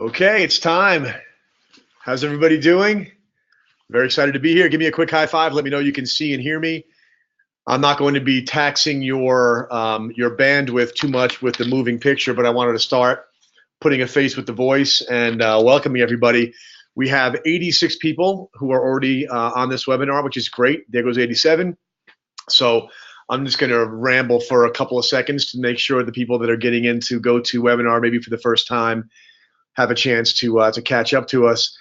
Okay, it's time. How's everybody doing? Very excited to be here. Give me a quick high five. Let me know you can see and hear me. I'm not going to be taxing your bandwidth too much with the moving picture, but I wanted to start putting a face with the voice and welcoming everybody. We have 86 people who are already on this webinar, which is great. There goes 87. So I'm just going to ramble for a couple of seconds to make sure the people that are getting into GoToWebinar maybe for the first time have a chance to catch up to us.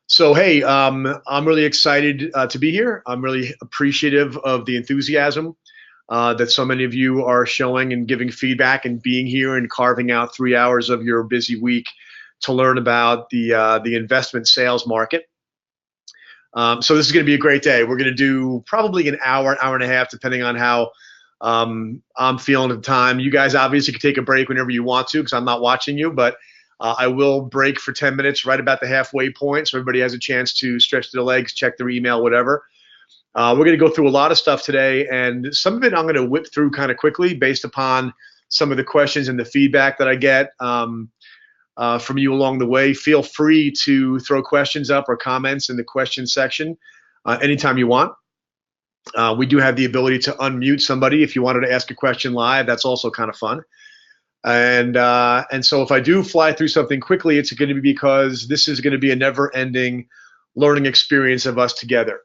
So hey, I'm really excited to be here. I'm really appreciative of the enthusiasm that so many of you are showing and giving feedback and being here and carving out 3 hours of your busy week to learn about the investment sales market. So this is going to be a great day. We're going to do probably an hour, hour and a half, depending on how I'm feeling at the time. You guys obviously can take a break whenever you want to because I'm not watching you, but I will break for 10 minutes right about the halfway point so everybody has a chance to stretch their legs, check their email, whatever. We're going to go through a lot of stuff today, and some of it I'm going to whip through kind of quickly based upon some of the questions and the feedback that I get from you along the way. Feel free to throw questions up or comments in the question section anytime you want. We do have the ability to unmute somebody if you wanted to ask a question live. That's also kind of fun. And so if I do fly through something quickly, it's going to be because this is going to be a never-ending learning experience of us together.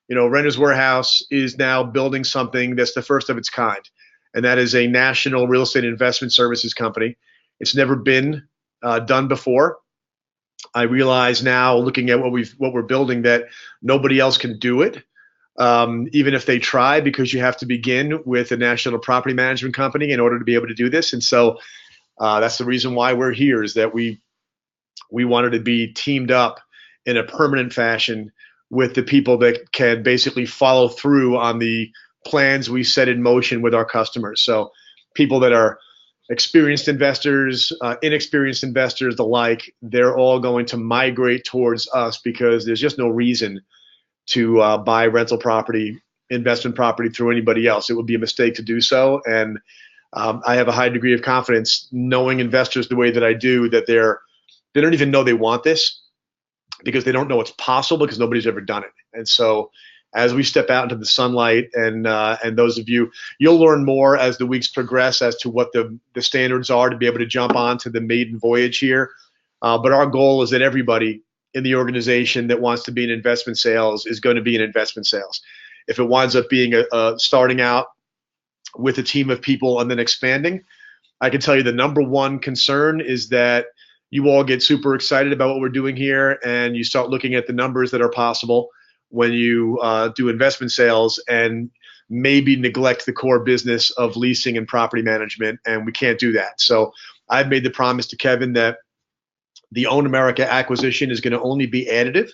You know, Renters Warehouse is now building something that's the first of its kind, and that is a national real estate investment services company. It's never been done before. I realize now, looking at what we're building, that nobody else can do it. Even if they try, because you have to begin with a national property management company in order to be able to do this. And so that's the reason why we're here, is that we wanted to be teamed up in a permanent fashion with the people that can basically follow through on the plans we set in motion with our customers. So people that are experienced investors, inexperienced investors, the like, they're all going to migrate towards us because there's just no reason to buy rental property, investment property through anybody else. It would be a mistake to do so. And I have a high degree of confidence, knowing investors the way that I do, that they don't even know they want this because they don't know it's possible because nobody's ever done it. And so as we step out into the sunlight, and those of you, you'll learn more as the weeks progress as to what the standards are to be able to jump onto the maiden voyage here. But our goal is that everybody in the organization that wants to be in investment sales is going to be in investment sales. If it winds up being starting out with a team of people and then expanding, I can tell you the number one concern is that you all get super excited about what we're doing here, and you start looking at the numbers that are possible when you do investment sales, and maybe neglect the core business of leasing and property management, and we can't do that. So I've made the promise to Kevin that the Own America acquisition is going to only be additive.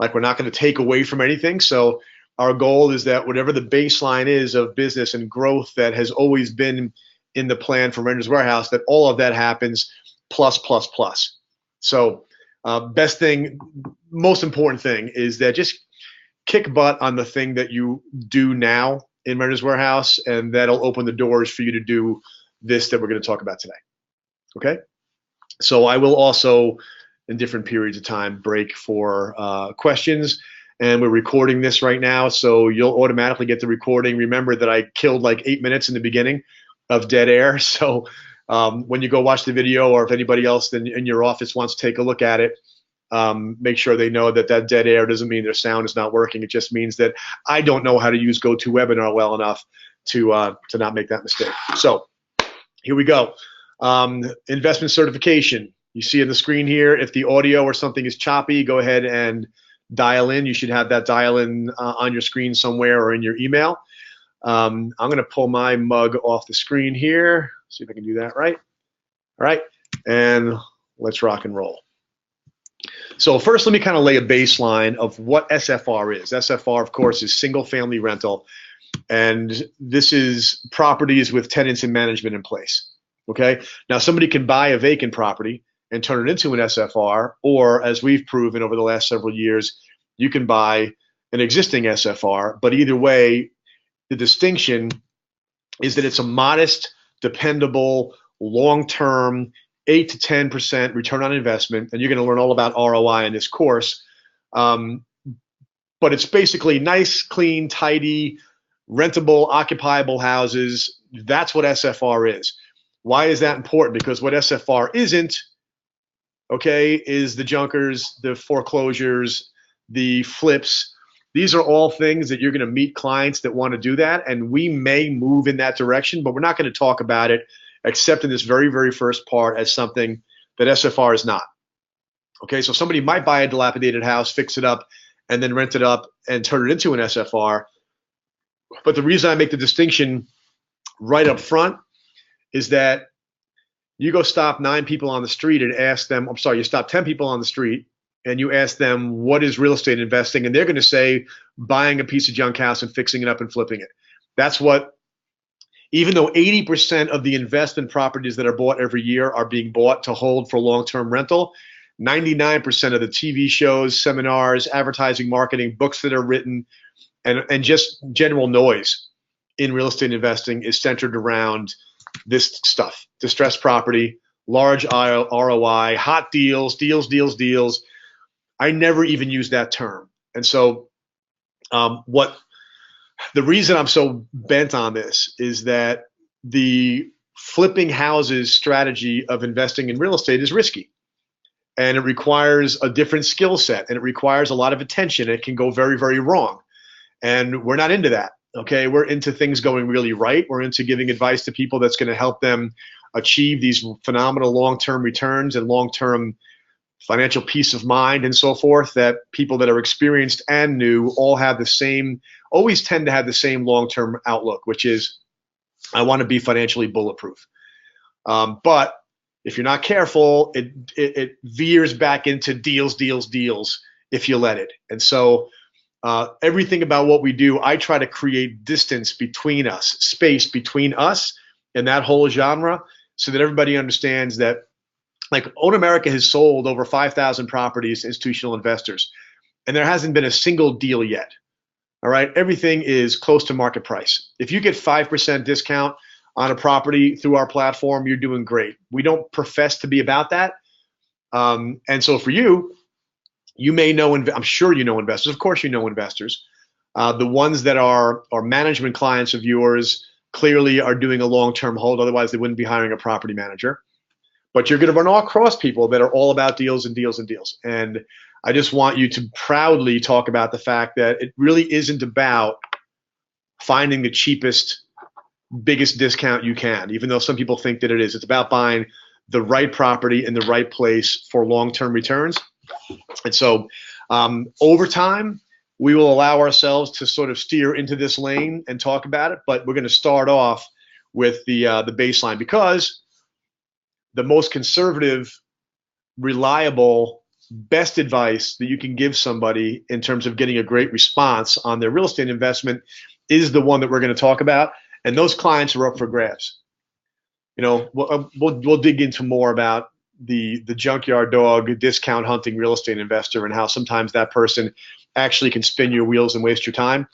Like, we're not going to take away from anything. So our goal is that whatever the baseline is of business and growth that has always been in the plan for Renters Warehouse, that all of that happens plus, plus, plus. So best thing, most important thing is that just kick butt on the thing that you do now in Renters Warehouse, and that'll open the doors for you to do this that we're going to talk about today. Okay? So I will also, in different periods of time, break for questions. And we're recording this right now, so you'll automatically get the recording. Remember that I killed like 8 minutes in the beginning of dead air. So when you go watch the video, or if anybody else in your office wants to take a look at it, make sure they know that that dead air doesn't mean their sound is not working. It just means that I don't know how to use GoToWebinar well enough to not make that mistake. So here we go. Investment certification. You see on the screen here, if the audio or something is choppy, go ahead and dial in. You should have that dial in on your screen somewhere or in your email. I'm going to pull my mug off the screen here. See if I can do that right. All right, and let's rock and roll. So first, let me kind of lay a baseline of what SFR is. SFR, of course, is single family rental, and this is properties with tenants and management in place. Okay, now somebody can buy a vacant property and turn it into an SFR, or as we've proven over the last several years, you can buy an existing SFR. But either way, the distinction is that it's a modest, dependable, long-term 8 to 10% return on investment, and you're going to learn all about ROI in this course. But it's basically nice, clean, tidy, rentable, occupiable houses. That's what SFR is. Why is that important? Because what SFR isn't, okay, is the junkers, the foreclosures, the flips. These are all things that you're going to meet clients that want to do that, and we may move in that direction, but we're not going to talk about it except in this very, very first part as something that SFR is not. Okay, so somebody might buy a dilapidated house, fix it up, and then rent it up and turn it into an SFR. But the reason I make the distinction right up front is that you go stop 9 people on the street and ask them, I'm sorry, you stop 10 people on the street and you ask them, what is real estate investing? And they're going to say, buying a piece of junk house and fixing it up and flipping it. That's what, even though 80% of the investment properties that are bought every year are being bought to hold for long-term rental, 99% of the TV shows, seminars, advertising, marketing, books that are written, and just general noise in real estate investing is centered around this stuff: distressed property, large ROI, hot deals, deals. I never even use that term. And so the reason I'm so bent on this is that the flipping houses strategy of investing in real estate is risky. And it requires a different skill set, and it requires a lot of attention. It can go very, very wrong. And we're not into that. Okay, we're into things going really right. We're into giving advice to people that's going to help them achieve these phenomenal long-term returns and long-term financial peace of mind and so forth, that people that are experienced and new all have the same, always tend to have the same long-term outlook, which is, I want to be financially bulletproof. But if you're not careful, it veers back into deals if you let it. And so everything about what we do, I try to create distance between us, space between us and that whole genre, so that everybody understands that, like, Own America has sold over 5,000 properties to institutional investors, and there hasn't been a single deal yet. All right, everything is close to market price. If you get 5% discount on a property through our platform, you're doing great. We don't profess to be about that. And so for you, you may know, I'm sure you know investors. Of course you know investors. The ones that are management clients of yours clearly are doing a long-term hold. Otherwise, they wouldn't be hiring a property manager. But you're going to run across people that are all about deals and deals and deals. And I just want you to proudly talk about the fact that it really isn't about finding the cheapest, biggest discount you can, even though some people think that it is. It's about buying the right property in the right place for long-term returns. And so over time, we will allow ourselves to sort of steer into this lane and talk about it. But we're going to start off with the baseline, because the most conservative, reliable, best advice that you can give somebody in terms of getting a great response on their real estate investment is the one that we're going to talk about. And those clients are up for grabs. You know, we'll dig into more about the junkyard dog, discount hunting real estate investor, and how sometimes that person actually can spin your wheels and waste your time.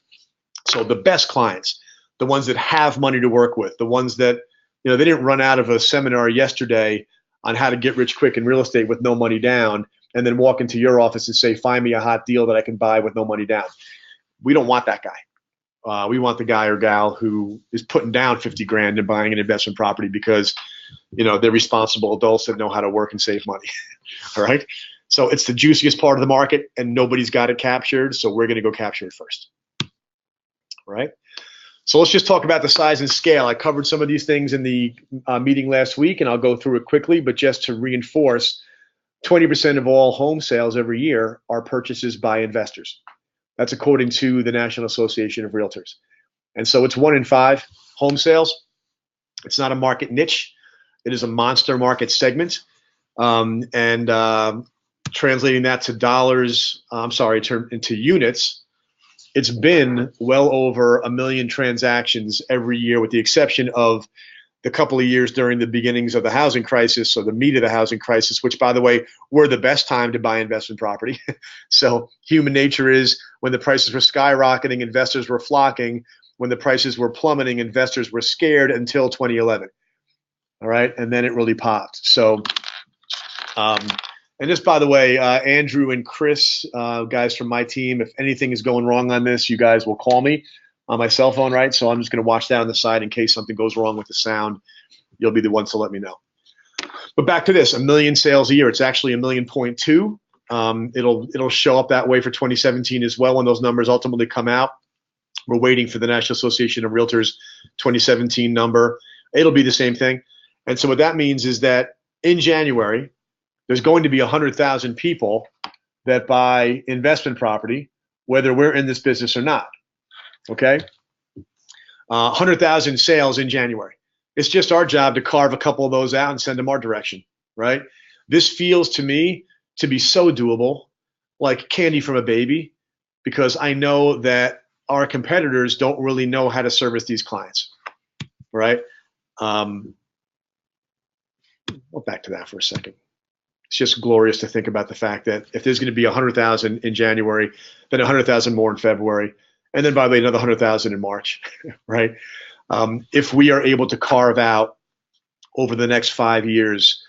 So the best clients, the ones that have money to work with, the ones that, you know, they didn't run out of a seminar yesterday on how to get rich quick in real estate with no money down, and then walk into your office and say, find me a hot deal that I can buy with no money down. We don't want that guy. We want the guy or gal who is putting down 50 grand and buying an investment property because, you know, they're responsible adults that know how to work and save money. All right. So it's the juiciest part of the market, and nobody's got it captured. So we're going to go capture it first. All right. So let's just talk about the size and scale. I covered some of these things in the meeting last week, and I'll go through it quickly, but just to reinforce, 20% of all home sales every year are purchases by investors. That's according to the National Association of Realtors. And so it's 1 in 5 home sales. It's not a market niche. It is a monster market segment. Translating that to dollars, into units, it's been well over 1 million transactions every year, with the exception of the couple of years during the beginnings of the housing crisis, or the meat of the housing crisis, which, by the way, were the best time to buy investment property. So human nature is, when the prices were skyrocketing, investors were flocking. When the prices were plummeting, investors were scared, until 2011. All right, and then it really popped. So Um, and this, by the way, Andrew and Chris, guys from my team, if anything is going wrong on this, you guys will call me on my cell phone, right? So I'm just going to watch that on the side in case something goes wrong with the sound. You'll be the ones to let me know. But back to this, 1 million sales a year. It's actually 1.2 million. It'll show up that way for 2017 as well when those numbers ultimately come out. We're waiting for the National Association of Realtors 2017 number. It'll be the same thing. And so what that means is that in January, there's going to be 100,000 people that buy investment property, whether we're in this business or not. Okay? 100,000 sales in January. It's just our job to carve a couple of those out and send them our direction, right? This feels to me to be so doable, like candy from a baby, because I know that our competitors don't really know how to service these clients, right? Well, back to that for a second. It's just glorious to think about the fact that if there's going to be 100,000 in January, then 100,000 more in February, and then by the way, another 100,000 in March, right? If we are able to carve out over the next 5 years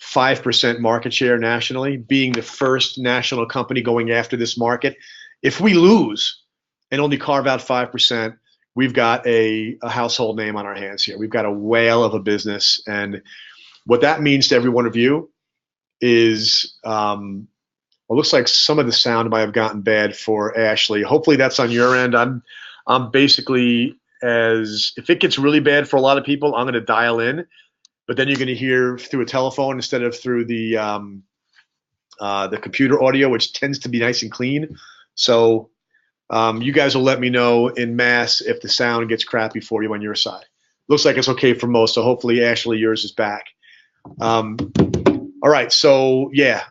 5% market share nationally, being the first national company going after this market, if we lose and only carve out 5%, we've got a household name on our hands here. We've got a whale of a business. And what that means to every one of you is, it looks like some of the sound might have gotten bad for Ashley. Hopefully that's on your end. I'm basically, if it gets really bad for a lot of people, I'm going to dial in, but then you're going to hear through a telephone instead of through the computer audio, which tends to be nice and clean. So you guys will let me know in mass if the sound gets crappy for you on your side. Looks like it's okay for most, so hopefully Ashley, yours is back. All right, so yeah,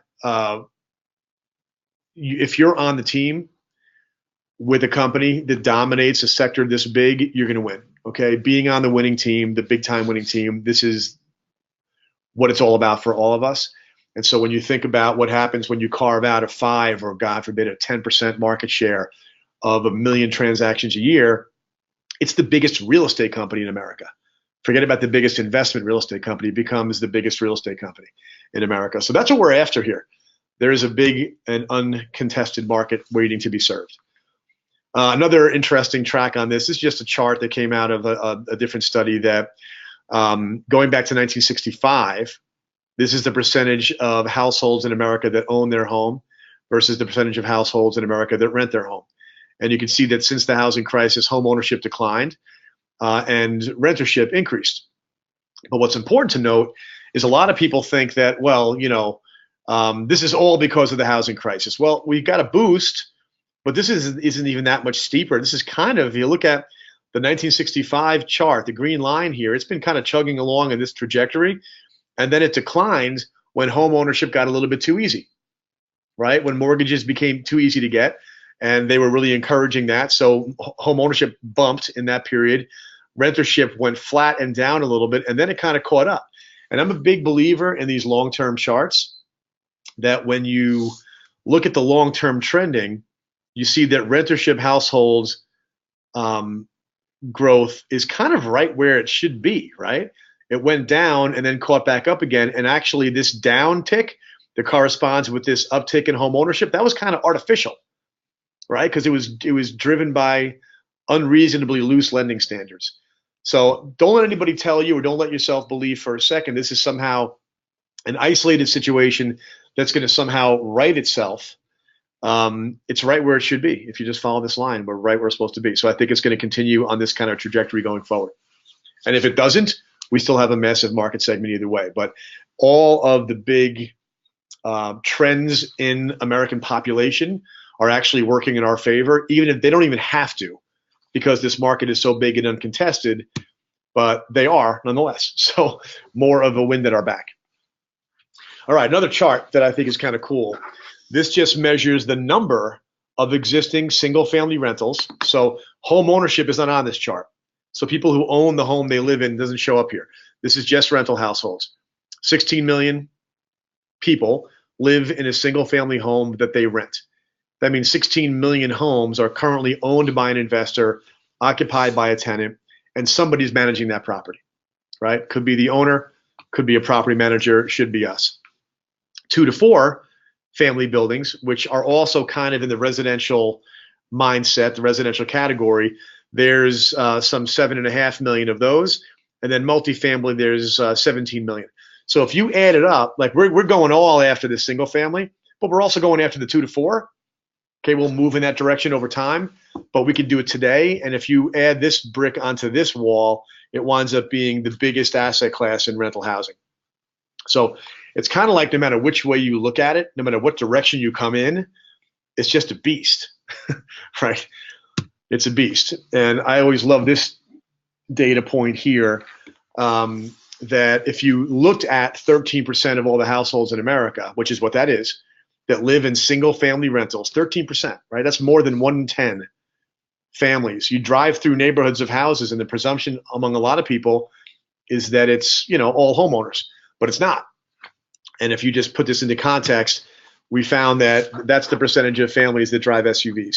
if you're on the team with a company that dominates a sector this big, you're going to win. Okay, being on the winning team, the big time winning team, this is what it's all about for all of us. And so when you think about what happens when you carve out a 5 or God forbid a 10% market share of 1 million transactions a year, it's the biggest real estate company in America. Forget about the biggest investment real estate company, it becomes the biggest real estate company in America. So that's what we're after here. There is a big and uncontested market waiting to be served. Another interesting track on this is just a chart that came out of a different study that going back to 1965, this is the percentage of households in America that own their home versus the percentage of households in America that rent their home. And you can see that since the housing crisis, home ownership declined and rentership increased. But what's important to note is a lot of people think that, well, this is all because of the housing crisis. Well, we got a boost, but this isn't even that much steeper. This is kind of, you look at the 1965 chart, the green line here, it's been kind of chugging along in this trajectory, and then it declined when home ownership got a little bit too easy, right? When mortgages became too easy to get, and they were really encouraging that. So home ownership bumped in that period. Rentership went flat and down a little bit, and then it kind of caught up. And I'm a big believer in these long-term charts, that when you look at the long-term trending, you see that rentership households growth is kind of right where it should be, right? It went down and then caught back up again. And actually this down tick that corresponds with this uptick in home ownership, that was kind of artificial, right? Because it was driven by unreasonably loose lending standards. So don't let anybody tell you, or don't let yourself believe for a second this is somehow an isolated situation that's going to somehow right itself. It's right where it should be. If you just follow this line, we're right where it's supposed to be. So I think it's going to continue on this kind of trajectory going forward. And if it doesn't, we still have a massive market segment either way. But all of the big trends in American population are actually working in our favor, even if they don't even have to, because this market is so big and uncontested, but they are nonetheless. So more of a wind at our back. All right, another chart that I think is kind of cool. This just measures the number of existing single-family rentals. So home ownership is not on this chart. So people who own the home they live in doesn't show up here. This is just rental households. 16 million people live in a single-family home that they rent. That means 16 million homes are currently owned by an investor, occupied by a tenant, and somebody's managing that property, right? Could be the owner, could be a property manager, should be us. 2 to 4 family buildings, which are also kind of in the residential mindset, the residential category, there's some 7.5 million of those. And then multifamily, there's 17 million. So if you add it up, like we're going all after the single family, but we're also going after the 2 to 4. Okay, we'll move in that direction over time, but we can do it today. And if you add this brick onto this wall, it winds up being the biggest asset class in rental housing. So it's kind of like no matter which way you look at it, no matter what direction you come in, it's just a beast, right? It's a beast. And I always love this data point here, that if you looked at 13% of all the households in America, which is what that is, that live in single family rentals, 13%, right? That's more than 1 in 10 families. You drive through neighborhoods of houses, and the presumption among a lot of people is that it's, all homeowners, but it's not. And if you just put this into context, we found that that's the percentage of families that drive SUVs.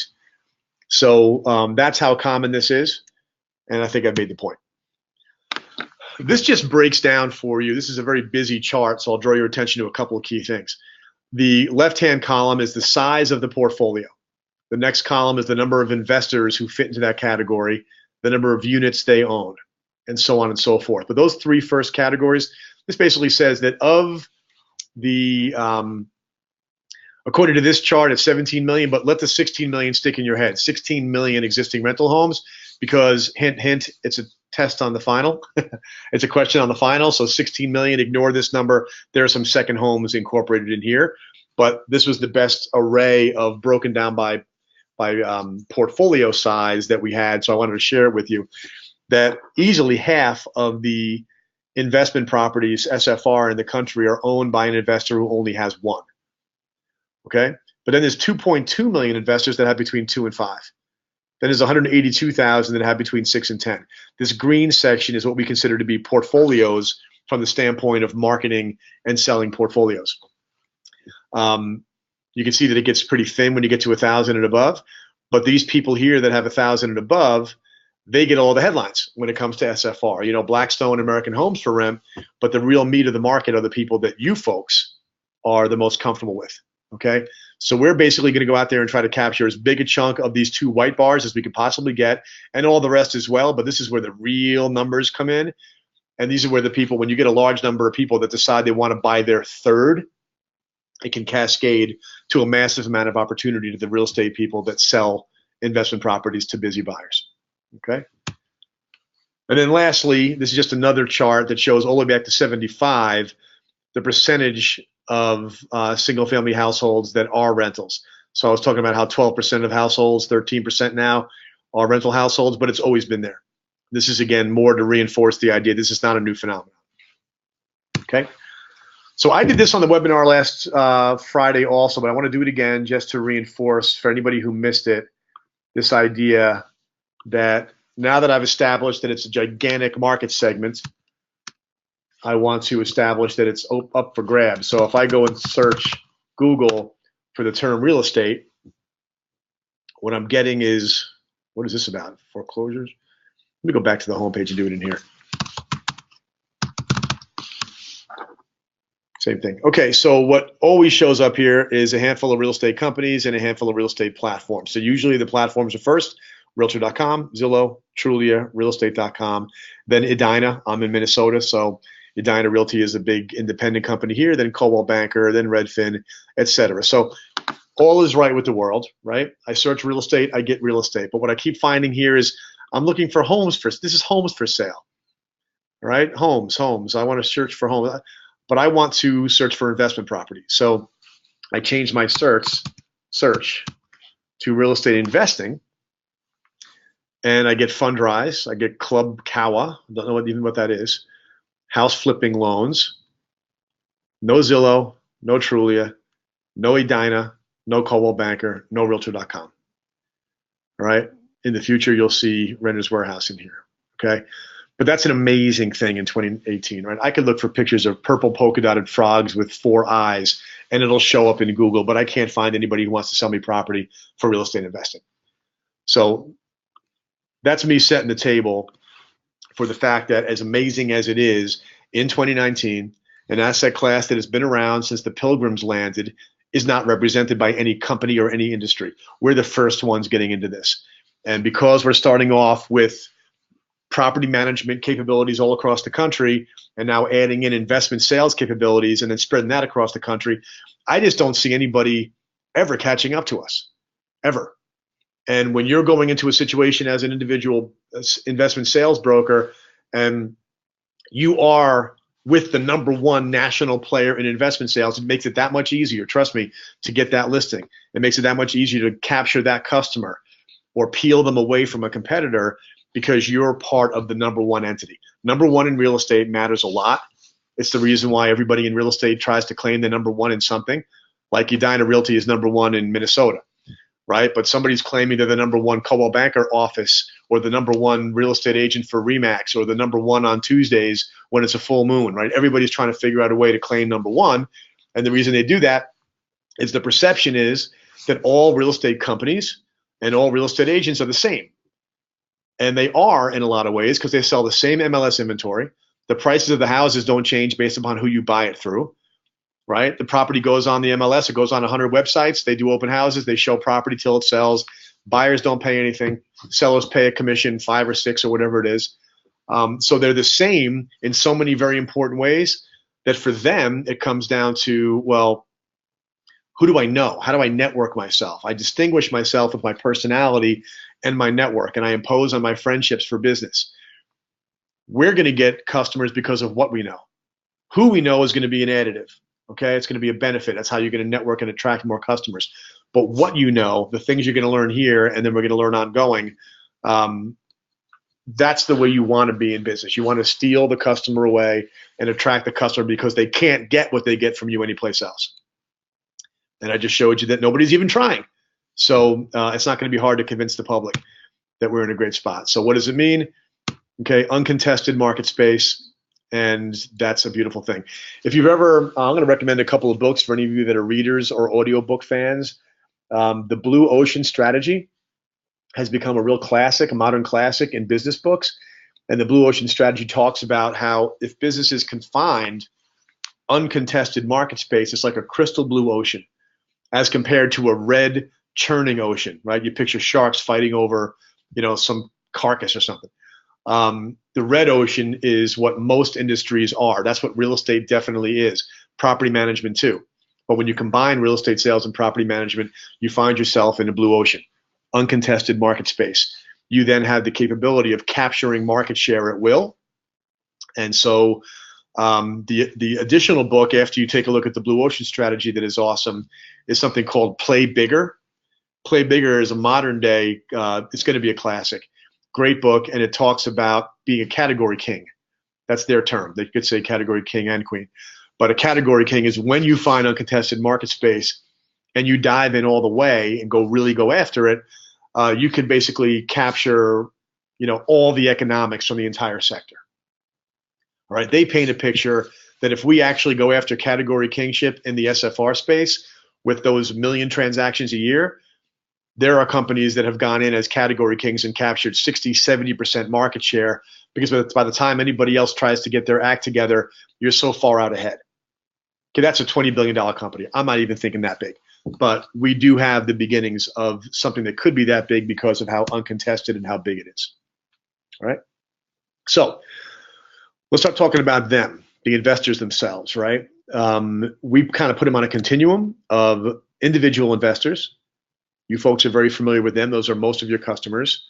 So that's how common this is. And I think I've made the point. This just breaks down for you. This is a very busy chart, so I'll draw your attention to a couple of key things. The left-hand column is the size of the portfolio. The next column is the number of investors who fit into that category, the number of units they own, and so on and so forth. But those three first categories, this basically says that of the, according to this chart, it's 17 million, but let the 16 million stick in your head. 16 million existing rental homes, because hint, hint, it's a test on the final. It's a question on the final. So 16 million, ignore this number. There are some second homes incorporated in here, but this was the best array of broken down by portfolio size that we had. So I wanted to share it with you that easily half of the investment properties, SFR, in the country are owned by an investor who only has one. Okay. But then there's 2.2 million investors that have between 2 and 5. Then there's 182,000 that have between 6 and 10. This green section is what we consider to be portfolios from the standpoint of marketing and selling portfolios. You can see that it gets pretty thin when you get to 1,000 and above. But these people here that have 1,000 and above, they get all the headlines when it comes to SFR. Blackstone, American Homes for Rent, but the real meat of the market are the people that you folks are the most comfortable with. Okay, so we're basically going to go out there and try to capture as big a chunk of these 2 white bars as we could possibly get, and all the rest as well. But this is where the real numbers come in, and these are where the people, when you get a large number of people that decide they want to buy their third, it can cascade to a massive amount of opportunity to the real estate people that sell investment properties to busy buyers. Okay, and then lastly, this is just another chart that shows all the way back to 75 the percentage of single-family households that are rentals. So I was talking about how 12% of households, 13% now, are rental households, but it's always been there. This is, again, more to reinforce the idea this is not a new phenomenon. Okay? So I did this on the webinar last Friday also, but I want to do it again just to reinforce for anybody who missed it, this idea that now that I've established that it's a gigantic market segment, I want to establish that it's up for grabs. So if I go and search Google for the term real estate, what I'm getting is, what is this about? Foreclosures? Let me go back to the homepage and do it in here. Same thing. Okay, so what always shows up here is a handful of real estate companies and a handful of real estate platforms. So usually the platforms are first, Realtor.com, Zillow, Trulia, Realestate.com, then Edina. I'm in Minnesota, so Edina Realty is a big independent company here, then Coldwell Banker, then Redfin, etc. So all is right with the world, right? I search real estate, I get real estate. But what I keep finding here is I'm looking for homes for, this is homes for sale, right? Homes. I want to search for homes, but I want to search for investment property. So I changed my search to real estate investing, and I get Fundrise, I get Club Kawa, don't know even what that is. House flipping loans, no Zillow, no Trulia, no Edina, no Coldwell Banker, no Realtor.com. All right. In the future, you'll see Renters Warehouse in here. Okay. But that's an amazing thing in 2018, right? I could look for pictures of purple polka dotted frogs with 4 eyes and it'll show up in Google, but I can't find anybody who wants to sell me property for real estate investing. So that's me setting the table for the fact that as amazing as it is in 2019, an asset class that has been around since the Pilgrims landed, is not represented by any company or any industry. We're the first ones getting into this. And because we're starting off with property management capabilities all across the country and now adding in investment sales capabilities and then spreading that across the country, I just don't see anybody ever catching up to us, ever. And when you're going into a situation as an individual investment sales broker and you are with the number one national player in investment sales, it makes it that much easier, trust me, to get that listing. It makes it that much easier to capture that customer or peel them away from a competitor because you're part of the number one entity. Number one in real estate matters a lot. It's the reason why everybody in real estate tries to claim they're number one in something. Like Edina Realty is number one in Minnesota, right? But somebody's claiming they're the number one Coldwell Banker office or the number one real estate agent for Remax or the number one on Tuesdays when it's a full moon, right? Everybody's trying to figure out a way to claim number one. And the reason they do that is the perception is that all real estate companies and all real estate agents are the same. And they are in a lot of ways because they sell the same MLS inventory. The prices of the houses don't change based upon who you buy it through, right? The property goes on the MLS. It goes on 100 websites. They do open houses. They show property till it sells. Buyers don't pay anything. Sellers pay a commission, 5 or 6 or whatever it is. So they're the same in so many very important ways that for them, it comes down to, well, who do I know? How do I network myself? I distinguish myself with my personality and my network, and I impose on my friendships for business. We're going to get customers because of what we know. Who we know is going to be an additive. Okay, it's going to be a benefit. That's how you're going to network and attract more customers. But what you know, the things you're going to learn here, and then we're going to learn ongoing, that's the way you want to be in business. You want to steal the customer away and attract the customer because they can't get what they get from you anyplace else. And I just showed you that nobody's even trying. So it's not going to be hard to convince the public that we're in a great spot. So what does it mean? Okay, uncontested market space, and that's a beautiful thing. If you've ever, I'm going to recommend a couple of books for any of you that are readers or audiobook fans. The Blue Ocean Strategy has become a real classic, a modern classic in business books. And the Blue Ocean Strategy talks about how if businesses can find uncontested market space, it's like a crystal blue ocean as compared to a red churning ocean, right? You picture sharks fighting over, some carcass or something. The red ocean is what most industries are. That's what real estate definitely is. Property management too. But when you combine real estate sales and property management, you find yourself in a blue ocean, uncontested market space. You then have the capability of capturing market share at will. And so the additional book, after you take a look at the Blue Ocean Strategy that is awesome, is something called Play Bigger. Play Bigger is a modern day, it's going to be a classic. Great book, and it talks about being a category king. That's their term. They could say category king and queen. But a category king is when you find uncontested market space and you dive in all the way and really go after it, you can basically capture, all the economics from the entire sector. All right, they paint a picture that if we actually go after category kingship in the SFR space with those 1 million transactions a year, there are companies that have gone in as category kings and captured 60, 70% market share because by the time anybody else tries to get their act together, you're so far out ahead. Okay, that's a $20 billion company. I'm not even thinking that big. But we do have the beginnings of something that could be that big because of how uncontested and how big it is. All right? So let's start talking about them, the investors themselves, right? We kind of put them on a continuum of individual investors. You folks are very familiar with them. Those are most of your customers.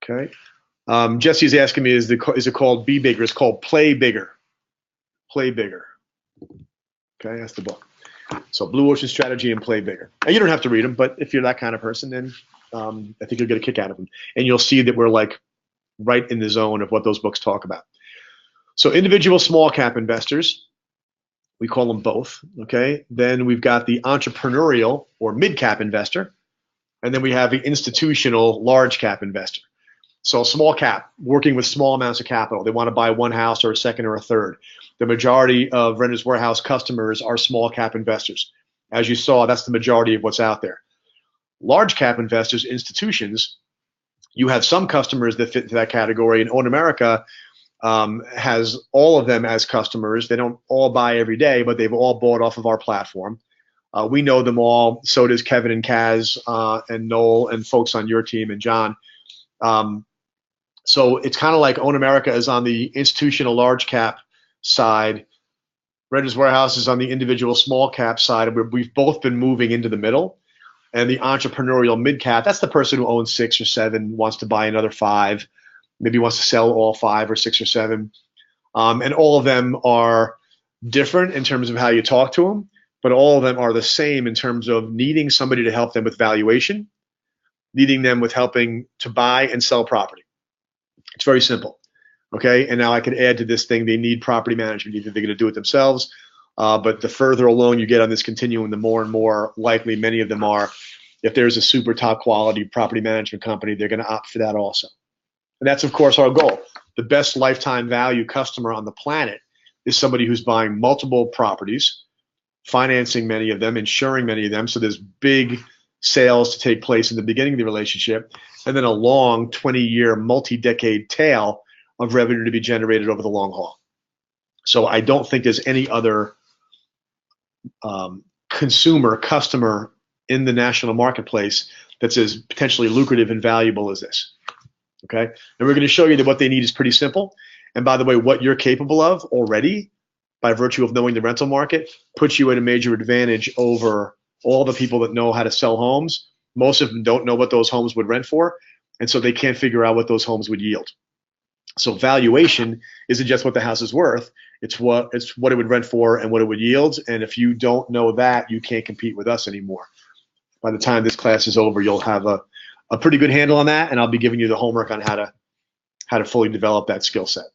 Okay. Jesse's asking me, is it called Be Bigger? It's called Play Bigger. Play Bigger. Okay, that's the book. So Blue Ocean Strategy and Play Bigger. And you don't have to read them, but if you're that kind of person, then I think you'll get a kick out of them. And you'll see that we're like right in the zone of what those books talk about. So individual small cap investors, we call them both, okay? Then we've got the entrepreneurial or mid-cap investor, and then we have the institutional large cap investor. So small cap, working with small amounts of capital. They want to buy one house or a second or a third. The majority of Renters Warehouse customers are small cap investors. As you saw, that's the majority of what's out there. Large cap investors, institutions, you have some customers that fit into that category. In Own America, has all of them as customers. They don't all buy every day, but they've all bought off of our platform. We know them all. So does Kevin and Kaz and Noel and folks on your team and John. So it's kind of like Own America is on the institutional large cap side. Renters Warehouse is on the individual small cap side. We've both been moving into the middle. And the entrepreneurial mid cap, that's the person who owns 6 or 7, wants to buy another 5, maybe wants to sell all 5 or 6 or 7. And all of them are different in terms of how you talk to them, but all of them are the same in terms of needing somebody to help them with valuation, needing them with helping to buy and sell property. It's very simple. Okay, and now I could add to this thing, they need property management. Either they're going to do it themselves, but the further along you get on this continuum, the more and more likely many of them are. If there's a super top quality property management company, they're going to opt for that also. And that's, of course, our goal. The best lifetime value customer on the planet is somebody who's buying multiple properties, financing many of them, insuring many of them. So there's big sales to take place in the beginning of the relationship, and then a long 20-year, multi-decade tail of revenue to be generated over the long haul. So I don't think there's any other customer in the national marketplace that's as potentially lucrative and valuable as this. Okay, and we're going to show you that what they need is pretty simple. And by the way, what you're capable of already, by virtue of knowing the rental market, puts you at a major advantage over all the people that know how to sell homes. Most of them don't know what those homes would rent for, and so they can't figure out what those homes would yield. So valuation isn't just what the house is worth, it's what it would rent for and what it would yield. And if you don't know that, you can't compete with us anymore. By the time this class is over, you'll have a pretty good handle on that, and I'll be giving you the homework on how to fully develop that skill set.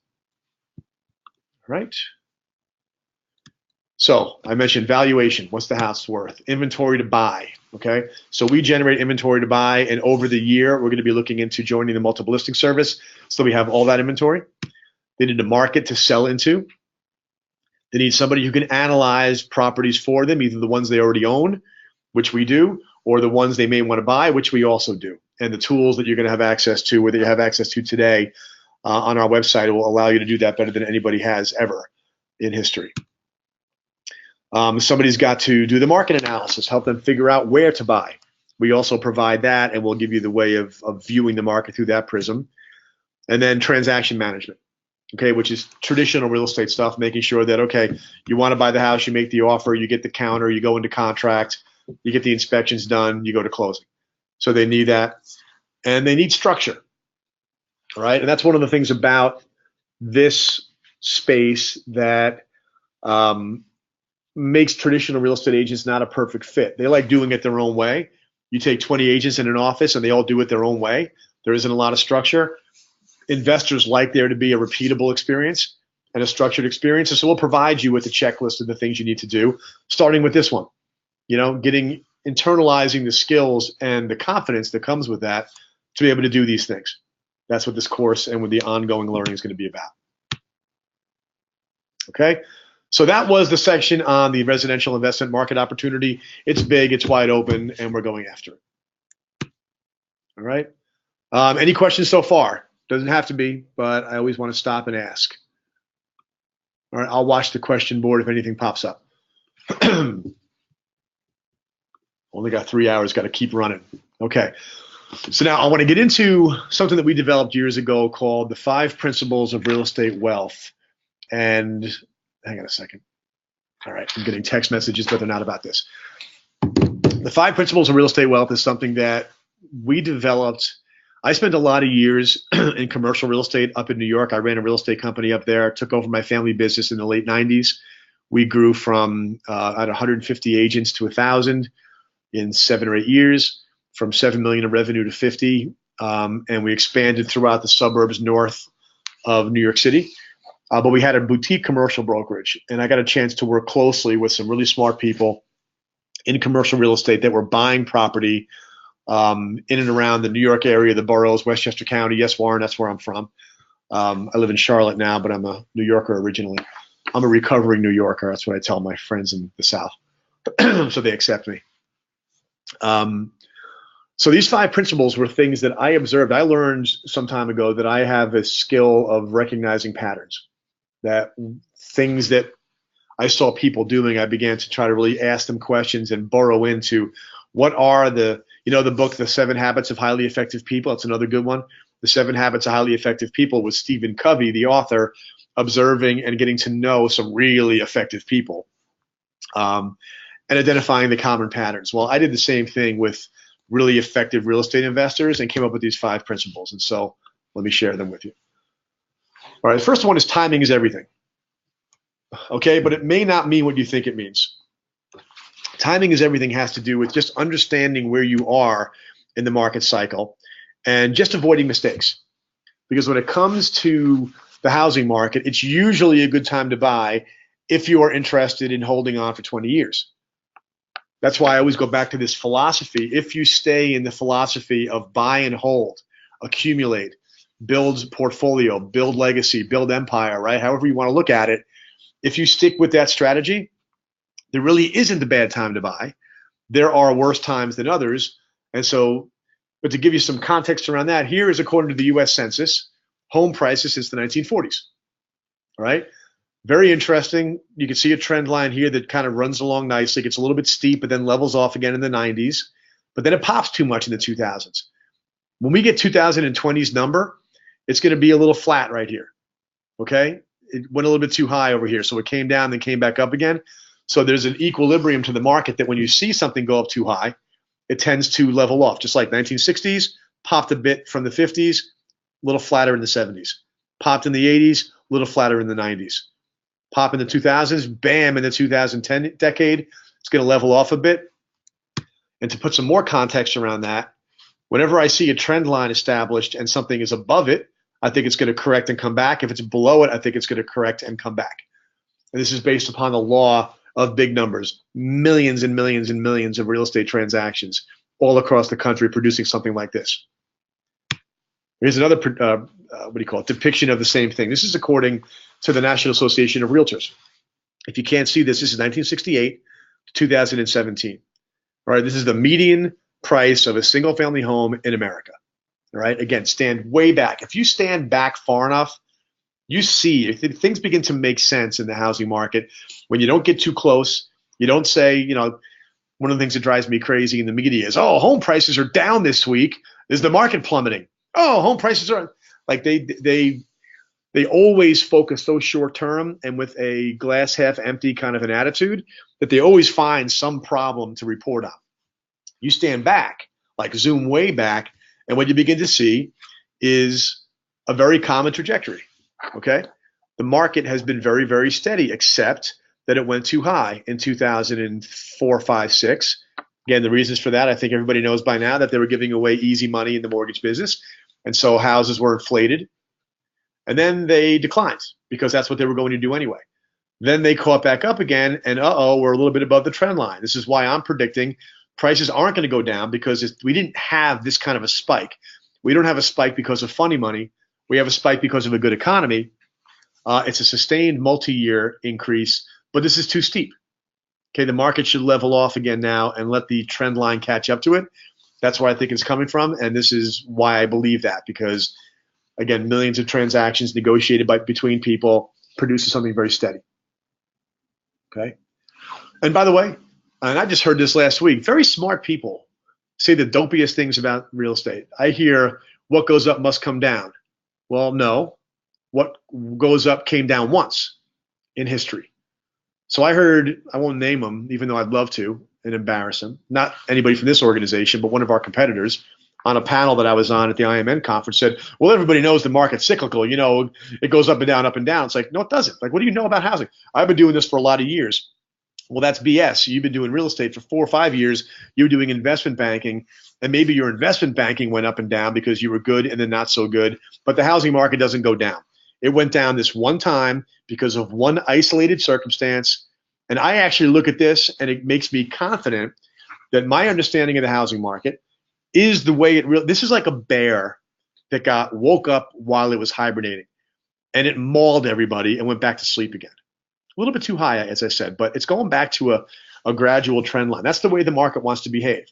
All right. So I mentioned valuation. What's the house worth? Inventory to buy. Okay. So we generate inventory to buy, and over the year, we're going to be looking into joining the multiple listing service. So we have all that inventory. They need a market to sell into. They need somebody who can analyze properties for them, either the ones they already own, which we do, or the ones they may want to buy, which we also do. And the tools that you're going to have access to, or that you have access to today on our website, will allow you to do that better than anybody has ever in history. Somebody's got to do the market analysis, help them figure out where to buy. We also provide that, and we'll give you the way of viewing the market through that prism. And then transaction management, okay, which is traditional real estate stuff, making sure that, okay, you want to buy the house, you make the offer, you get the counter, you go into contract, you get the inspections done, you go to closing. So they need that, and they need structure, all right? And that's one of the things about this space that makes traditional real estate agents not a perfect fit. They like doing it their own way. You take 20 agents in an office and they all do it their own way. There isn't a lot of structure. Investors like there to be a repeatable experience and a structured experience. And so we'll provide you with a checklist of the things you need to do, starting with this one, internalizing the skills and the confidence that comes with that to be able to do these things. That's what this course and with the ongoing learning is going to be about. Okay. So that was the section on the residential investment market opportunity. It's big, it's wide open, and we're going after it. All right. Any questions so far? Doesn't have to be, but I always want to stop and ask. All right, I'll watch the question board if anything pops up. Only got 3 hours, got to keep running. Okay. So now I want to get into something that we developed years ago called the 5 Principles of Real Estate Wealth. And hang on a second. All right, I'm getting text messages, but they're not about this. The 5 Principles of Real Estate Wealth is something that we developed. I spent a lot of years in commercial real estate up in New York. I ran a real estate company up there, took over my family business in the late 90s. We grew from at 150 agents to 1,000 in 7 or 8 years, from 7 million of revenue to 50. And we expanded throughout the suburbs north of New York City. But we had a boutique commercial brokerage, and I got a chance to work closely with some really smart people in commercial real estate that were buying property in and around the New York area, the boroughs, Westchester County. Yes, Warren, that's where I'm from. I live in Charlotte now, but I'm a New Yorker originally. I'm a recovering New Yorker. That's what I tell my friends in the South. So they accept me. So these 5 principles were things that I observed. I learned some time ago that I have a skill of recognizing patterns, that things that I saw people doing, I began to try to really ask them questions and burrow into what are the book, The 7 Habits of Highly Effective People. That's another good one. The 7 Habits of Highly Effective People was Stephen Covey, the author, observing and getting to know some really effective people, and identifying the common patterns. Well, I did the same thing with really effective real estate investors and came up with these 5 principles. And so let me share them with you. All right, the first one is timing is everything. Okay, but it may not mean what you think it means. Timing is everything has to do with just understanding where you are in the market cycle and just avoiding mistakes. Because when it comes to the housing market, it's usually a good time to buy if you are interested in holding on for 20 years. That's why I always go back to this philosophy. If you stay in the philosophy of buy and hold, accumulate, build portfolio, build legacy, build empire, right? However you want to look at it, if you stick with that strategy, there really isn't a bad time to buy. There are worse times than others. And so, but to give you some context around that, here is according to the US Census, home prices since the 1940s. All right. Very interesting. You can see a trend line here that kind of runs along nicely, gets a little bit steep, but then levels off again in the 90s. But then it pops too much in the 2000s. When we get 2020's number, it's going to be a little flat right here. Okay. It went a little bit too high over here. So it came down, then came back up again. So there's an equilibrium to the market that when you see something go up too high, it tends to level off. Just like 1960s, popped a bit from the 50s, a little flatter in the 70s. Popped in the 80s, a little flatter in the 90s. Pop in the 2000s, bam, in the 2010 decade, it's going to level off a bit. And to put some more context around that, whenever I see a trend line established and something is above it, I think it's going to correct and come back. If it's below it, I think it's going to correct and come back. And this is based upon the law of big numbers, millions and millions and millions of real estate transactions all across the country producing something like this. Here's another depiction of the same thing. This is according to the National Association of Realtors. If you can't see this, this is 1968 to 2017. All right, this is the median price of a single-family home in America. All right, again, stand way back. If you stand back far enough, you see things begin to make sense in the housing market when you don't get too close. You don't say, one of the things that drives me crazy in the media is, oh, home prices are down this week. Is the market plummeting? Oh, home prices are like they always focus so short term and with a glass half empty kind of an attitude that they always find some problem to report on. You stand back, like zoom way back, and what you begin to see is a very common trajectory. Okay, the market has been very, very steady, except that it went too high in 2004, 5, 6. Again, the reasons for that, I think everybody knows by now that they were giving away easy money in the mortgage business, and so houses were inflated. And then they declined because that's what they were going to do anyway. Then they caught back up again, and we're a little bit above the trend line. This is why I'm predicting prices aren't going to go down because we didn't have this kind of a spike. We don't have a spike because of funny money. We have a spike because of a good economy. It's a sustained multi-year increase, but this is too steep. Okay, the market should level off again now and let the trend line catch up to it. That's where I think it's coming from, and this is why I believe that, because again, millions of transactions negotiated between people produces something very steady. Okay. And by the way, and I just heard this last week, very smart people say the dopiest things about real estate. I hear what goes up must come down. Well, no. What goes up came down once in history. So I heard, I won't name them, even though I'd love to and embarrass them, not anybody from this organization, but one of our competitors, on a panel that I was on at the IMN conference said, well, everybody knows the market's cyclical. It goes up and down, up and down. It's like, no, it doesn't. Like, what do you know about housing? I've been doing this for a lot of years. Well, that's BS. You've been doing real estate for 4 or 5 years. You're doing investment banking, and maybe your investment banking went up and down because you were good and then not so good. But the housing market doesn't go down. It went down this one time because of one isolated circumstance. And I actually look at this, and it makes me confident that my understanding of the housing market is the way this is like a bear that woke up while it was hibernating, and it mauled everybody and went back to sleep again. A little bit too high, as I said, but it's going back to a gradual trend line. That's the way the market wants to behave.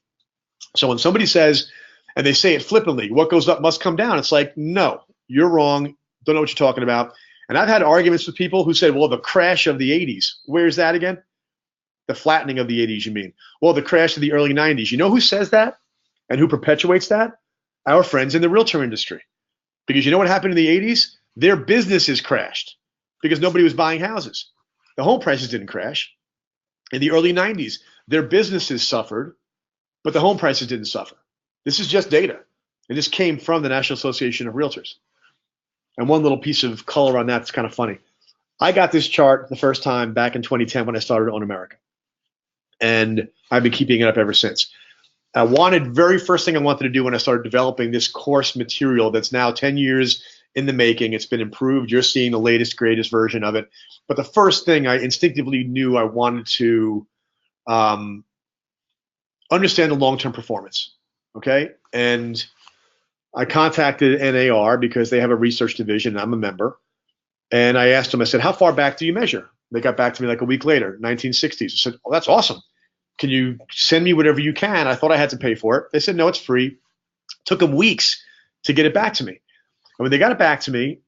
So when somebody says, and they say it flippantly, what goes up must come down, it's like, no, you're wrong. Don't know what you're talking about. And I've had arguments with people who said, well, the crash of the 80s. Where's that again? The flattening of the 80s, you mean? Well, the crash of the early 90s. You know who says that and who perpetuates that? Our friends in the realtor industry. Because you know what happened in the 80s? Their businesses crashed because nobody was buying houses. The home prices didn't crash. In the early 90s, their businesses suffered, but the home prices didn't suffer. This is just data. And this came from the National Association of Realtors. And one little piece of color on that's kind of funny. I got this chart the first time back in 2010 when I started Own America. And I've been keeping it up ever since. Very first thing I wanted to do when I started developing this course material that's now 10 years in the making. It's been improved. You're seeing the latest, greatest version of it. But the first thing I instinctively knew I wanted to understand the long-term performance. Okay. And I contacted NAR because they have a research division. And I'm a member. And I asked them, I said, how far back do you measure? They got back to me like a week later, 1960s. I said, oh, that's awesome. Can you send me whatever you can? I thought I had to pay for it. They said, no, it's free. It took them weeks to get it back to me. And when they got it back to me,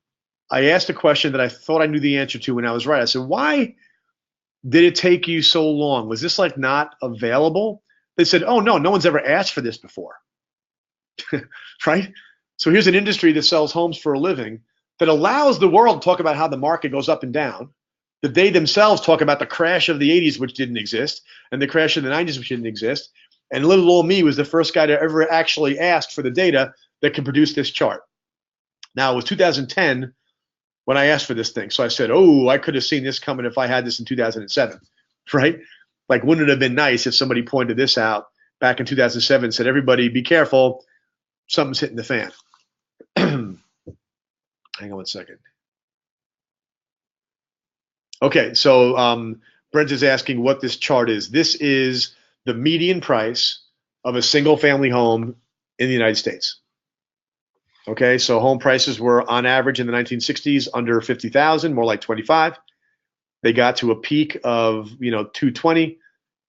I asked a question that I thought I knew the answer to when I was right. I said, why did it take you so long? Was this like not available? They said, oh, no one's ever asked for this before. Right? So here's an industry that sells homes for a living that allows the world to talk about how the market goes up and down, that they themselves talk about the crash of the 80s, which didn't exist, and the crash of the 90s, which didn't exist. And little old me was the first guy to ever actually ask for the data that could produce this chart. Now, it was 2010 when I asked for this thing. So I said, oh, I could have seen this coming if I had this in 2007, right? Like, wouldn't it have been nice if somebody pointed this out back in 2007 and said, everybody, be careful, something's hitting the fan. Hang on one second. Okay, so Brent is asking what this chart is. This is the median price of a single family home in the United States. Okay, so home prices were on average in the 1960s under 50,000, more like 25. They got to a peak of 220,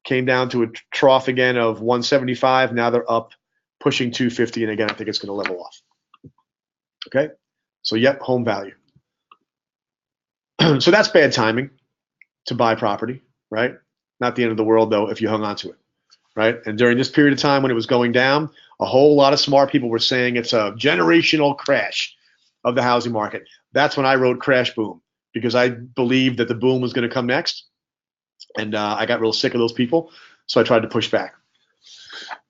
came down to a trough again of 175. Now they're up pushing 250, and again I think it's going to level off. Okay, so yep, home value. So that's bad timing to buy property, right? Not the end of the world though if you hung on to it, right? And during this period of time when it was going down, a whole lot of smart people were saying it's a generational crash of the housing market. That's when I wrote Crash Boom, because I believed that the boom was going to come next. And I got real sick of those people, so I tried to push back.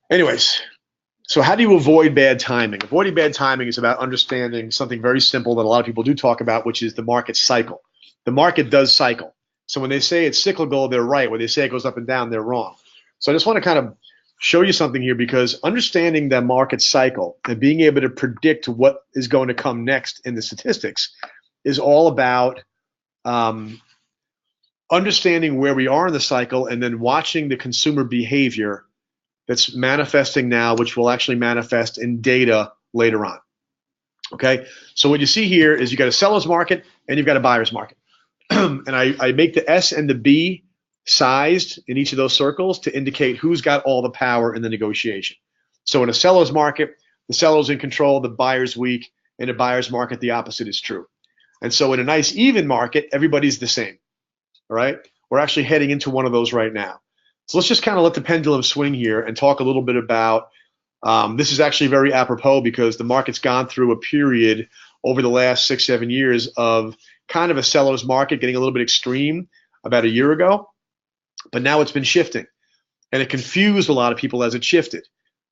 Anyways, so how do you avoid bad timing? Avoiding bad timing is about understanding something very simple that a lot of people do talk about, which is the market cycle. The market does cycle. So when they say it's cyclical, they're right. When they say it goes up and down, they're wrong. So I just want to kind of show you something here, because understanding the market cycle and being able to predict what is going to come next in the statistics is all about understanding where we are in the cycle and then watching the consumer behavior that's manifesting now, which will actually manifest in data later on. Okay, so what you see here is you got a seller's market and you've got a buyer's market. And I make the S and the B sized in each of those circles to indicate who's got all the power in the negotiation. So in a seller's market, the seller's in control, the buyer's weak. In a buyer's market, the opposite is true. And so in a nice even market, everybody's the same. All right, we're actually heading into one of those right now. So let's just kind of let the pendulum swing here and talk a little bit about, this is actually very apropos because the market's gone through a period over the last 6-7 years of kind of a seller's market getting a little bit extreme about a year ago, but now it's been shifting, and it confused a lot of people as it shifted.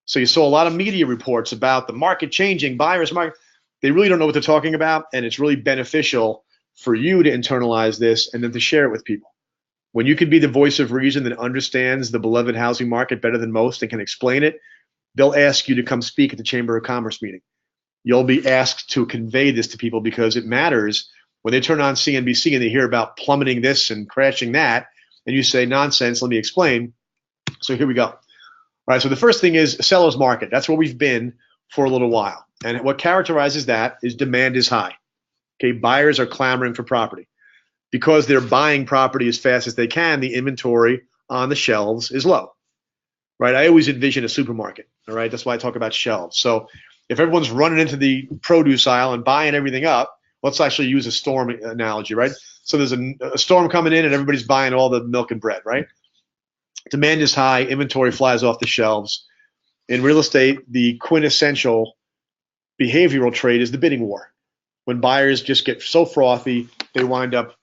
So you saw a lot of media reports about the market changing, buyer's market. They really don't know what they're talking about, and it's really beneficial for you to internalize this and then to share it with people. When you can be the voice of reason that understands the beloved housing market better than most and can explain it, they'll ask you to come speak at the Chamber of Commerce meeting. You'll be asked to convey this to people because it matters when they turn on CNBC and they hear about plummeting this and crashing that, and you say, nonsense, let me explain. So here we go. All right, so the first thing is seller's market. That's where we've been for a little while. And what characterizes that is demand is high. Okay, buyers are clamoring for property. Because they're buying property as fast as they can, the inventory on the shelves is low. right? I always envision a supermarket, all right? That's why I talk about shelves. So if everyone's running into the produce aisle and buying everything up, let's actually use a storm analogy, right? So there's a storm coming in and everybody's buying all the milk and bread, right? Demand is high, inventory flies off the shelves. In real estate, the quintessential behavioral trait is the bidding war. When buyers just get so frothy, they wind up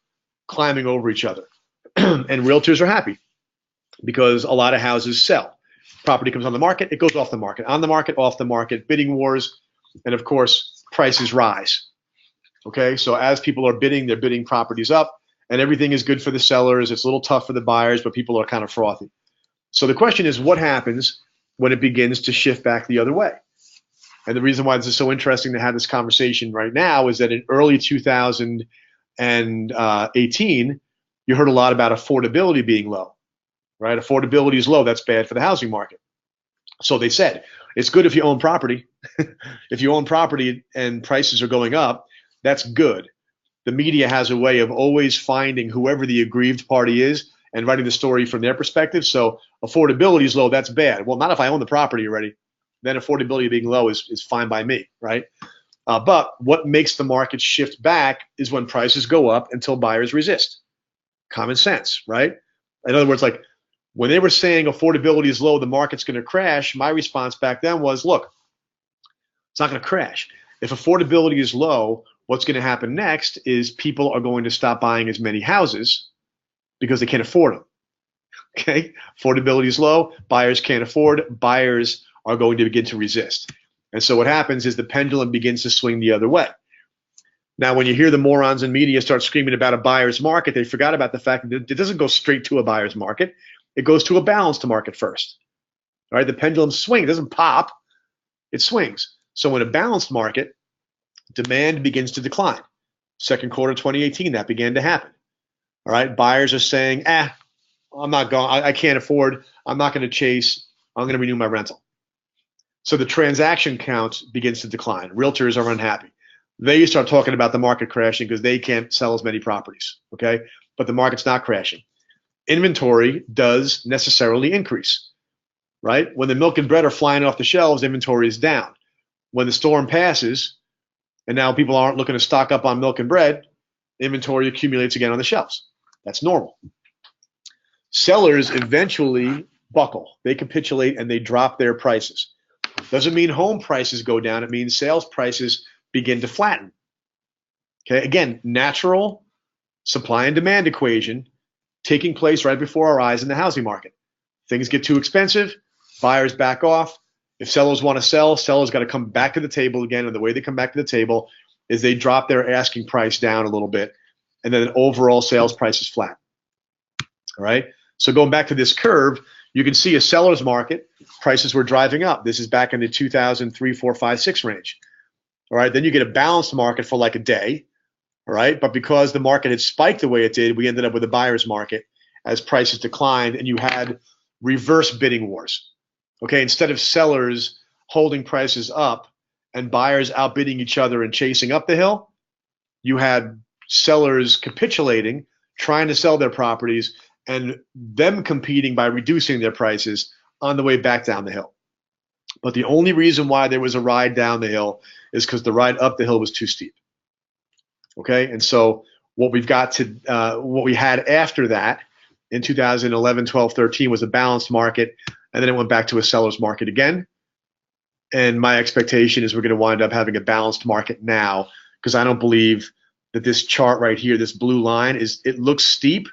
climbing over each other. And realtors are happy because a lot of houses sell. Property comes on the market, it goes off the market, on the market, off the market, bidding wars, and of course, prices rise. Okay, so as people are bidding, they're bidding properties up, and everything is good for the sellers. It's a little tough for the buyers, but people are kind of frothy. So the question is, what happens when it begins to shift back the other way? And the reason why this is so interesting to have this conversation right now is that in early 2018, you heard a lot about affordability being low, right? Affordability is low. That's bad for the housing market. So they said, it's good if you own property. If you own property and prices are going up, that's good. The media has a way of always finding whoever the aggrieved party is and writing the story from their perspective. So affordability is low. That's bad. Well, not if I own the property already. Then affordability being low is fine by me, right? But what makes the market shift back is when prices go up until buyers resist. Common sense, right? In other words, like when they were saying affordability is low, the market's going to crash, my response back then was, look, it's not going to crash. If affordability is low, what's going to happen next is people are going to stop buying as many houses because they can't afford them. Okay? Affordability is low, buyers can't afford, buyers are going to begin to resist. And so what happens is the pendulum begins to swing the other way. Now, when you hear the morons in media start screaming about a buyer's market, they forgot about the fact that it doesn't go straight to a buyer's market. It goes to a balanced market first. All right, the pendulum swings. It doesn't pop. It swings. So in a balanced market, demand begins to decline. Second quarter 2018, that began to happen. All right, buyers are saying, I'm not going, I can't afford, I'm not going to chase, I'm going to renew my rental. So the transaction count begins to decline. Realtors are unhappy. They start talking about the market crashing because they can't sell as many properties, okay? But the market's not crashing. Inventory does necessarily increase, right? When the milk and bread are flying off the shelves, inventory is down. When the storm passes, and now people aren't looking to stock up on milk and bread, inventory accumulates again on the shelves. That's normal. Sellers eventually buckle. They capitulate and they drop their prices. Doesn't mean home prices go down. It means sales prices begin to flatten. Okay, again, natural supply and demand equation taking place right before our eyes in the housing market. Things get too expensive, buyers back off. If sellers want to sell, sellers got to come back to the table again. And the way they come back to the table is they drop their asking price down a little bit, and then overall sales price is flat. All right. So going back to this curve, you can see a seller's market, prices were driving up. This is back in the 2003, 4, 5, 6 range. All right. Then you get a balanced market for like a day. All right. But because the market had spiked the way it did, we ended up with a buyer's market as prices declined, and you had reverse bidding wars. Okay. Instead of sellers holding prices up and buyers outbidding each other and chasing up the hill, you had sellers capitulating, trying to sell their properties, and them competing by reducing their prices on the way back down the hill. But the only reason why there was a ride down the hill is because the ride up the hill was too steep. Okay, and so what we had after that in 2011, 12, 13 was a balanced market, and then it went back to a seller's market again. And my expectation is we're going to wind up having a balanced market now, because I don't believe that this chart right here, this blue line, it looks steep,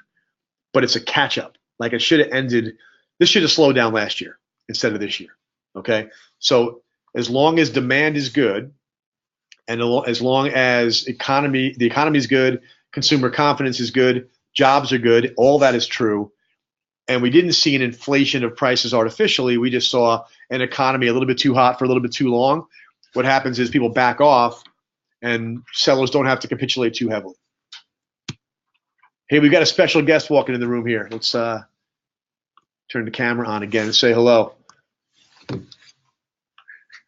but it's a catch up. Like it should have ended, this should have slowed down last year instead of this year. Okay, so as long as demand is good, and as long as the economy is good, consumer confidence is good, jobs are good, all that is true, and we didn't see an inflation of prices artificially, we just saw an economy a little bit too hot for a little bit too long. What happens is people back off and sellers don't have to capitulate too heavily. Hey, we've got a special guest walking in the room here. Let's turn the camera on again and say hello. Are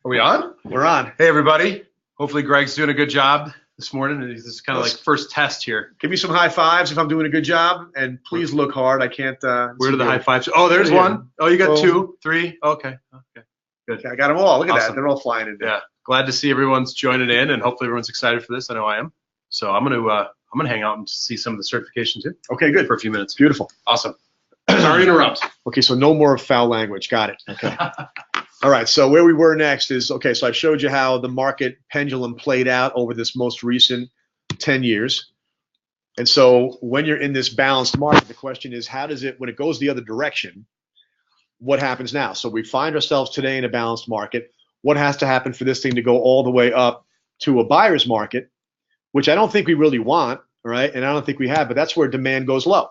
we on? We're on. Hey, everybody. Hopefully Greg's doing a good job this morning. This is kind of like first test here. Give me some high fives if I'm doing a good job, and please look hard. I can't. Where are the high fives? Oh, there's one. Oh, you got 2, 3. Okay. Good. Okay, I got them all. Look at Awesome. that. They're all flying in there. Yeah. Glad to see everyone's joining in, and hopefully everyone's excited for this. I know I am. So I'm gonna hang out and see some of the certification too. Okay, good. For a few minutes. Beautiful. Awesome. Sorry to interrupt. Okay, so no more foul language. Got it. Okay. All right, so where we were next is, okay, so I showed you how the market pendulum played out over this most recent 10 years. And so when you're in this balanced market, the question is, how does it, when it goes the other direction, what happens now? So we find ourselves today in a balanced market. What has to happen for this thing to go all the way up to a buyer's market, which I don't think we really want, right? And I don't think we have, but that's where demand goes low.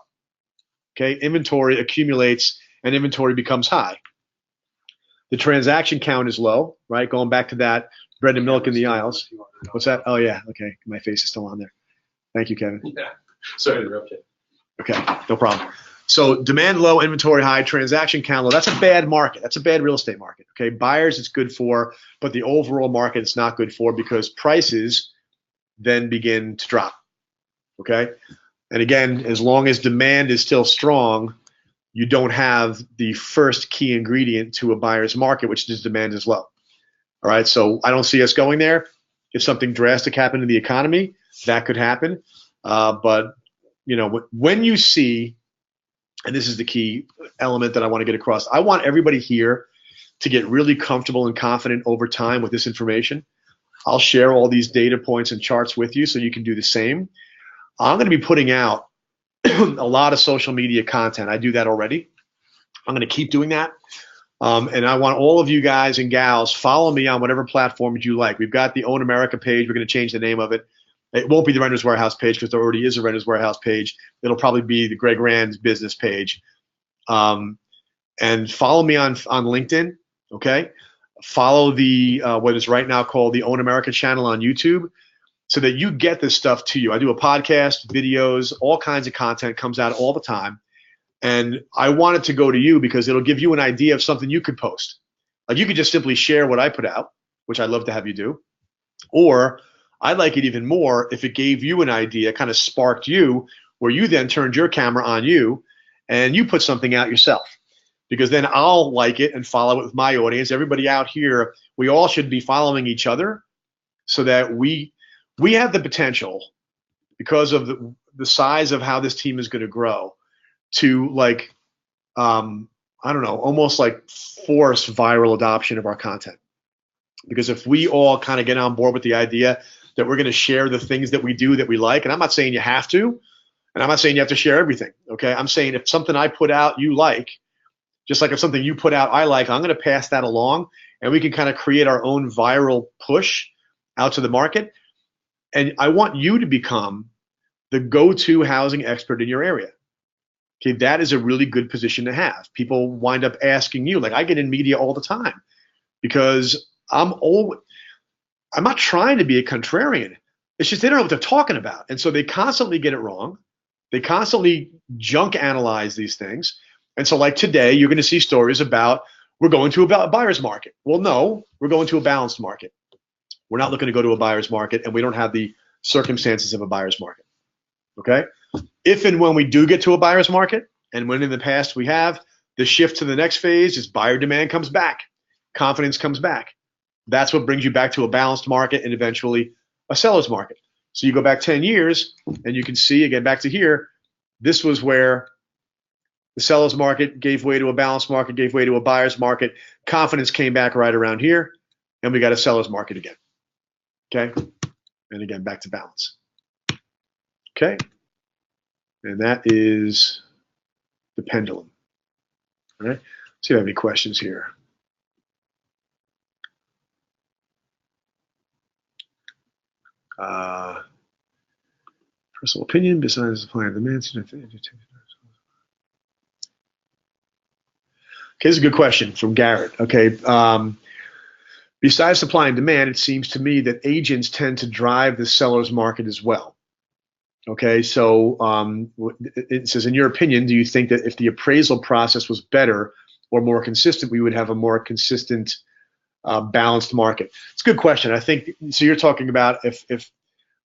Okay, inventory accumulates and inventory becomes high. The transaction count is low, right? Going back to that bread and milk in the aisles. What's that? Oh, yeah. Okay. My face is still on there. Thank you, Kevin. Yeah. Sorry to interrupt you. Okay. No problem. So demand low, inventory high, transaction count low. That's a bad market. That's a bad real estate market. Okay. Buyers it's good for, but the overall market it's not good for because prices then begin to drop. Okay. And again, as long as demand is still strong, you don't have the first key ingredient to a buyer's market, which is demand is low. All right, so I don't see us going there. If something drastic happened in the economy, that could happen. But you know, when you see, and this is the key element that I want to get across, I want everybody here to get really comfortable and confident over time with this information. I'll share all these data points and charts with you so you can do the same. I'm going to be putting out a lot of social media content. I do that already. I'm going to keep doing that. And I want all of you guys and gals, follow me on whatever platforms you like. We've got the Own America page. We're going to change the name of it. It won't be the Renter's Warehouse page because there already is a Renter's Warehouse page. It'll probably be the Greg Rand's business page. And follow me on LinkedIn, okay? Follow the what is right now called the Own America channel on YouTube, so that you get this stuff to you. I do a podcast, videos, all kinds of content comes out all the time. And I want it to go to you because it'll give you an idea of something you could post. Like you could just simply share what I put out, which I'd love to have you do. Or I'd like it even more if it gave you an idea, kind of sparked you, where you then turned your camera on you and you put something out yourself. Because then I'll like it and follow it with my audience. Everybody out here, we all should be following each other so that we have the potential, because of the size of how this team is going to grow, to like, I don't know, almost like force viral adoption of our content. Because if we all kind of get on board with the idea that we're going to share the things that we do that we like, and I'm not saying you have to, and I'm not saying you have to share everything, okay? I'm saying if something I put out you like, just like if something you put out I like, I'm going to pass that along, and we can kind of create our own viral push out to the market. And I want you to become the go-to housing expert in your area. Okay, that is a really good position to have. People wind up asking you, like I get in media all the time because I'm not trying to be a contrarian. It's just they don't know what they're talking about. And so they constantly get it wrong. They constantly junk analyze these things. And so like today, you're going to see stories about we're going to a buyer's market. Well, no, we're going to a balanced market. We're not looking to go to a buyer's market, and we don't have the circumstances of a buyer's market, okay? If and when we do get to a buyer's market, and when in the past we have, the shift to the next phase is buyer demand comes back, confidence comes back. That's what brings you back to a balanced market and eventually a seller's market. So you go back 10 years, and you can see, again, back to here, this was where the seller's market gave way to a balanced market, gave way to a buyer's market. Confidence came back right around here, and we got a seller's market again. Okay, and again, back to balance. Okay, and that is the pendulum. All right, let's see if I have any questions here. Personal opinion, besides supply and demand. Okay, this is a good question from Garrett. Okay. Besides supply and demand, it seems to me that agents tend to drive the seller's market as well. Okay, so it says, in your opinion, do you think that if the appraisal process was better or more consistent, we would have a more consistent, balanced market? It's a good question. I think, so you're talking about if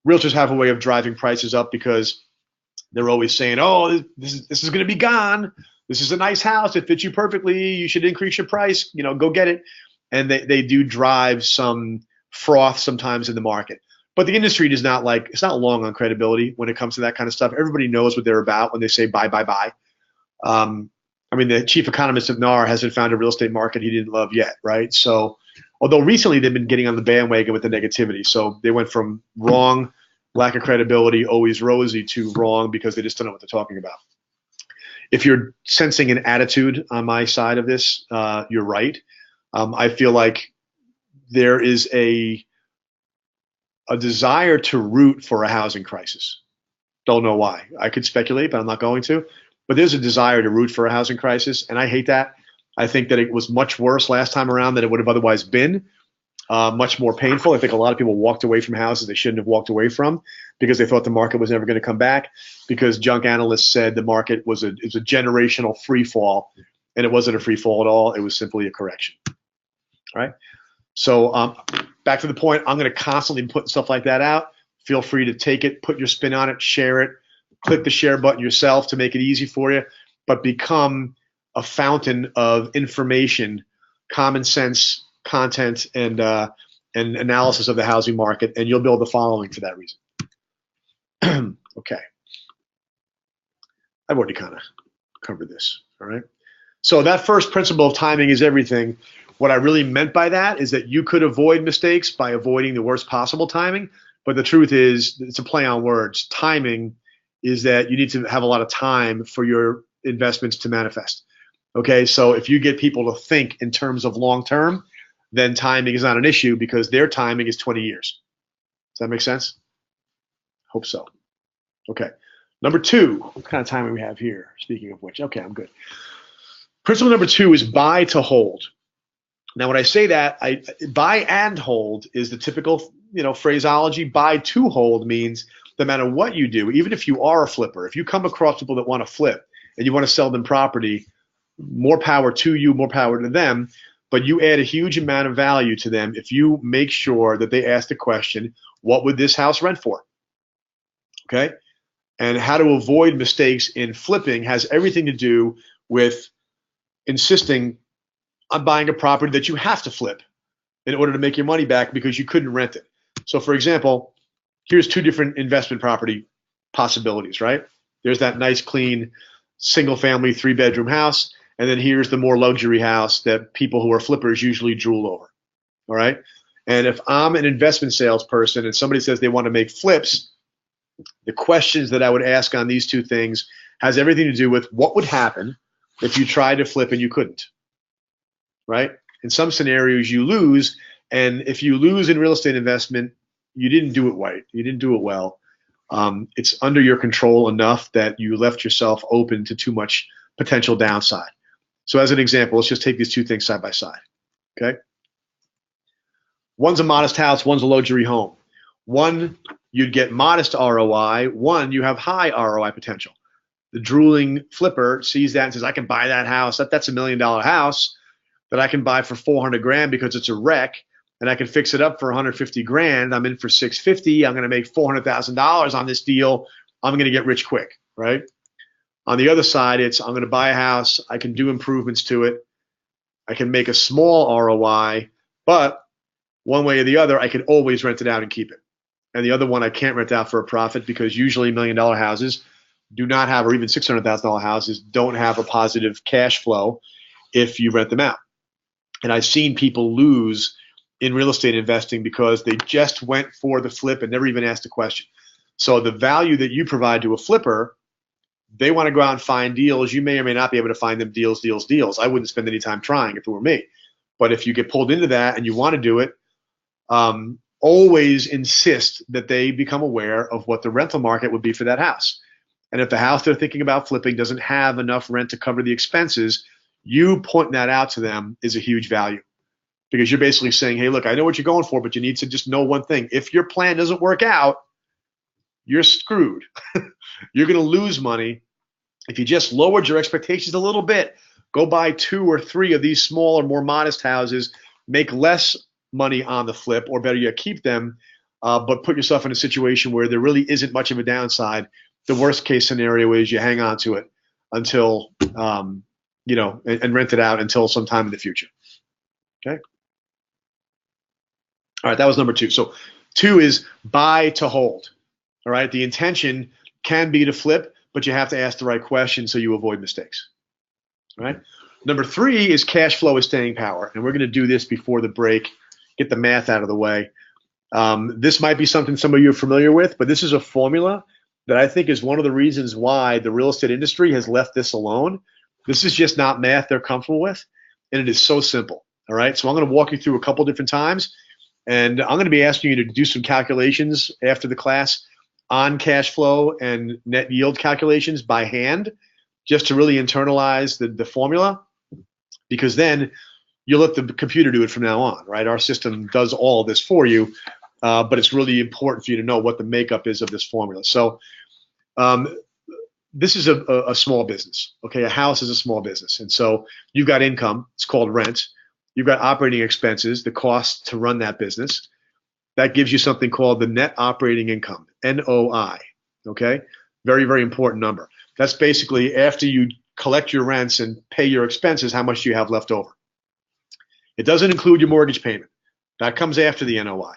realtors have a way of driving prices up because they're always saying, oh, this is going to be gone. This is a nice house. It fits you perfectly. You should increase your price. Go get it. And they do drive some froth sometimes in the market. But the industry does not it's not long on credibility when it comes to that kind of stuff. Everybody knows what they're about when they say buy, buy, buy. The chief economist of NAR hasn't found a real estate market he didn't love yet, right? So, although recently they've been getting on the bandwagon with the negativity. So they went from wrong, lack of credibility, always rosy, to wrong because they just don't know what they're talking about. If you're sensing an attitude on my side of this, you're right. I feel like there is a desire to root for a housing crisis. Don't know why. I could speculate, but I'm not going to. But there's a desire to root for a housing crisis, and I hate that. I think that it was much worse last time around than it would have otherwise been, much more painful. I think a lot of people walked away from houses they shouldn't have walked away from because they thought the market was never going to come back, because junk analysts said the market was a generational free fall, and it wasn't a free fall at all. It was simply a correction. All right? So back to the point, I'm going to constantly be putting stuff like that out. Feel free to take it, put your spin on it, share it. Click the share button yourself to make it easy for you, but become a fountain of information, common sense content, and analysis of the housing market, and you'll build the following for that reason. Okay. I've already kind of covered this, all right? So that first principle of timing is everything. What I really meant by that is that you could avoid mistakes by avoiding the worst possible timing, but the truth is, it's a play on words. Timing is that you need to have a lot of time for your investments to manifest. Okay, so if you get people to think in terms of long term, then timing is not an issue because their timing is 20 years. Does that make sense? Hope so. Okay, number 2, what kind of timing we have here? Speaking of which, okay, I'm good. Principle number 2 is buy to hold. Now, when I say that, buy and hold is the typical phraseology. Buy to hold means no matter what you do, even if you are a flipper, if you come across people that want to flip and you want to sell them property, more power to you, more power to them, but you add a huge amount of value to them if you make sure that they ask the question, what would this house rent for? Okay? And how to avoid mistakes in flipping has everything to do with insisting on buying a property that you have to flip in order to make your money back because you couldn't rent it. So, for example, here's 2 different investment property possibilities, right? There's that nice, clean, single-family, 3-bedroom house, and then here's the more luxury house that people who are flippers usually drool over, all right? And if I'm an investment salesperson and somebody says they want to make flips, the questions that I would ask on these 2 things has everything to do with what would happen if you tried to flip and you couldn't, right? In some scenarios, you lose, and if you lose in real estate investment, you didn't do it right. You didn't do it well. It's under your control enough that you left yourself open to too much potential downside. So as an example, let's just take these 2 things side by side, okay? One's a modest house, one's a luxury home. One, you'd get modest ROI. One, you have high ROI potential. The drooling flipper sees that and says, I can buy that house. That's $1 million house that I can buy for 400 grand because it's a wreck. And I can fix it up for 150 grand. I'm in for 650. I'm going to make $400,000 on this deal. I'm going to get rich quick, right? On the other side, it's I'm going to buy a house. I can do improvements to it. I can make a small ROI, but one way or the other, I can always rent it out and keep it. And the other one, I can't rent out for a profit because usually $1 million houses do not have, or even $600,000 houses don't have a positive cash flow if you rent them out. And I've seen people lose in real estate investing because they just went for the flip and never even asked a question. So the value that you provide to a flipper, they want to go out and find deals. You may or may not be able to find them deals. I wouldn't spend any time trying if it were me. But if you get pulled into that and you want to do it, always insist that they become aware of what the rental market would be for that house. And if the house they're thinking about flipping doesn't have enough rent to cover the expenses, you pointing that out to them is a huge value. Because you're basically saying, hey, look, I know what you're going for, but you need to just know one thing. If your plan doesn't work out, you're screwed. You're going to lose money. If you just lowered your expectations a little bit, go buy 2 or 3 of these smaller, more modest houses, make less money on the flip, or better yet, keep them. but put yourself in a situation where there really isn't much of a downside. The worst case scenario is you hang on to it until, and rent it out until sometime in the future. Okay. All right, that was number 2. So 2 is buy to hold. All right, the intention can be to flip, but you have to ask the right question so you avoid mistakes. All right. Number 3 is cash flow is staying power, and we're going to do this before the break. Get the math out of the way. This might be something some of you are familiar with, but this is a formula that I think is one of the reasons why the real estate industry has left this alone. This is just not math they're comfortable with, and it is so simple. All right, so I'm going to walk you through a couple different times, and I'm going to be asking you to do some calculations after the class on cash flow and net yield calculations by hand, just to really internalize the formula, because then you'll let the computer do it from now on, right? Our system does all of this for you, but it's really important for you to know what the makeup is of this formula. So this is a small business, okay? A house is a small business. And so you've got income, it's called rent. You've got operating expenses, the cost to run that business. That gives you something called the net operating income, NOI, okay? Very, very important number. That's basically after you collect your rents and pay your expenses, how much do you have left over? It doesn't include your mortgage payment. That comes after the NOI,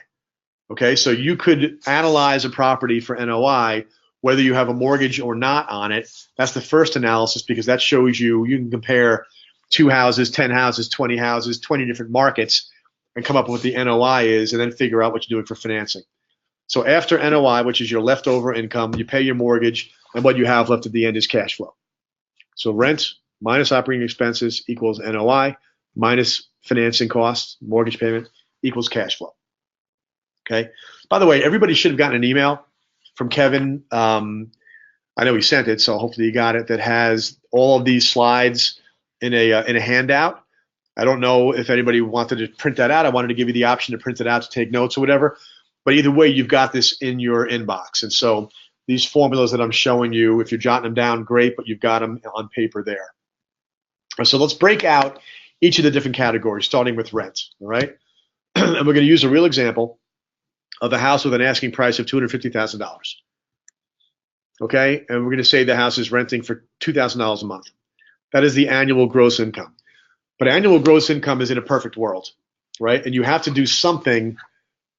okay? So you could analyze a property for NOI, whether you have a mortgage or not on it. That's the first analysis, because that shows you can compare 2 houses, 10 houses, 20 houses, 20 different markets, and come up with what the NOI is, and then figure out what you're doing for financing. So after NOI, which is your leftover income, you pay your mortgage, and what you have left at the end is cash flow. So rent minus operating expenses equals NOI minus financing costs, mortgage payment, equals cash flow. Okay. By the way, everybody should have gotten an email from Kevin. I know he sent it, so hopefully you got it, that has all of these slides in a handout. I don't know if anybody wanted to print that out. I wanted to give you the option to print it out to take notes or whatever. But either way, you've got this in your inbox. And so these formulas that I'm showing you, if you're jotting them down, great, but you've got them on paper there. So let's break out each of the different categories, starting with rent, all right? And we're going to use a real example of a house with an asking price of $250,000, okay? And we're going to say the house is renting for $2,000 a month. That is the annual gross income. But annual gross income is in a perfect world, right? And you have to do something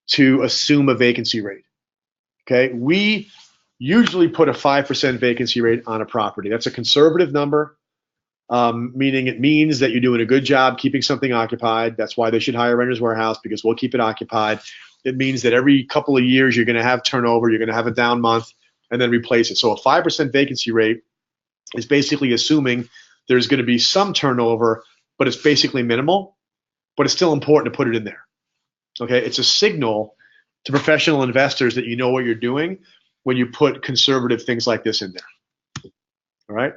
to assume a vacancy rate, okay? We usually put a 5% vacancy rate on a property. That's a conservative number, meaning it means that you're doing a good job keeping something occupied. That's why they should hire Renters Warehouse, because we'll keep it occupied. It means that every couple of years you're going to have turnover, you're going to have a down month, and then replace it. So a 5% vacancy rate is basically assuming there's going to be some turnover, but it's basically minimal, but it's still important to put it in there. Okay, it's a signal to professional investors that you know what you're doing when you put conservative things like this in there. All right,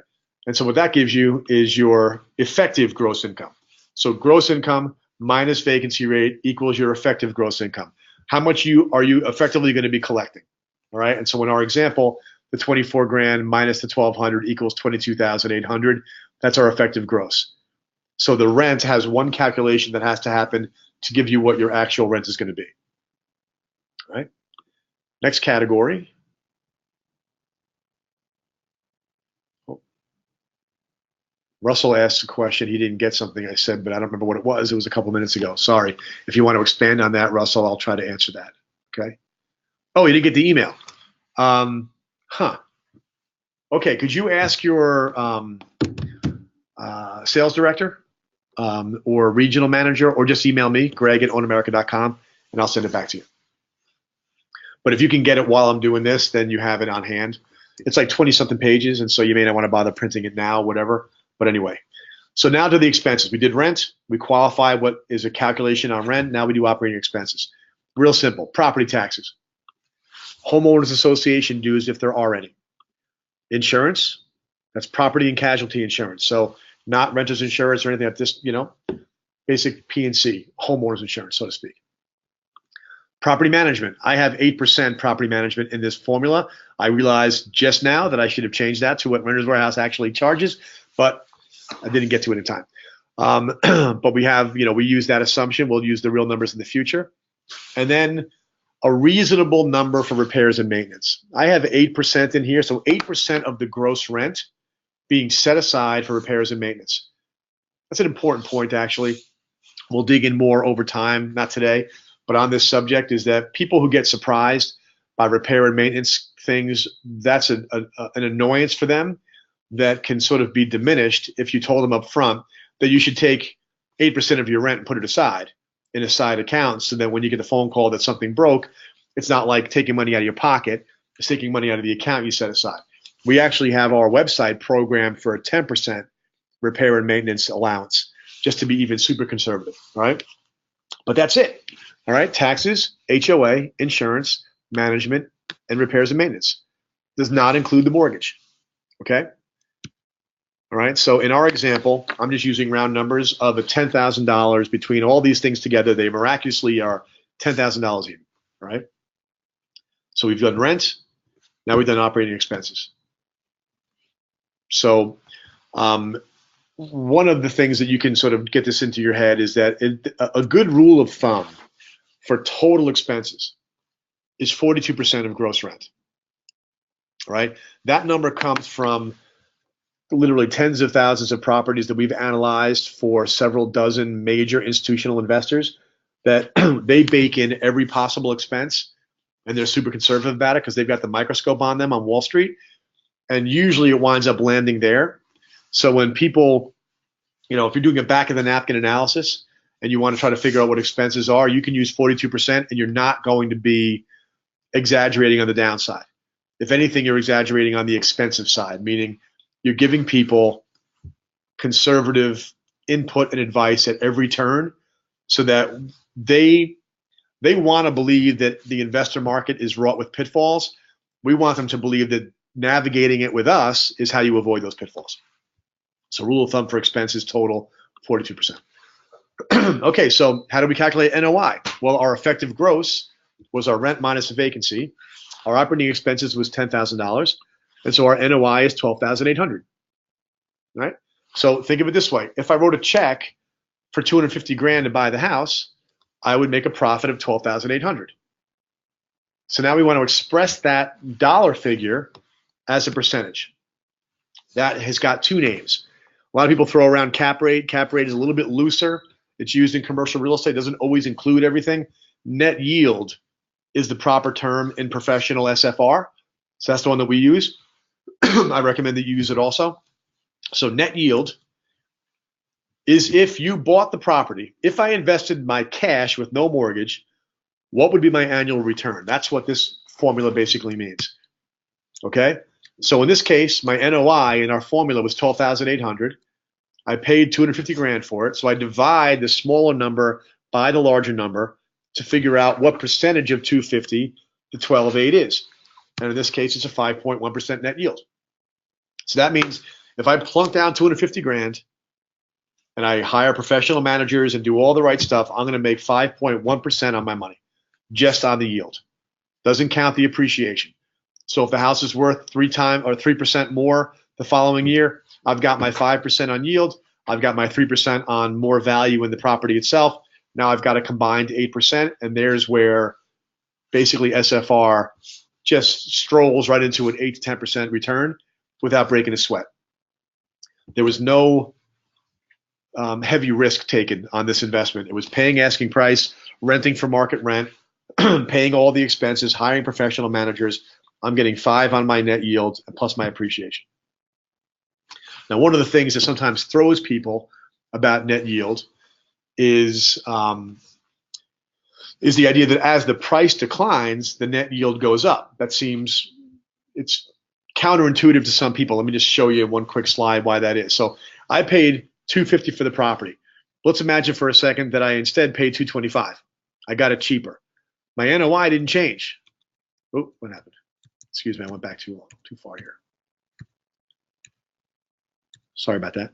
and so what that gives you is your effective gross income. So gross income minus vacancy rate equals your effective gross income. How much are you effectively going to be collecting? All right, and so in our example, the 24 grand minus the 1,200 equals 22,800. That's our effective gross. So the rent has one calculation that has to happen to give you what your actual rent is going to be. All right. Next category. Oh. Russell asked a question. He didn't get something I said, but I don't remember what it was. It was a couple minutes ago. Sorry. If you want to expand on that, Russell, I'll try to answer that. Okay. Oh, you didn't get the email. Okay. Could you ask your sales director or regional manager, or just email me, greg@ownamerica.com, and I'll send it back to you. But if you can get it while I'm doing this, then you have it on hand. It's like 20-something pages, and so you may not want to bother printing it now, whatever. But anyway, so now to the expenses. We did rent. We qualify what is a calculation on rent. Now we do operating expenses. Real simple. Property taxes. Homeowners association dues, if there are any. Insurance. That's property and casualty insurance. So not renter's insurance or anything like this, basic P&C, homeowners insurance, so to speak. Property management. I have 8% property management in this formula. I realized just now that I should have changed that to what Renters Warehouse actually charges, but I didn't get to it in time. But we have, we use that assumption. We'll use the real numbers in the future. And then a reasonable number for repairs and maintenance. I have 8% in here, so 8% of the gross rent being set aside for repairs and maintenance. That's an important point, actually. We'll dig in more over time, not today, but on this subject is that people who get surprised by repair and maintenance things, that's an annoyance for them that can sort of be diminished if you told them up front that you should take 8% of your rent and put it aside in a side account, so that when you get the phone call that something broke, it's not like taking money out of your pocket, it's taking money out of the account you set aside. We actually have our website programmed for a 10% repair and maintenance allowance, just to be even super conservative, all right? But that's it, all right? Taxes, HOA, insurance, management, and repairs and maintenance. Does not include the mortgage, okay? All right, so in our example, I'm just using round numbers of a $10,000 between all these things together. They miraculously are $10,000 even, all right? So we've done rent, now we've done operating expenses. So one of the things that you can sort of get this into your head is that a good rule of thumb for total expenses is 42% of gross rent, all right? That number comes from literally tens of thousands of properties that we've analyzed for several dozen major institutional investors, that they bake in every possible expense, and they're super conservative about it because they've got the microscope on them on Wall Street, and usually it winds up landing there. So when people, if you're doing a back of the napkin analysis and you want to try to figure out what expenses are, you can use 42% and you're not going to be exaggerating on the downside. If anything, you're exaggerating on the expensive side, meaning you're giving people conservative input and advice at every turn, so that they want to believe that the investor market is wrought with pitfalls. We want them to believe that navigating it with us is how you avoid those pitfalls. So rule of thumb for expenses total 42%. Okay, so how do we calculate NOI? Well, our effective gross was our rent minus the vacancy. Our operating expenses was $10,000. And so our NOI is $12,800, right? So think of it this way. If I wrote a check for $250,000 to buy the house, I would make a profit of $12,800. So now we want to express that dollar figure as a percentage. That has got two names. A lot of people throw around cap rate. Cap rate is a little bit looser. It's used in commercial real estate. It doesn't always include everything. Net yield is the proper term in professional SFR. So that's the one that we use. I recommend that you use it also. So net yield is if you bought the property, if I invested my cash with no mortgage, what would be my annual return? That's what this formula basically means. Okay? So in this case, my NOI in our formula was $12,800. I paid $250,000 for it. So I divide the smaller number by the larger number to figure out what percentage of 250 the 12.8 is. And in this case, it's a 5.1% net yield. So that means if I plunk down $250,000 and I hire professional managers and do all the right stuff, I'm going to make 5.1% on my money, just on the yield. Doesn't count the appreciation. So if the house is worth 3% more the following year, I've got my 5% on yield. I've got my 3% on more value in the property itself. Now I've got a combined 8%, and there's where basically SFR just strolls right into an 8 to 10% return without breaking a sweat. There was no heavy risk taken on this investment. It was paying asking price, renting for market rent, paying all the expenses, hiring professional managers. I'm getting 5 on my net yield plus my appreciation. Now, one of the things that sometimes throws people about net yield is the idea that as the price declines, the net yield goes up. It's counterintuitive to some people. Let me just show you in one quick slide why that is. So I paid $250 for the property. Let's imagine for a second that I instead paid $225. I got it cheaper. My NOI didn't change. Oh, what happened? Excuse me, I went back too far here. Sorry about that.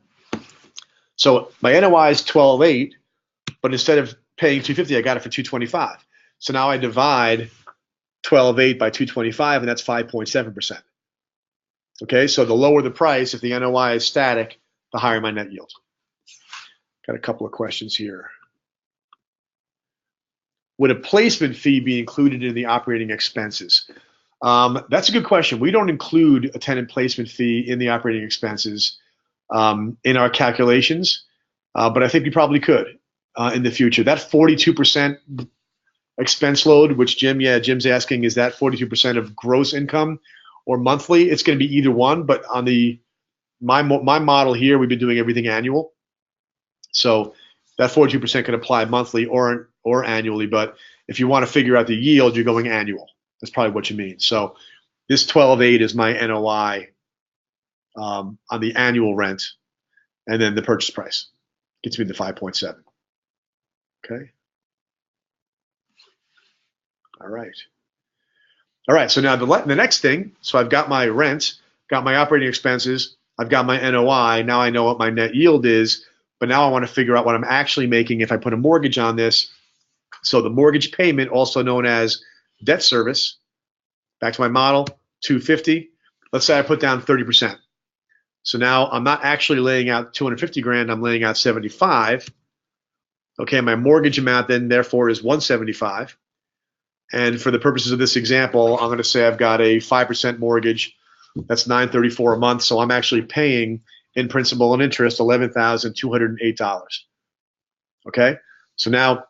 So my NOI is 12.8, but instead of paying $250, I got it for $225. So now I divide 12.8 by 225, and that's 5.7%. Okay, so the lower the price, if the NOI is static, the higher my net yield. Got a couple of questions here. would a placement fee be included in the operating expenses? That's a good question. We don't include a tenant placement fee in the operating expenses in our calculations, but I think we probably could in the future. That 42% expense load, which Jim's asking, is that 42% of gross income or monthly? It's going to be either one, but on my model here, we've been doing everything annual. So that 42% can apply monthly or annually, but if you want to figure out the yield, you're going annual. That's probably what you mean. So this 12.8 is my NOI on the annual rent, and then the purchase price gets me the 5.7. Okay. All right. All right. So now the next thing. So I've got my rent, got my operating expenses, I've got my NOI. Now I know what my net yield is, but now I want to figure out what I'm actually making if I put a mortgage on this. So the mortgage payment, also known as debt service, back to my model, 250. Let's say I put down 30%. So now I'm not actually laying out 250 grand, I'm laying out 75. Okay, my mortgage amount then therefore is 175. And for the purposes of this example, I'm going to say I've got a 5% mortgage. That's $934 a month. So I'm actually paying in principal and interest $11,208. Okay, so now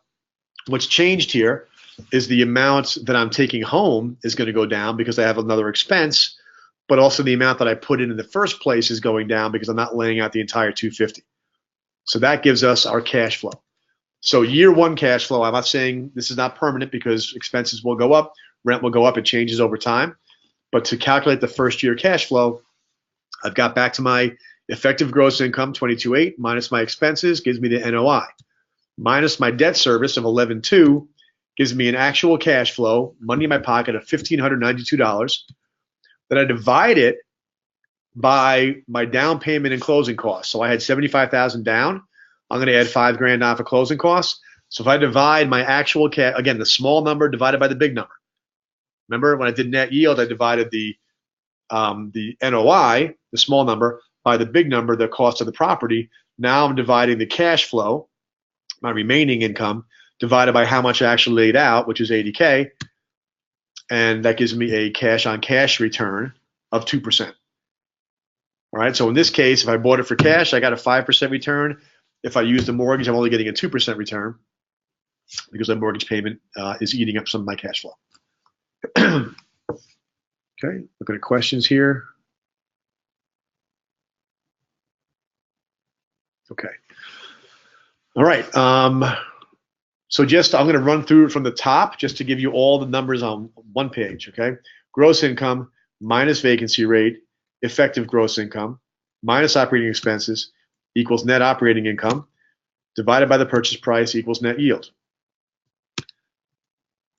what's changed here is the amount that I'm taking home is going to go down because I have another expense, but also the amount that I put in the first place is going down because I'm not laying out the entire 250. So that gives us our cash flow. So year one cash flow, I'm not saying this is not permanent because expenses will go up, rent will go up, it changes over time. But to calculate the first year cash flow, I've got back to my effective gross income, 22.8, minus my expenses gives me the NOI. Minus my debt service of 11.2 gives me an actual cash flow, money in my pocket of $1,592. Then I divide it by my down payment and closing costs. So I had $75,000 down. I'm going to add $5 grand on for closing costs. So if I divide my actual cash, again, the small number divided by the big number. Remember when I did net yield, I divided the NOI, the small number, by the big number, the cost of the property. Now I'm dividing the cash flow, my remaining income, divided by how much I actually laid out, which is 80K, and that gives me a cash-on-cash return of 2%. All right, so in this case, if I bought it for cash, I got a 5% return. If I use the mortgage, I'm only getting a 2% return because the mortgage payment is eating up some of my cash flow. Okay, looking at questions here. Okay. All right. So I'm going to run through it from the top just to give you all the numbers on one page. Okay. Gross income minus vacancy rate, effective gross income minus operating expenses equals net operating income divided by the purchase price equals net yield.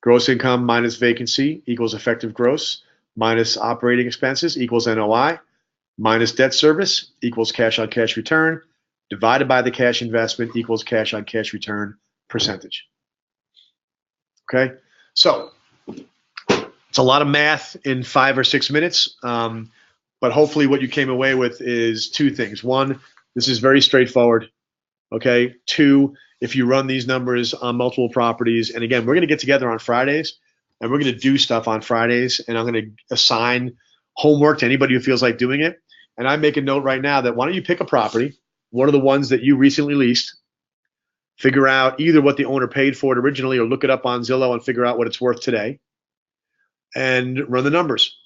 Gross income minus vacancy equals effective gross minus operating expenses equals NOI minus debt service equals cash on cash return divided by the cash investment equals cash on cash return percentage. Okay, so it's a lot of math in 5 or 6 minutes, but hopefully what you came away with is two things. One, this is very straightforward. Okay. Two, if you run these numbers on multiple properties, and again, we're going to get together on Fridays and we're going to do stuff on Fridays, and I'm going to assign homework to anybody who feels like doing it. And I make a note right now that why don't you pick a property, one of the ones that you recently leased, figure out either what the owner paid for it originally or look it up on Zillow and figure out what it's worth today and run the numbers.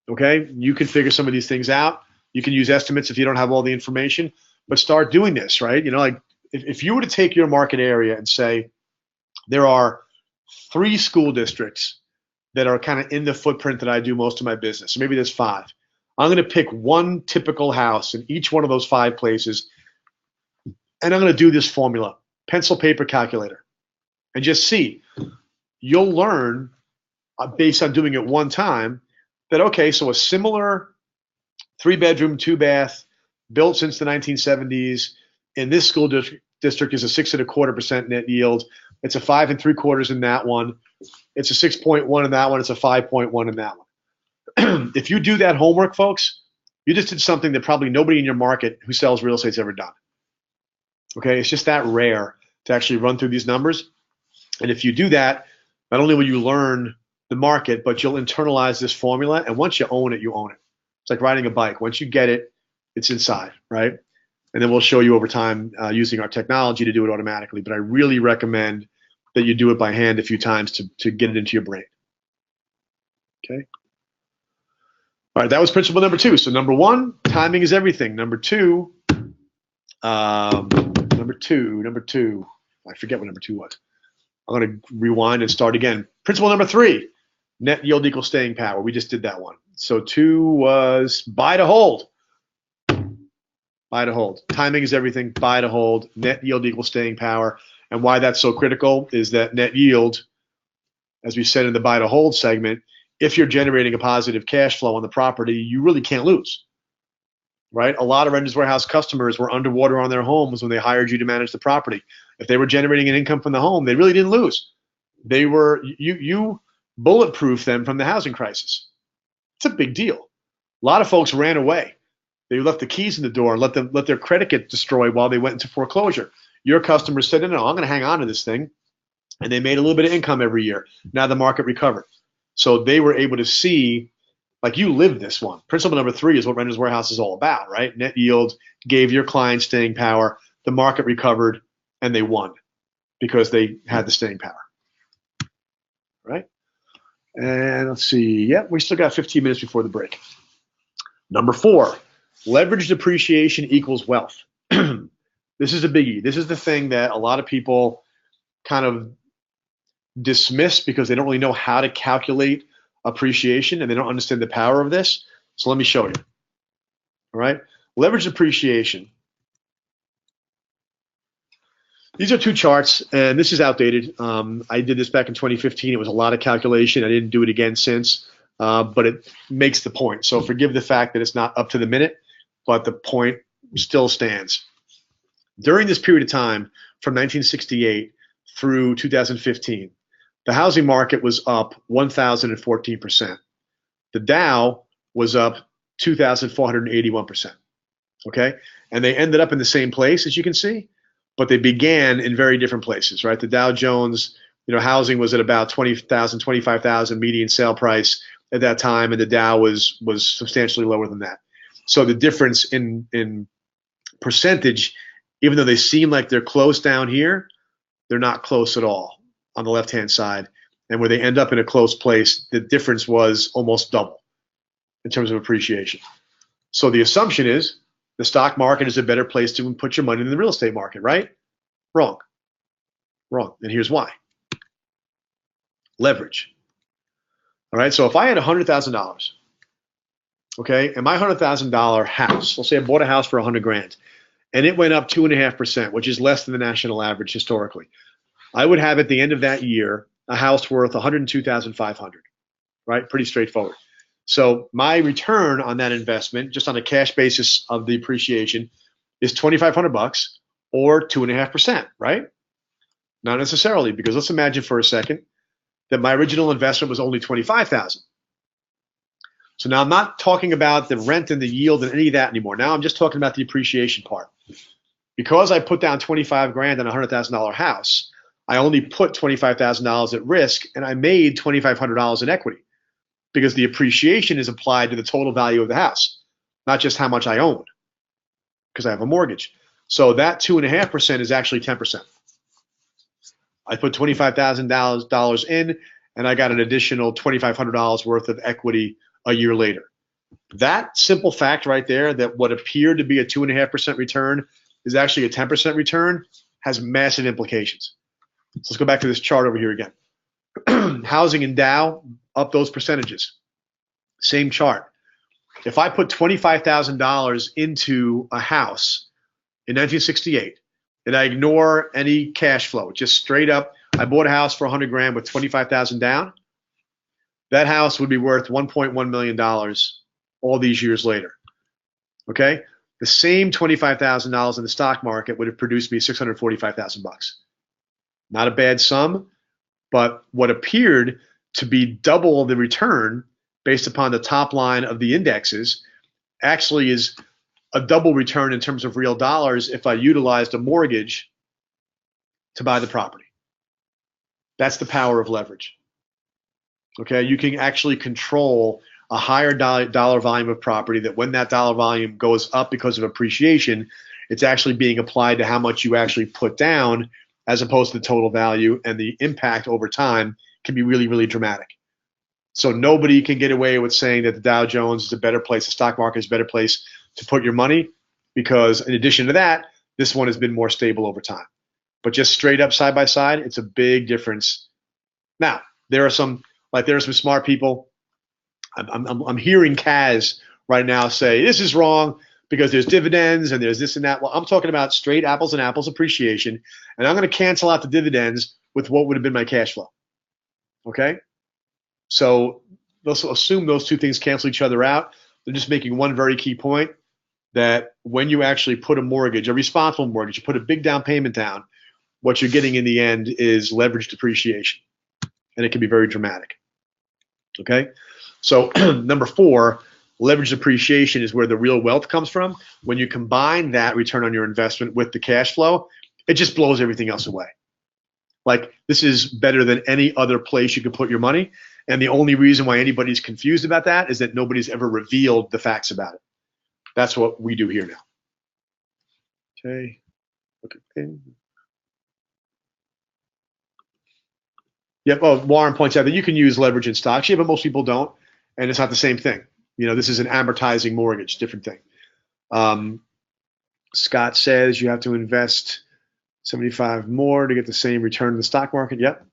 Okay. You can figure some of these things out. You can use estimates if you don't have all the information, but start doing this, right? You know, like if you were to take your market area and say there are 3 school districts that are kind of in the footprint that I do most of my business, so maybe there's 5. I'm going to pick one typical house in each one of those 5 places, and I'm going to do this formula, pencil, paper, calculator, and just see. You'll learn based on doing it one time that, okay, so a similar 3-bedroom, 2-bath, built since the 1970s in this school district is a 6.25% net yield. It's a 5 3/4 in that one. It's a 6.1 in that one. It's a 5.1 in that one. If you do that homework, folks, you just did something that probably nobody in your market who sells real estate's ever done. Okay, it's just that rare to actually run through these numbers. And if you do that, not only will you learn the market, but you'll internalize this formula. And once you own it, you own it. It's like riding a bike. Once you get it, it's inside, right? And then we'll show you over time using our technology to do it automatically. But I really recommend that you do it by hand a few times to get it into your brain. Okay. All right, that was principle number 2. So number 1, timing is everything. Number 2, I forget what number 2 was. I'm going to rewind and start again. Principle number 3, net yield equals staying power. We just did that one. So 2 was buy to hold. Buy to hold. Timing is everything. Buy to hold. Net yield equals staying power. And why that's so critical is that net yield, as we said in the buy to hold segment, if you're generating a positive cash flow on the property, you really can't lose, right? A lot of Renters Warehouse customers were underwater on their homes when they hired you to manage the property. If they were generating an income from the home, they really didn't lose. They were you bulletproof them from the housing crisis. It's a big deal. A lot of folks ran away. They left the keys in the door and let their credit get destroyed while they went into foreclosure. Your customers said, no, I'm going to hang on to this thing. And they made a little bit of income every year. Now the market recovered. So they were able to see, like, you lived this one. Principle number 3 is what Renters Warehouse is all about, right? Net yield gave your clients staying power. The market recovered, and they won because they had the staying power, right? And let's see. Yep, we still got 15 minutes before the break. Number 4, leveraged appreciation equals wealth. This is a biggie. This is the thing that a lot of people kind of dismiss because they don't really know how to calculate appreciation and they don't understand the power of this. So let me show you. All right. Leveraged appreciation. These are 2 charts, and this is outdated. I did this back in 2015. It was a lot of calculation. I didn't do it again since, but it makes the point. So forgive the fact that it's not up to the minute, but the point still stands. During this period of time, from 1968 through 2015, the housing market was up 1,014%. The Dow was up 2,481%. Okay? And they ended up in the same place, as you can see, but they began in very different places, right? The Dow Jones, housing was at about 20,000, 25,000 median sale price at that time, and the Dow was substantially lower than that. So the difference in percentage, even though they seem like they're close down here, they're not close at all on the left-hand side. And where they end up in a close place, the difference was almost double in terms of appreciation. So the assumption is the stock market is a better place to put your money than the real estate market, right? Wrong. Wrong. And here's why. Leverage. All right, so if I had $100,000, okay, and my $100,000 house, let's say I bought a house for $100,000, and it went up 2.5%, which is less than the national average historically. I would have at the end of that year a house worth $102,500, right? Pretty straightforward. So my return on that investment, just on a cash basis of the appreciation, is $2,500 or 2.5%, right? Not necessarily, because let's imagine for a second that my original investment was only $25,000. So now I'm not talking about the rent and the yield and any of that anymore. Now I'm just talking about the appreciation part. Because I put down $25,000 on a $100,000 house, I only put $25,000 at risk, and I made $2,500 in equity because the appreciation is applied to the total value of the house, not just how much I own, because I have a mortgage. So that 2.5% is actually 10%. I put $25,000 in, and I got an additional $2,500 worth of equity a year later. That simple fact right there, that what appeared to be a 2.5% return is actually a 10% return, has massive implications. So let's go back to this chart over here again. Housing and Dow, up those percentages. Same chart. If I put $25,000 into a house in 1968, and I ignore any cash flow, just straight up, I bought a house for $100,000 with $25,000 down, that house would be worth $1.1 million all these years later. Okay? The same $25,000 in the stock market would have produced me $645,000. Not a bad sum, but what appeared to be double the return based upon the top line of the indexes actually is a double return in terms of real dollars if I utilized a mortgage to buy the property. That's the power of leverage. Okay, you can actually control a higher dollar volume of property, that when that dollar volume goes up because of appreciation, it's actually being applied to how much you actually put down as opposed to the total value, and the impact over time can be really, really dramatic. So nobody can get away with saying that the Dow Jones is a better place, the stock market is a better place to put your money, because in addition to that, this one has been more stable over time. But just straight up side by side, it's a big difference. Now, there are some smart people. I'm hearing Kaz right now say this is wrong because there's dividends and there's this and that. Well, I'm talking about straight apples and apples appreciation, and I'm going to cancel out the dividends with what would have been my cash flow. Okay? So let's assume those two things cancel each other out. They're just making one very key point, that when you actually put a mortgage, a responsible mortgage, you put a big down payment down, what you're getting in the end is leveraged depreciation, and it can be very dramatic. Okay? So number 4, leveraged appreciation is where the real wealth comes from. When you combine that return on your investment with the cash flow, it just blows everything else away. Like, this is better than any other place you could put your money. And the only reason why anybody's confused about that is that nobody's ever revealed the facts about it. That's what we do here now. Okay. Okay. Yep. Oh, Warren points out that you can use leverage in stocks. Yeah, but most people don't. And it's not the same thing. This is an amortizing mortgage, different thing. Scott says you have to invest 75 more to get the same return in the stock market. Yep.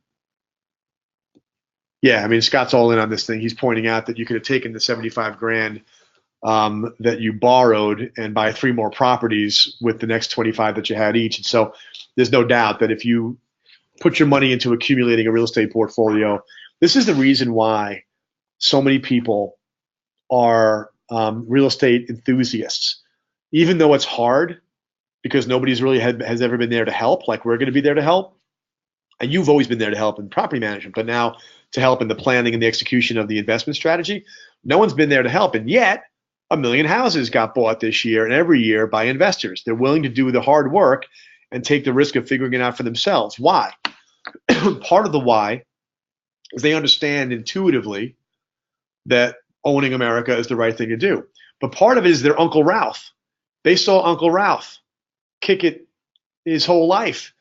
Yeah, I mean, Scott's all in on this thing. He's pointing out that you could have taken the 75 grand that you borrowed and buy 3 more properties with the next 25 that you had each. And so there's no doubt that if you put your money into accumulating a real estate portfolio, this is the reason why so many people are real estate enthusiasts, even though it's hard, because nobody's really has ever been there to help. Like, we're going to be there to help, and you've always been there to help in property management, but now to help in the planning and the execution of the investment strategy. No one's been there to help, and yet 1 million houses got bought this year and every year by investors. They're willing to do the hard work and take the risk of figuring it out for themselves. Why? Part of the why is they understand intuitively that owning America is the right thing to do. But part of it is their Uncle Ralph. They saw Uncle Ralph kick it his whole life,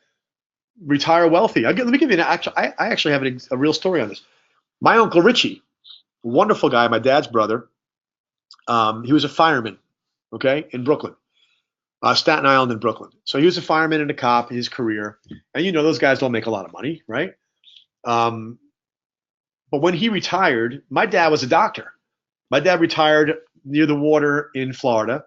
retire wealthy. Let me give you I actually have a real story on this. My Uncle Richie, wonderful guy, my dad's brother, he was a fireman, okay, in Brooklyn, Staten Island in Brooklyn. So he was a fireman and a cop in his career. And those guys don't make a lot of money, right? But when he retired, my dad was a doctor. My dad retired near the water in Florida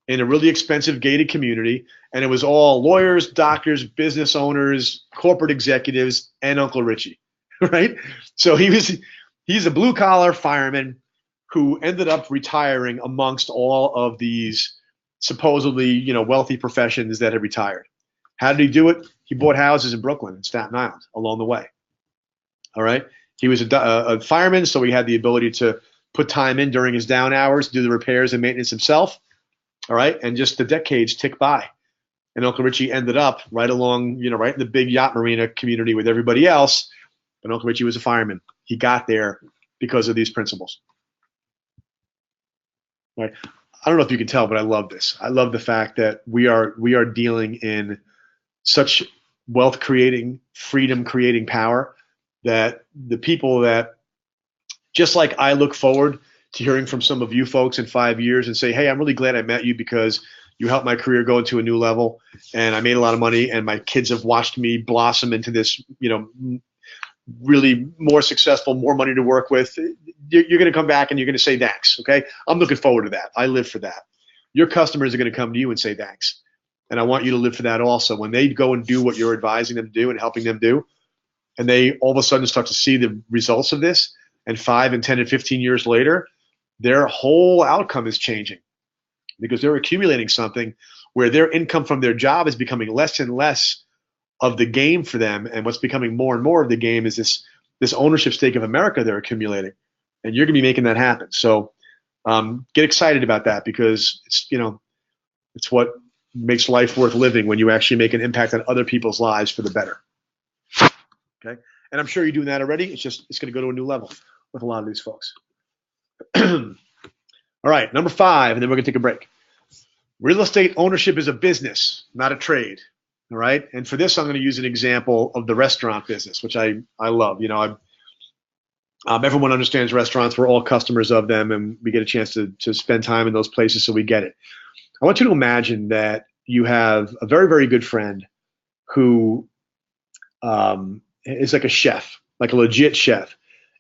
in a really expensive gated community, and it was all lawyers, doctors, business owners, corporate executives, and Uncle Richie, right? So he's a blue-collar fireman who ended up retiring amongst all of these supposedly, wealthy professions that had retired. How did he do it? He bought houses in Brooklyn and Staten Island along the way. All right. He was a fireman, so he had the ability to put time in during his down hours, do the repairs and maintenance himself. All right. And just the decades tick by. And Uncle Richie ended up right along, right in the big yacht marina community with everybody else. But Uncle Richie was a fireman. He got there because of these principles. Right. I don't know if you can tell, but I love this. I love the fact that we are dealing in such wealth creating, freedom creating power that the people that, just like I look forward to hearing from some of you folks in 5 years and say, hey, I'm really glad I met you because you helped my career go into a new level and I made a lot of money and my kids have watched me blossom into this, really more successful, more money to work with. You're going to come back and you're going to say thanks. Okay. I'm looking forward to that. I live for that. Your customers are going to come to you and say thanks. And I want you to live for that also. When they go and do what you're advising them to do and helping them do, and they all of a sudden start to see the results of this, and 5 and 10 and 15 years later, their whole outcome is changing because they're accumulating something where their income from their job is becoming less and less of the game for them. And what's becoming more and more of the game is this ownership stake of America they're accumulating. And you're going to be making that happen. So get excited about that because it's what makes life worth living when you actually make an impact on other people's lives for the better. Okay. And I'm sure you're doing that already. It's going to go to a new level with a lot of these folks. All right, number 5, and then we're going to take a break. Real estate ownership is a business, not a trade. All right. And for this, I'm going to use an example of the restaurant business, which I love. Everyone understands restaurants. We're all customers of them, and we get a chance to spend time in those places, so we get it. I want you to imagine that you have a very, very good friend who is like a chef, like a legit chef,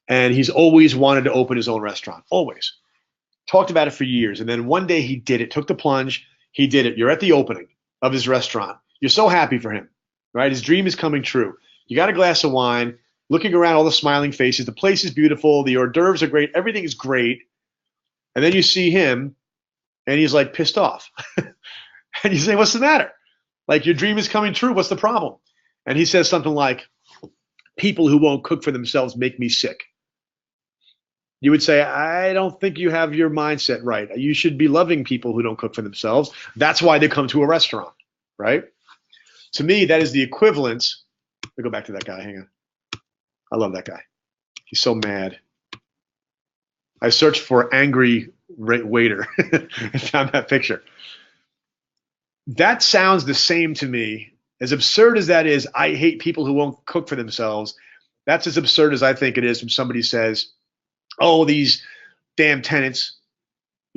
and he's always wanted to open his own restaurant, always. Talked about it for years, and then one day he did it, took the plunge, he did it. You're at the opening of his restaurant. You're so happy for him, right? His dream is coming true. You got a glass of wine, looking around all the smiling faces. The place is beautiful. The hors d'oeuvres are great. Everything is great. And then you see him, and he's like pissed off. And you say, what's the matter? Like, your dream is coming true. What's the problem? And he says something like, people who won't cook for themselves make me sick. You would say, I don't think you have your mindset right. You should be loving people who don't cook for themselves. That's why they come to a restaurant, right? To me, that is the equivalence. Let me go back to that guy. Hang on. I love that guy. He's so mad. I searched for angry waiter and found that picture. That sounds the same to me. As absurd as that is, I hate people who won't cook for themselves. That's as absurd as I think it is when somebody says, oh, these damn tenants,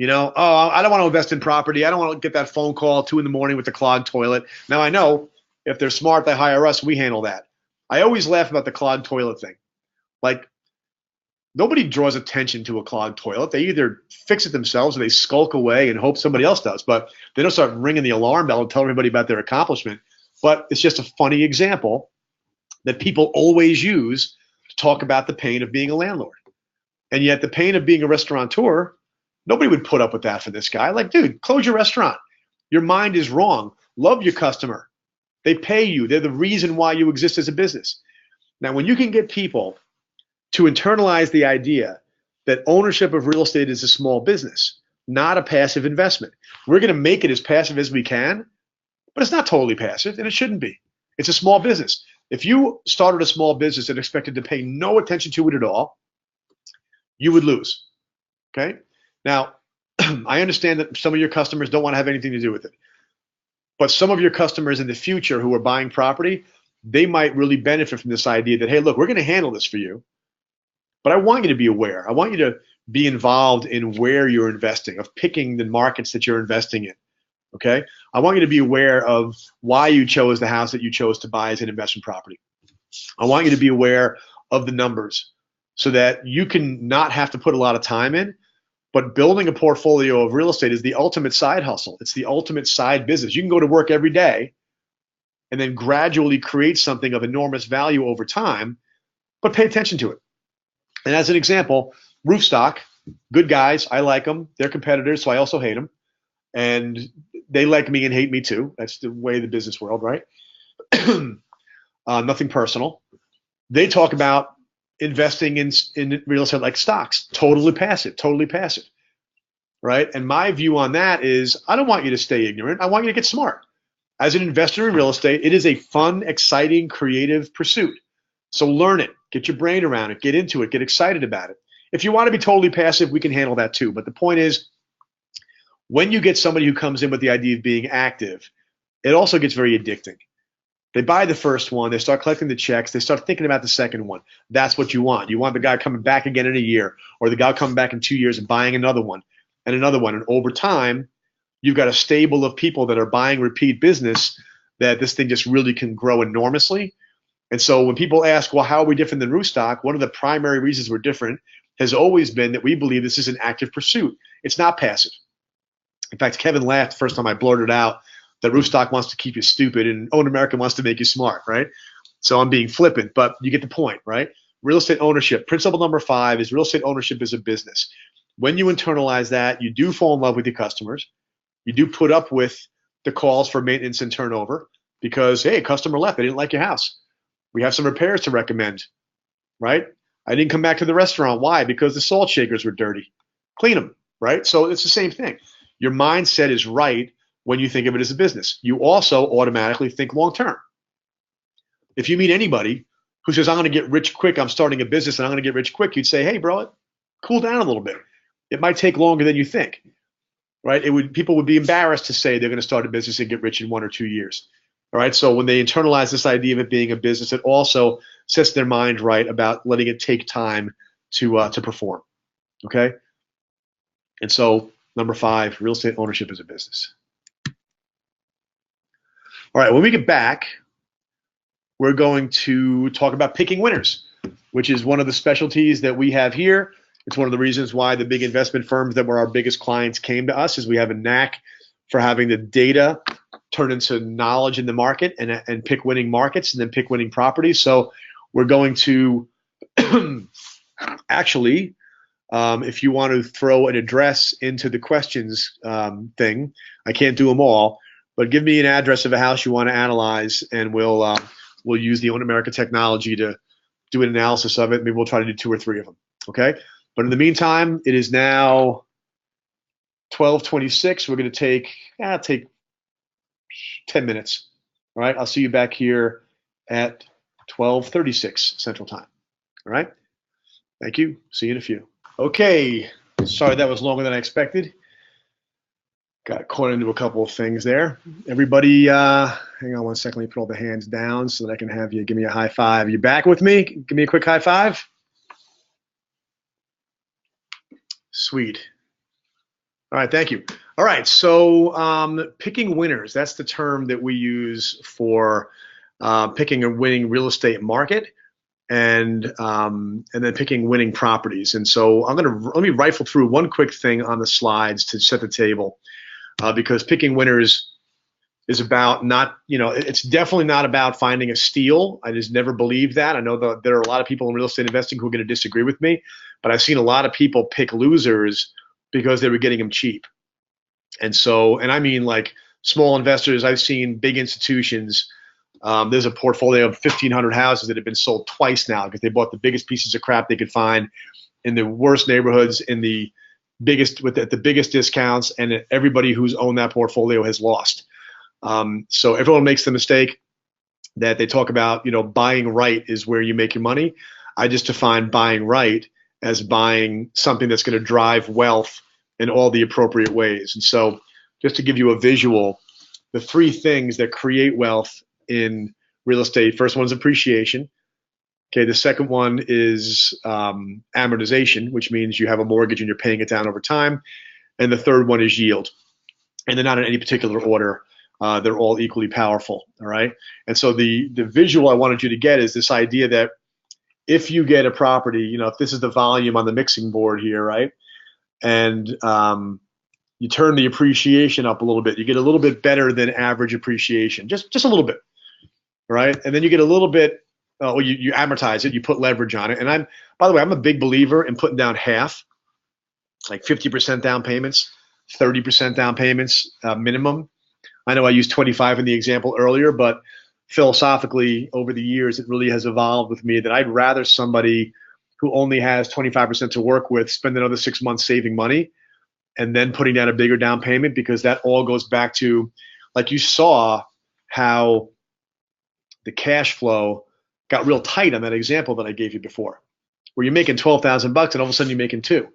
oh, I don't want to invest in property. I don't want to get that phone call at 2 in the morning with the clogged toilet. Now, I know if they're smart, they hire us. We handle that. I always laugh about the clogged toilet thing. Like, nobody draws attention to a clogged toilet. They either fix it themselves or they skulk away and hope somebody else does. But they don't start ringing the alarm bell and tell everybody about their accomplishment. But it's just a funny example that people always use to talk about the pain of being a landlord. And yet the pain of being a restaurateur, nobody would put up with that for this guy. Like, dude, close your restaurant. Your mind is wrong. Love your customer. They pay you. They're the reason why you exist as a business. Now, when you can get people to internalize the idea that ownership of real estate is a small business, not a passive investment. We're going to make it as passive as we can, but it's not totally passive, and it shouldn't be. It's a small business. If you started a small business and expected to pay no attention to it at all, you would lose, okay? Now, I understand that some of your customers don't want to have anything to do with it, but some of your customers in the future who are buying property, they might really benefit from this idea that, hey, look, we're going to handle this for you, but I want you to be aware. I want you to be involved in where you're investing, of picking the markets that you're investing in, okay? I want you to be aware of why you chose the house that you chose to buy as an investment property. I want you to be aware of the numbers so that you can not have to put a lot of time in, but building a portfolio of real estate is the ultimate side hustle. It's the ultimate side business. You can go to work every day and then gradually create something of enormous value over time, but pay attention to it. And as an example, Roofstock, good guys. I like them. They're competitors, so I also hate them. And they like me and hate me too. That's the way of the business world, right? Nothing personal. They talk about investing in real estate like stocks, totally passive, right? And my view on that is I don't want you to stay ignorant. I want you to get smart. As an investor in real estate, it is a fun, exciting, creative pursuit. So learn it, get your brain around it, get into it, get excited about it. If you want to be totally passive, we can handle that too. But the point is, when you get somebody who comes in with the idea of being active, it also gets very addicting. They buy the first one, they start collecting the checks, they start thinking about the second one. That's what you want. You want the guy coming back again in a year, or the guy coming back in 2 years and buying another one and another one. And over time, you've got a stable of people that are buying repeat business that this thing just really can grow enormously. And so when people ask, well, how are we different than Roofstock? One of the primary reasons we're different has always been that we believe this is an active pursuit. It's not passive. In fact, Kevin laughed the first time I blurted out that Roofstock wants to keep you stupid and Own America wants to make you smart, right? So I'm being flippant, but you get the point, right? Real estate ownership. Principle number 5 is real estate ownership is a business. When you internalize that, you do fall in love with your customers. You do put up with the calls for maintenance and turnover because, hey, customer left. They didn't like your house. We have some repairs to recommend, right? I didn't come back to the restaurant. Why? Because the salt shakers were dirty. Clean them, right? So it's the same thing. Your mindset is right when you think of it as a business. You also automatically think long term. If you meet anybody who says, I'm going to get rich quick, I'm starting a business and I'm going to get rich quick, you'd say, hey, bro, cool down a little bit. It might take longer than you think, right? People would be embarrassed to say they're going to start a business and get rich in 1 or 2 years. All right. So when they internalize this idea of it being a business, it also sets their mind right about letting it take time to perform. Okay. And so number 5, real estate ownership is a business. All right. When we get back, we're going to talk about picking winners, which is one of the specialties that we have here. It's one of the reasons why the big investment firms that were our biggest clients came to us, is we have a knack for having the data turn into knowledge in the market and pick winning markets and then pick winning properties. So we're going to actually, if you want to throw an address into the questions thing, I can't do them all, but give me an address of a house you want to analyze, and we'll use the Own America technology to do an analysis of it. Maybe we'll try to do 2 or 3 of them. Okay. But in the meantime, it is now 12:26. We're going to take 10 minutes. All right. I'll see you back here at 12:36 Central Time. All right. Thank you. See you in a few. Okay. Sorry that was longer than I expected. Got caught into a couple of things there. Everybody, hang on one second. Let me put all the hands down so that I can have you give me a high five. You back with me? Give me a quick high five. Sweet. All right, thank you. All right, so picking winners, that's the term that we use for picking a winning real estate market and then picking winning properties. And so let me rifle through one quick thing on the slides to set the table, because picking winners is about it's definitely not about finding a steal. I just never believed that. I know that there are a lot of people in real estate investing who are going to disagree with me, but I've seen a lot of people pick losers because they were getting them cheap. And I mean like small investors. I've seen big institutions. There's a portfolio of 1,500 houses that have been sold twice now because they bought the biggest pieces of crap they could find in the worst neighborhoods, in the biggest with the biggest discounts, and everybody who's owned that portfolio has lost. So everyone makes the mistake that they talk about, buying right is where you make your money. I just define buying right as buying something that's going to drive wealth in all the appropriate ways. And so just to give you a visual, the 3 things that create wealth in real estate, first one is appreciation. Okay, the second one is amortization, which means you have a mortgage and you're paying it down over time. And the third one is yield. And they're not in any particular order. They're all equally powerful, all right? And so the visual I wanted you to get is this idea that if you get a property, if this is the volume on the mixing board here, right? And you turn the appreciation up a little bit, you get a little bit better than average appreciation, just a little bit, right? And then you get a little bit, you amortize it, you put leverage on it. And by the way, I'm a big believer in putting down half, like 50% down payments, 30% down payments minimum. I know I used 25 in the example earlier, but philosophically over the years, it really has evolved with me that I'd rather somebody who only has 25% to work with spend another 6 months saving money and then putting down a bigger down payment, because that all goes back to, like you saw how the cash flow got real tight on that example that I gave you before, where you're making $12,000 and all of a sudden you're making 2.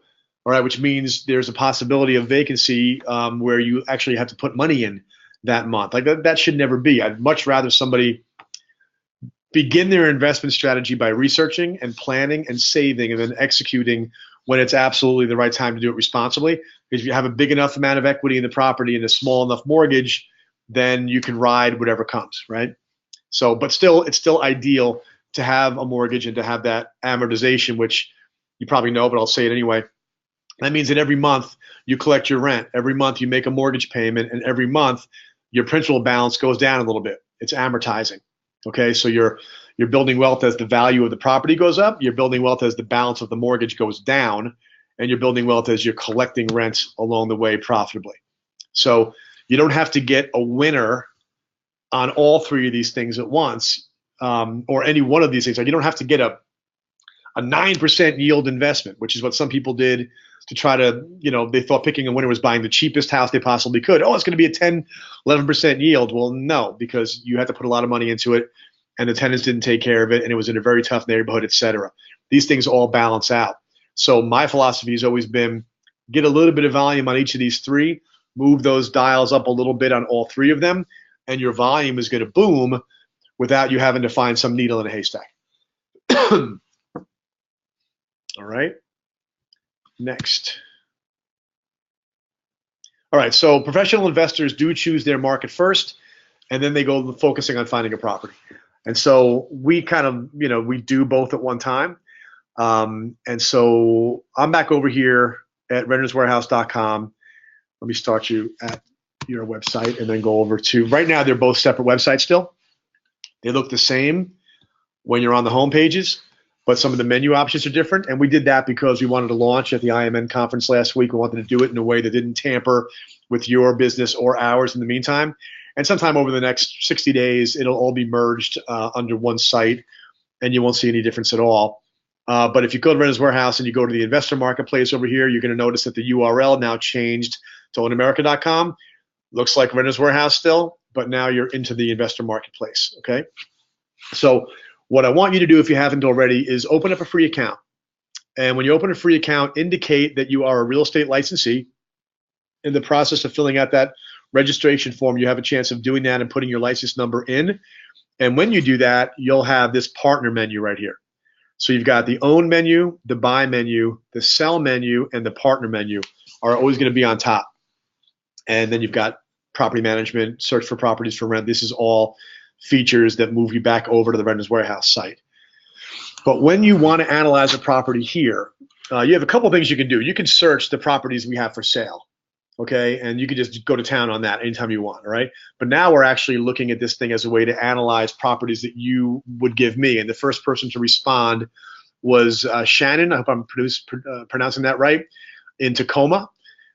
All right, which means there's a possibility of vacancy where you actually have to put money in that month. Like that should never be. I'd much rather somebody begin their investment strategy by researching and planning and saving and then executing when it's absolutely the right time to do it responsibly. Because if you have a big enough amount of equity in the property and a small enough mortgage, then you can ride whatever comes, right? So, but still, it's still ideal to have a mortgage and to have that amortization, which you probably know, but I'll say it anyway. That means that every month you collect your rent, every month you make a mortgage payment, and every month your principal balance goes down a little bit. It's amortizing. Okay, so you're building wealth as the value of the property goes up, you're building wealth as the balance of the mortgage goes down, and you're building wealth as you're collecting rent along the way profitably. So you don't have to get a winner on all 3 of these things at once, or any one of these things. Like you don't have to get a 9% yield investment, which is what some people did to try to, they thought picking a winner was buying the cheapest house they possibly could. Oh, it's going to be a 10, 11% yield. Well, no, because you have to put a lot of money into it, and the tenants didn't take care of it, and it was in a very tough neighborhood, et cetera. These things all balance out. So my philosophy has always been get a little bit of volume on each of these three, move those dials up a little bit on all three of them, and your volume is going to boom without you having to find some needle in a haystack. All right. Next. All right. So professional investors do choose their market first, and then they go focusing on finding a property. And so we kind of, we do both at one time. And so I'm back over here at renterswarehouse.com. Let me start you at your website and then go over to, right now they're both separate websites still. They look the same when you're on the home pages, but some of the menu options are different. And we did that because we wanted to launch at the IMN conference last week. We wanted to do it in a way that didn't tamper with your business or ours in the meantime. And sometime over the next 60 days, it'll all be merged under one site, and you won't see any difference at all. But if you go to Renters Warehouse and you go to the investor marketplace over here, you're going to notice that the URL now changed to ownamerica.com. Looks like Renters Warehouse still, but now you're into the investor marketplace, okay? So what I want you to do, if you haven't already, is open up a free account. And when you open a free account, indicate that you are a real estate licensee. In the process of filling out that registration form, you have a chance of doing that and putting your license number in. And when you do that, you'll have this partner menu right here. So you've got the own menu, the buy menu, the sell menu, and the partner menu are always going to be on top. And then you've got property management, search for properties for rent. This is all features that move you back over to the Renters Warehouse site. But when you want to analyze a property here, you have a couple things you can do. You can search the properties we have for sale, okay? And you can just go to town on that anytime you want, all right? But now we're actually looking at this thing as a way to analyze properties that you would give me. And the first person to respond was Shannon. I hope I'm pronouncing that right, in Tacoma.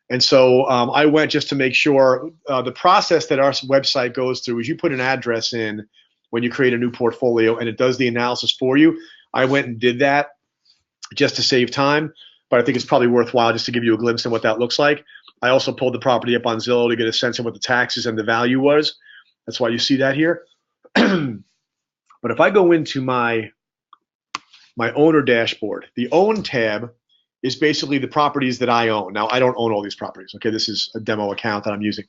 And so I went just to make sure the process that our website goes through is you put an address in when you create a new portfolio, and it does the analysis for you. I went and did that just to save time, but I think it's probably worthwhile just to give you a glimpse of what that looks like. I also pulled the property up on Zillow to get a sense of what the taxes and the value was. That's why you see that here. But if I go into my owner dashboard, the own tab is basically the properties that I own. Now, I don't own all these properties. Okay, this is a demo account that I'm using.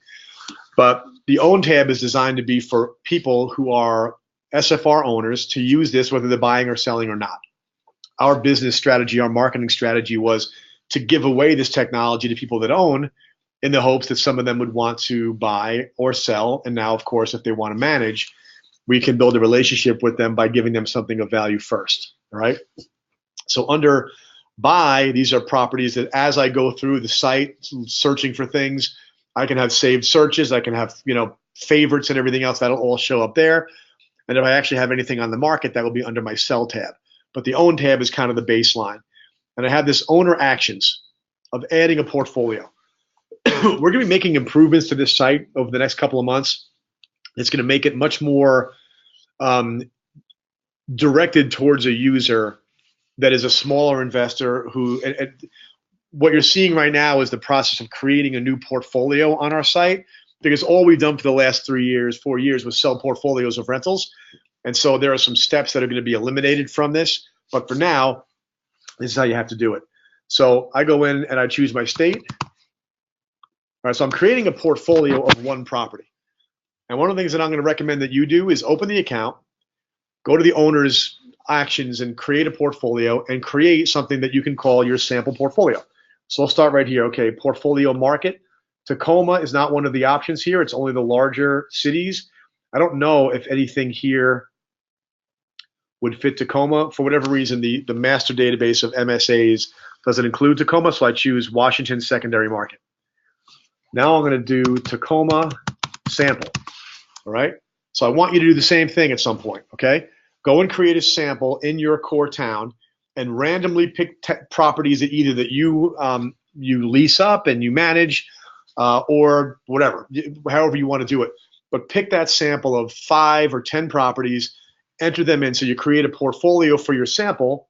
But the own tab is designed to be for people who are SFR owners to use this whether they're buying or selling or not. Our business strategy, our marketing strategy was to give away this technology to people that own in the hopes that some of them would want to buy or sell. And now, of course, if they want to manage, we can build a relationship with them by giving them something of value first, all right? So under buy, these are properties that as I go through the site searching for things, I can have saved searches, I can have favorites and everything else. That'll all show up there. And if I actually have anything on the market, that will be under my sell tab. But the own tab is kind of the baseline. And I have this owner actions of adding a portfolio. We're going to be making improvements to this site over the next couple of months. It's going to make it much more directed towards a user that is a smaller investor who, what you're seeing right now is the process of creating a new portfolio on our site, because all we've done for the last 4 years was sell portfolios of rentals. And so there are some steps that are going to be eliminated from this. But for now, this is how you have to do it. So I go in and I choose my state. All right, so I'm creating a portfolio of one property. And one of the things that I'm going to recommend that you do is open the account, go to the owner's actions and create a portfolio and create something that you can call your sample portfolio. So I'll start right here. Okay, portfolio market. Tacoma is not one of the options here. It's only the larger cities. I don't know if anything here would fit Tacoma. For whatever reason, the master database of MSAs doesn't include Tacoma, so I choose Washington secondary market. Now I'm going to do Tacoma sample, all right? So I want you to do the same thing at some point, okay? Go and create a sample in your core town and randomly pick properties that either that you lease up and you manage or whatever, however you want to do it. But pick that sample of 5 or 10 properties, enter them in. So you create a portfolio for your sample.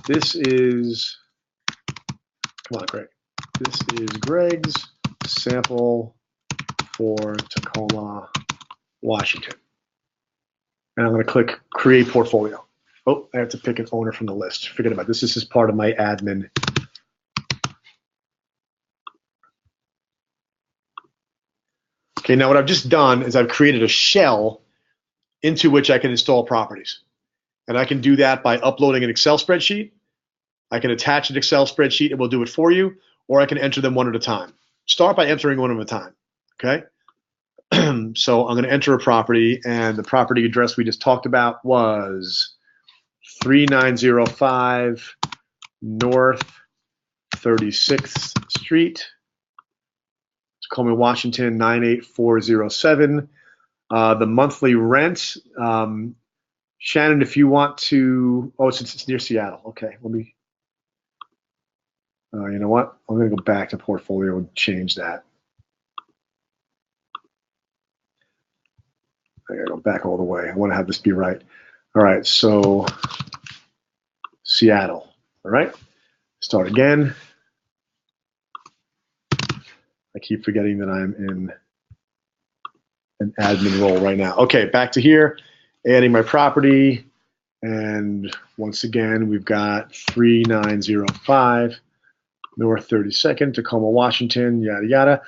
This is, come on, Greg. This is Greg's sample for Tacoma, Washington. And I'm going to click Create Portfolio. Oh, I have to pick an owner from the list. Forget about this. This is part of my admin. Okay, now what I've just done is I've created a shell into which I can install properties. And I can do that by uploading an Excel spreadsheet. I can attach an Excel spreadsheet and we'll do it for you, or I can enter them one at a time. Start by entering one at a time, okay? So I'm going to enter a property, and the property address we just talked about was 3905 North 36th Street, Tacoma, Washington 98407. The monthly rent, Shannon, if you want to, oh, it's near Seattle. Okay, let me, you know what? I'm going to go back to portfolio and change that. I got to go back all the way. I want to have this be right. All right, so Seattle. All right, start again. I keep forgetting that I'm in an admin role right now. Okay, back to here, adding my property. And once again, we've got 3905 North 32nd, Tacoma, Washington, yada, yada.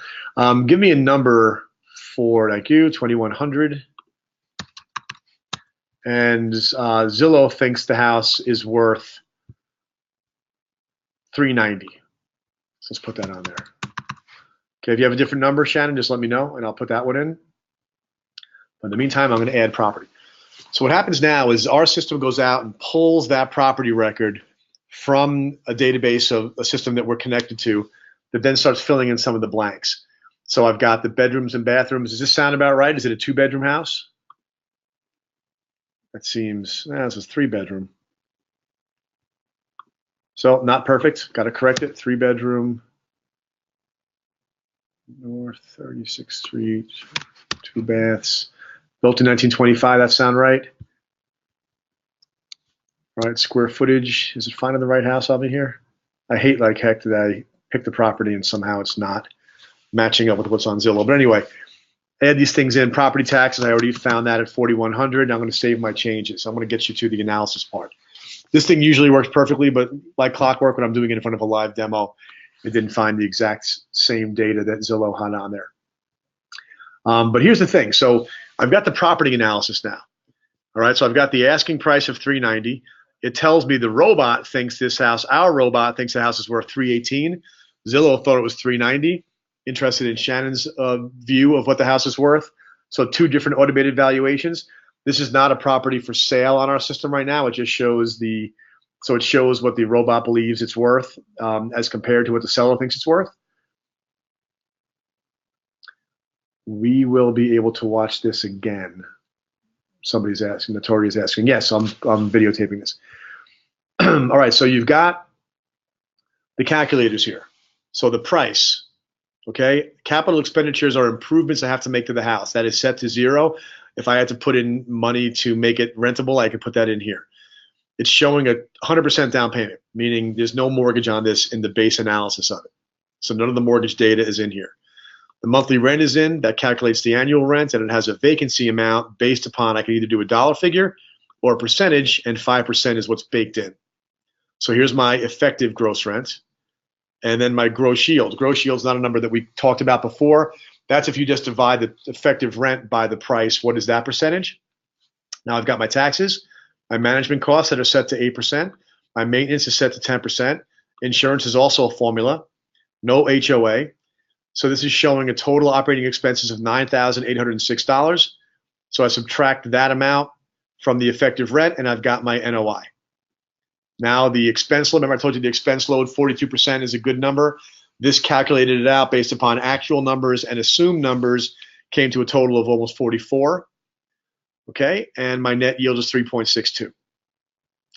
Give me a number for like you, 2100. And Zillow thinks the house is worth 390. So let's put that on there. Okay, if you have a different number, Shannon, just let me know, and I'll put that one in. But in the meantime, I'm going to add property. So what happens now is our system goes out and pulls that property record from a database of a system that we're connected to that then starts filling in some of the blanks. So I've got the bedrooms and bathrooms. Does this sound about right? Is it a 2-bedroom house? That seems, this is 3-bedroom. So not perfect. Got to correct it. 3-bedroom, North 36th Street, 2 baths. Built in 1925. That sound right? All right, square footage. Is it finding the right house over here? I hate like heck that I pick the property and somehow it's not matching up with what's on Zillow. But anyway, add these things in. Property taxes, I already found that at 4,100. I'm going to save my changes. I'm going to get you to the analysis part. This thing usually works perfectly, but like clockwork, when I'm doing it in front of a live demo, it didn't find the exact same data that Zillow had on there. But here's the thing. So I've got the property analysis now. All right, so I've got the asking price of 390. It tells me the robot thinks this house, our robot thinks the house is worth 318. Zillow thought it was 390. Interested in Shannon's view of what the house is worth. So 2 different automated valuations. This is not a property for sale on our system right now. It just shows it shows what the robot believes it's worth as compared to what the seller thinks it's worth. We will be able to watch this again. Somebody's asking, Notori is asking. Yes, I'm videotaping this. All right, so you've got the calculators here. So the price, okay? Capital expenditures are improvements I have to make to the house. That is set to 0. If I had to put in money to make it rentable, I could put that in here. It's showing a 100% down payment, meaning there's no mortgage on this in the base analysis of it. So none of the mortgage data is in here. The monthly rent is in. That calculates the annual rent, and it has a vacancy amount based upon I can either do a dollar figure or a percentage, and 5% is what's baked in. So here's my effective gross rent, and then my gross yield. Gross yield is not a number that we talked about before. That's if you just divide the effective rent by the price. What is that percentage? Now I've got my taxes, my management costs that are set to 8%. My maintenance is set to 10%. Insurance is also a formula. No HOA. So this is showing a total operating expenses of $9,806. So I subtract that amount from the effective rent, and I've got my NOI. Now the expense load, remember I told you the expense load, 42% is a good number. This calculated it out based upon actual numbers and assumed numbers, came to a total of almost 44. Okay, and my net yield is 3.62.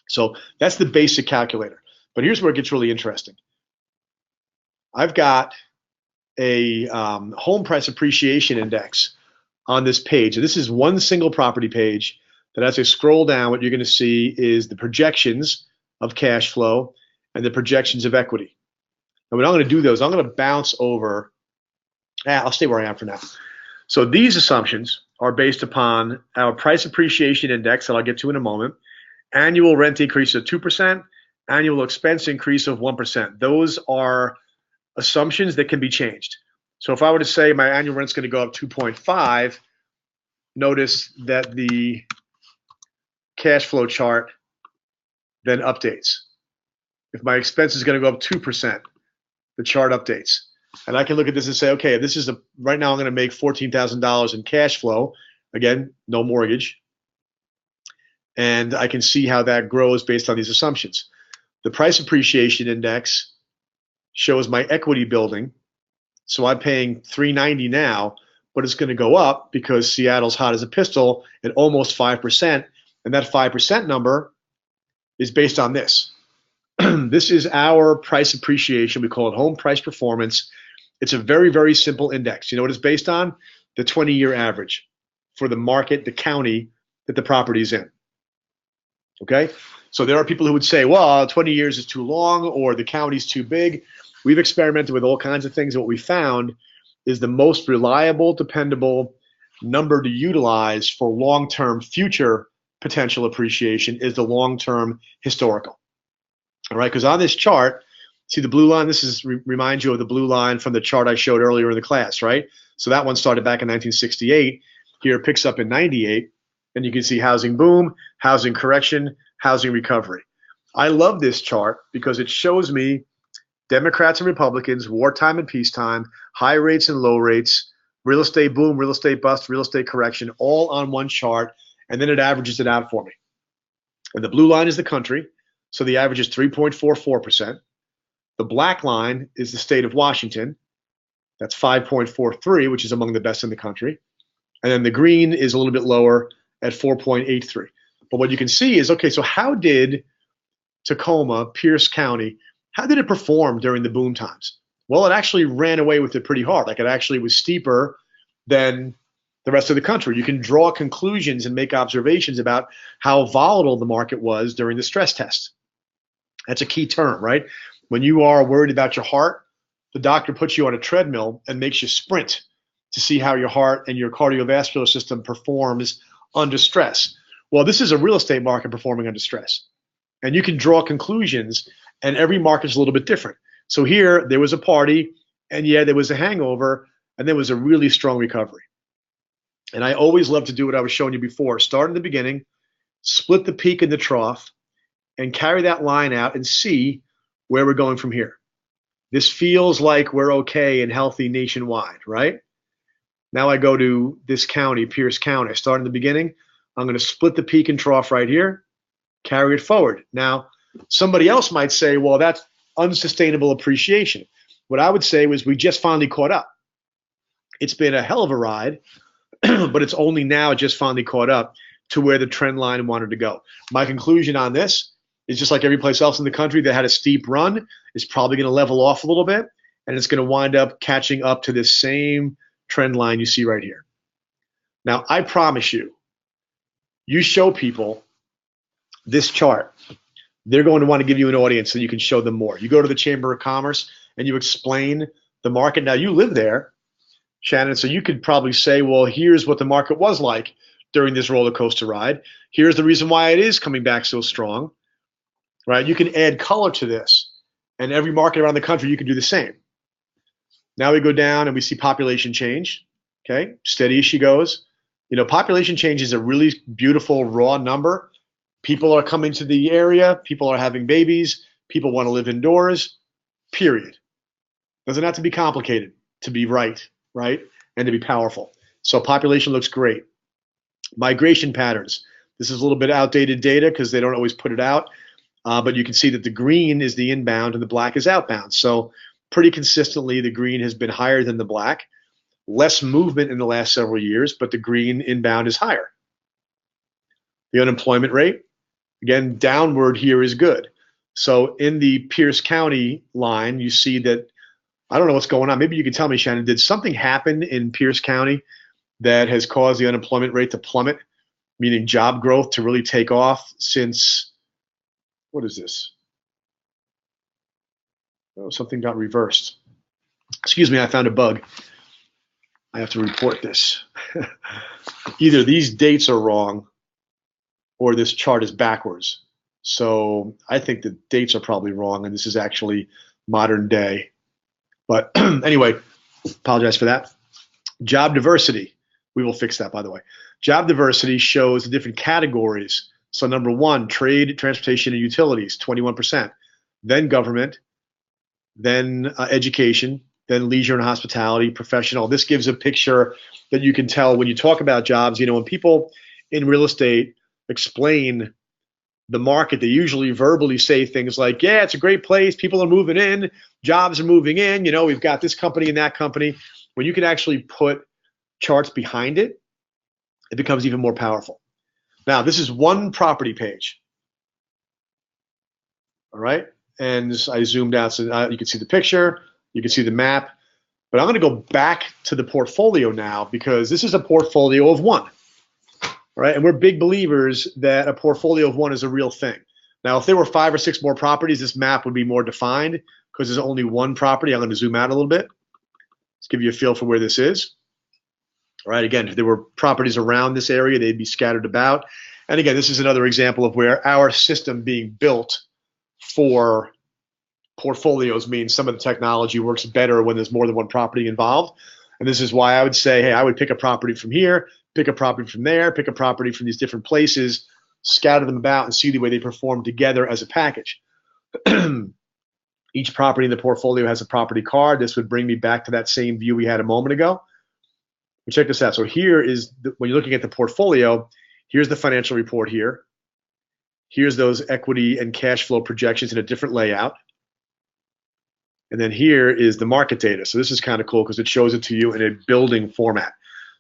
So that's the basic calculator. But here's where it gets really interesting. I've got a home price appreciation index on this page. This is one single property page that as I scroll down, what you're going to see is the projections of cash flow and the projections of equity. And what I'm going to do I'm going to bounce over, I'll stay where I am for now. So these assumptions, are based upon our price appreciation index that I'll get to in a moment, annual rent increase of 2%, annual expense increase of 1%. Those are assumptions that can be changed. So if I were to say my annual rent's going to go up 2.5, notice that the cash flow chart then updates. If my expense is going to go up 2%, the chart updates. And I can look at this and say, okay, this is right now I'm going to make $14,000 in cash flow. Again, no mortgage. And I can see how that grows based on these assumptions. The price appreciation index shows my equity building. So I'm paying $390 now, but it's going to go up because Seattle's hot as a pistol at almost 5%. And that 5% number is based on this. This is our price appreciation. We call it home price performance. It's a very, very simple index. You know what it's based on? The 20-year average for the market, the county that the property is in. Okay? So there are people who would say, well, 20 years is too long or the county's too big. We've experimented with all kinds of things. What we found is the most reliable, dependable number to utilize for long-term future potential appreciation is the long-term historical. All right, because on this chart, see the blue line? This reminds you of the blue line from the chart I showed earlier in the class, right? So that one started back in 1968. Here it picks up in 98. And you can see housing boom, housing correction, housing recovery. I love this chart because it shows me Democrats and Republicans, wartime and peacetime, high rates and low rates, real estate boom, real estate bust, real estate correction, all on one chart, and then it averages it out for me. And the blue line is the country, so the average is 3.44%. The black line is the state of Washington. That's 5.43, which is among the best in the country. And then the green is a little bit lower at 4.83. But what you can see is, okay, so how did Tacoma, Pierce County, how did it perform during the boom times? Well, it actually ran away with it pretty hard. Like it actually was steeper than the rest of the country. You can draw conclusions and make observations about how volatile the market was during the stress test. That's a key term, right? When you are worried about your heart, the doctor puts you on a treadmill and makes you sprint to see how your heart and your cardiovascular system performs under stress. Well, this is a real estate market performing under stress. And you can draw conclusions, and every market is a little bit different. So here, there was a party, and yeah, there was a hangover, and there was a really strong recovery. And I always love to do what I was showing you before. Start in the beginning, split the peak and the trough, and carry that line out and see where we're going from here. This feels like we're okay and healthy nationwide, right? Now I go to this county, Pierce County. I start in the beginning. I'm going to split the peak and trough right here, carry it forward. Now, somebody else might say, well, that's unsustainable appreciation. What I would say was we just finally caught up. It's been a hell of a ride, but it's only now just finally caught up to where the trend line wanted to go. My conclusion on this is just like every place else in the country that had a steep run, is probably going to level off a little bit, and it's going to wind up catching up to this same trend line you see right here. Now, I promise you, you show people this chart, they're going to want to give you an audience so you can show them more. You go to the Chamber of Commerce and you explain the market. Now, you live there, Shannon, so you could probably say, well, here's what the market was like during this roller coaster ride. Here's the reason why it is coming back so strong, right? You can add color to this, and every market around the country, you can do the same. Now we go down and we see population change, okay? Steady as she goes. You know, population change is a really beautiful raw number. People are coming to the area. People are having babies. People want to live indoors, period. Doesn't have to be complicated to be right, and to be powerful. So population looks great. Migration patterns. This is a little bit outdated data because they don't always put it out, but you can see that the green is the inbound and the black is outbound. So pretty consistently, the green has been higher than the black. Less movement in the last several years, but the green inbound is higher. The unemployment rate, again, downward here is good. So in the Pierce County line, you see that, I don't know what's going on. Maybe you can tell me, Shannon, did something happen in Pierce County that has caused the unemployment rate to plummet, meaning job growth to really take off since, what is this? Oh, something got reversed. Excuse me, I found a bug. I have to report this. Either these dates are wrong or this chart is backwards. So I think the dates are probably wrong, and this is actually modern day. But anyway, apologize for that. Job diversity. We will fix that, by the way. Job diversity shows the different categories. So number one, trade, transportation, and utilities, 21%. Then government, then education, then leisure and hospitality, professional. This gives a picture that you can tell when you talk about jobs. You know, when people in real estate explain the market, they usually verbally say things like, yeah, it's a great place. People are moving in. Jobs are moving in. You know, we've got this company and that company. When you can actually put charts behind it, it becomes even more powerful. Now, this is one property page. All right. And I zoomed out so you can see the picture, you can see the map. But I'm going to go back to the portfolio now because this is a portfolio of one. Right? And we're big believers that a portfolio of one is a real thing. Now, if there were 5 or 6 more properties, this map would be more defined because there's only one property. I'm going to zoom out a little bit. Let's give you a feel for where this is. All right, again, if there were properties around this area, they'd be scattered about. And again, this is another example of where our system being built for portfolios means some of the technology works better when there's more than one property involved. And this is why I would say, hey, I would pick a property from here, pick a property from there, pick a property from these different places, scatter them about, and see the way they perform together as a package. Each property in the portfolio has a property card. This would bring me back to that same view we had a moment ago. But check this out. So here is, when you're looking at the portfolio, here's the financial report here. Here's those equity and cash flow projections in a different layout. And then here is the market data. So this is kind of cool because it shows it to you in a building format.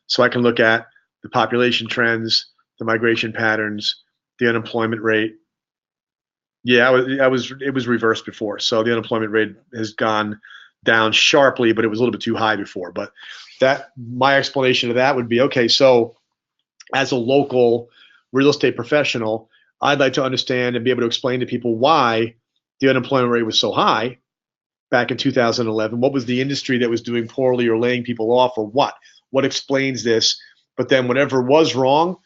So I can look at the population trends, the migration patterns, the unemployment rate. Yeah, it was reversed before. So the unemployment rate has gone down sharply, but it was a little bit too high before. But my explanation of that would be, okay, so as a local real estate professional, I'd like to understand and be able to explain to people why the unemployment rate was so high back in 2011. What was the industry that was doing poorly or laying people off, or what? What explains this? But then whatever was wrong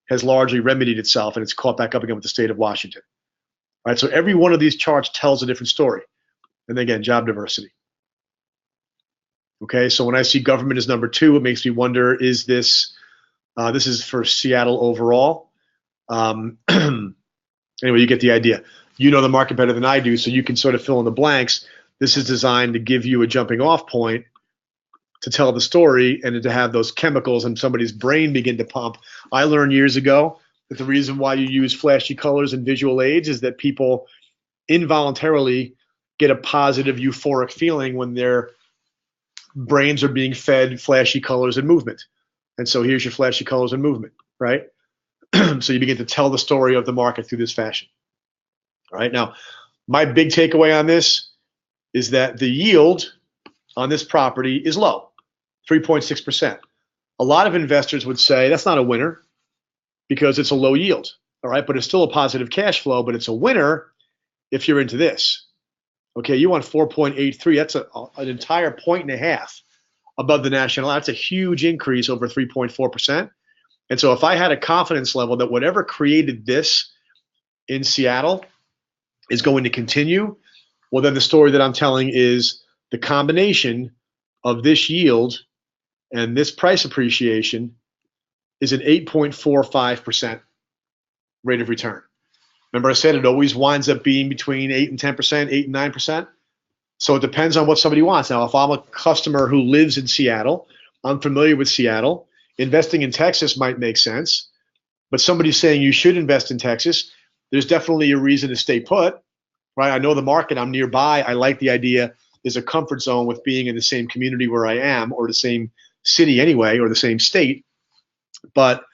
has largely remedied itself, and it's caught back up again with the state of Washington. All right, so every one of these charts tells a different story. And then again, job diversity. Okay, so when I see government as number 2, it makes me wonder, is this is for Seattle overall. Anyway, you get the idea. You know the market better than I do, so you can sort of fill in the blanks. This is designed to give you a jumping off point to tell the story and to have those chemicals in somebody's brain begin to pump. I learned years ago that the reason why you use flashy colors and visual aids is that people involuntarily get a positive euphoric feeling when their brains are being fed flashy colors and movement. And so here's your flashy colors and movement, right? So you begin to tell the story of the market through this fashion. All right, now my big takeaway on this is that the yield on this property is low, 3.6%. A lot of investors would say that's not a winner because it's a low yield, all right? But it's still a positive cash flow, but it's a winner if you're into this. Okay, you want 4.83. That's an entire 1.5 above the national. That's a huge increase over 3.4%. And so if I had a confidence level that whatever created this in Seattle is going to continue, well, then the story that I'm telling is the combination of this yield and this price appreciation is an 8.45% rate of return. Remember I said it always winds up being between 8 and 10%, 8 and 9%. So it depends on what somebody wants. Now, if I'm a customer who lives in Seattle, I'm familiar with Seattle, investing in Texas might make sense. But somebody's saying you should invest in Texas, there's definitely a reason to stay put, right? I know the market, I'm nearby. I like the idea. There's a comfort zone with being in the same community where I am, or the same city anyway, or the same state. But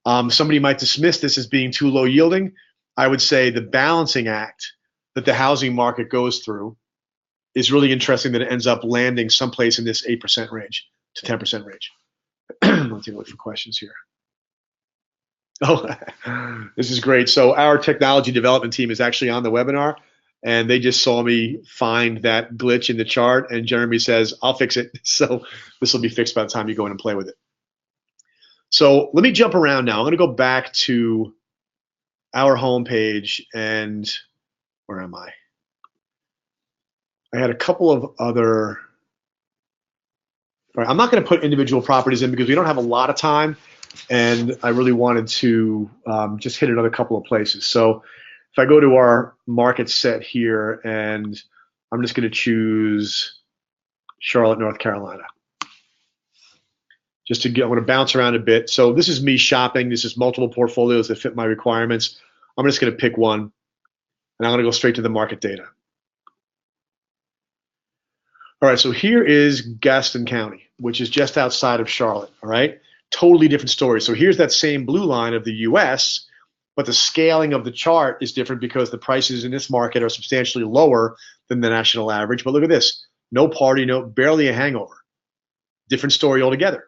somebody might dismiss this as being too low yielding. I would say the balancing act that the housing market goes through is really interesting, that it ends up landing someplace in this 8% range to 10% range. Let's take a look for questions here. Oh, this is great. So our technology development team is actually on the webinar, and they just saw me find that glitch in the chart, and Jeremy says, I'll fix it. So this will be fixed by the time you go in and play with it. So let me jump around now. I'm going to go back to our homepage, and where am I? I had a couple of other. All right, I'm not going to put individual properties in because we don't have a lot of time, and I really wanted to just hit another couple of places. So if I go to our market set here, and I'm just going to choose Charlotte, North Carolina. Just to get, I'm going to bounce around a bit. So this is me shopping. This is multiple portfolios that fit my requirements. I'm just going to pick one, and I'm going to go straight to the market data. All right, so here is Gaston County, which is just outside of Charlotte, all right? Totally different story. So here's that same blue line of the US, but the scaling of the chart is different because the prices in this market are substantially lower than the national average. But look at this, no party, barely a hangover. Different story altogether,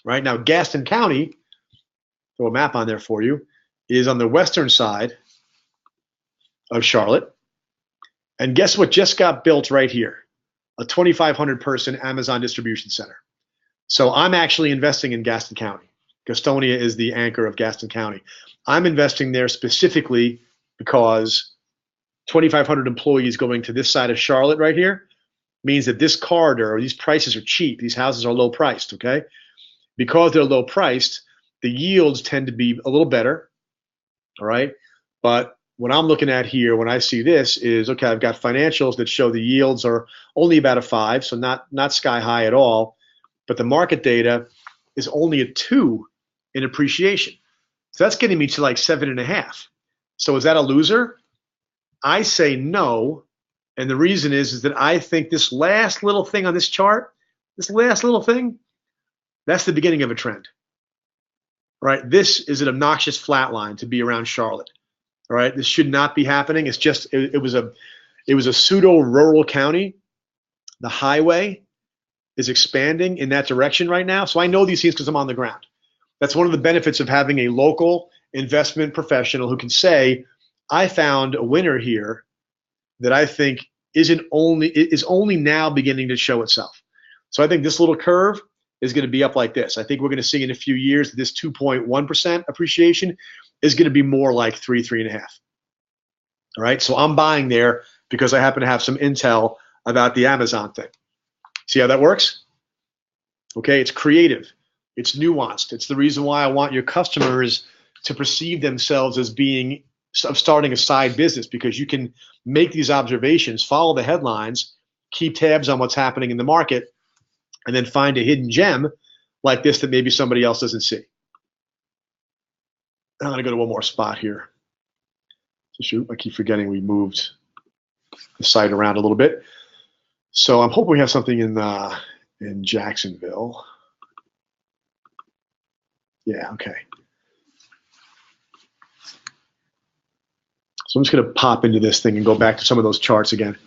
right? Now, Gaston County, throw a map on there for you, is on the western side of Charlotte. And guess what just got built right here? A 2,500 person Amazon distribution center. So I'm actually investing in Gaston County. Gastonia is the anchor of Gaston County. I'm investing there specifically because 2,500 employees going to this side of Charlotte right here means that this corridor, or these prices are cheap. These houses are low priced, okay? Because they're low priced, the yields tend to be a little better, all right? But what I'm looking at here when I see this is, okay, I've got financials that show the yields are only about a 5, so not sky high at all, but the market data is only a 2 in appreciation. So that's getting me to like 7.5. So is that a loser? I say no, and the reason is that I think this last little thing on this chart, this last little thing, that's the beginning of a trend. Right? This is an obnoxious flat line to be around Charlotte. All right, this should not be happening. It's just it was a pseudo rural county. The highway is expanding in that direction right now. So I know these things because I'm on the ground. That's one of the benefits of having a local investment professional who can say, I found a winner here that I think is only now beginning to show itself. So I think this little curve is going to be up like this. I think we're going to see in a few years that this 2.1% appreciation is going to be more like 3.5. All right, so I'm buying there because I happen to have some intel about the Amazon thing. See how that works? Okay, it's creative, it's nuanced. It's the reason why I want your customers to perceive themselves as being starting a side business, because you can make these observations, follow the headlines, keep tabs on what's happening in the market, and then find a hidden gem like this that maybe somebody else doesn't see. I'm going to go to one more spot here. So shoot, I keep forgetting we moved the site around a little bit. So I'm hoping we have something in Jacksonville. Yeah, okay. So I'm just going to pop into this thing and go back to some of those charts again.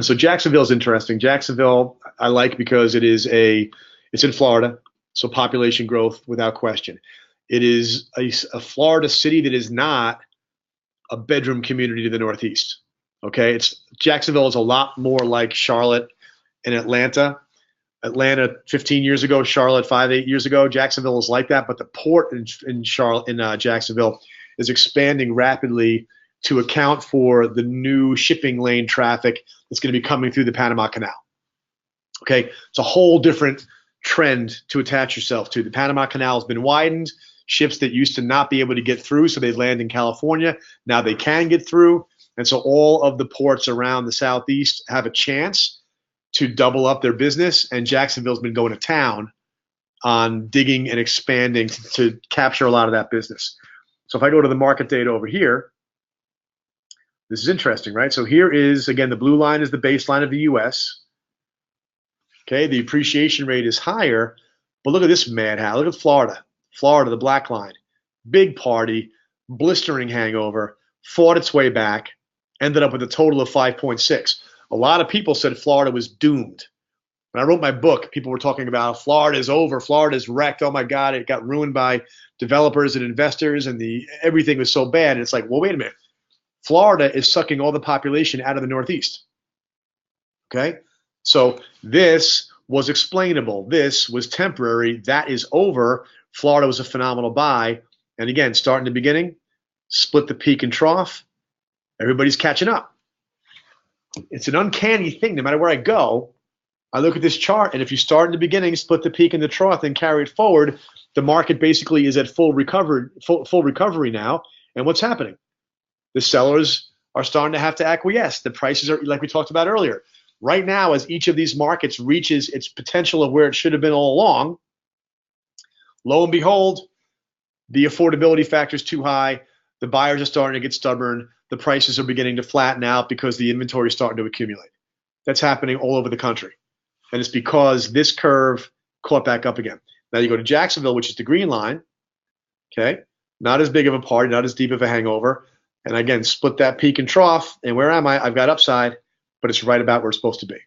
So Jacksonville is interesting. Jacksonville I like because it's in Florida, so population growth without question. It is a Florida city that is not a bedroom community to the Northeast. Okay, Jacksonville is a lot more like Charlotte and Atlanta. Atlanta 15 years ago, Charlotte 8 years ago. Jacksonville is like that, but the port in Jacksonville is expanding rapidly to account for the new shipping lane traffic that's going to be coming through the Panama Canal. Okay, it's a whole different trend to attach yourself to. The Panama Canal has been widened. Ships that used to not be able to get through, so they land in California, now they can get through. And so all of the ports around the Southeast have a chance to double up their business, and Jacksonville's been going to town on digging and expanding to capture a lot of that business. So if I go to the market data over here, this is interesting, right? So here is, again, the blue line is the baseline of the US. Okay, the appreciation rate is higher, but look at this madhouse. Look at Florida. Florida, the black line. Big party, blistering hangover, fought its way back, ended up with a total of 5.6. A lot of people said Florida was doomed. When I wrote my book, people were talking about Florida is over, Florida is wrecked, oh my God, it got ruined by developers and investors, and everything was so bad. And it's like, well, wait a minute. Florida is sucking all the population out of the Northeast. Okay? So this was explainable. This was temporary. That is over. Florida was a phenomenal buy. And again, starting the beginning, split the peak and trough. Everybody's catching up. It's an uncanny thing. No matter where I go, I look at this chart, and if you start in the beginning, split the peak and the trough, and carry it forward, the market basically is at full recovery now. And what's happening? The sellers are starting to have to acquiesce. The prices are, like we talked about earlier. Right now, as each of these markets reaches its potential of where it should have been all along, lo and behold, the affordability factor is too high. The buyers are starting to get stubborn. The prices are beginning to flatten out because the inventory is starting to accumulate. That's happening all over the country. And it's because this curve caught back up again. Now you go to Jacksonville, which is the green line. Okay, not as big of a party, not as deep of a hangover. And again, split that peak and trough. And where am I? I've got upside, but it's right about where it's supposed to be.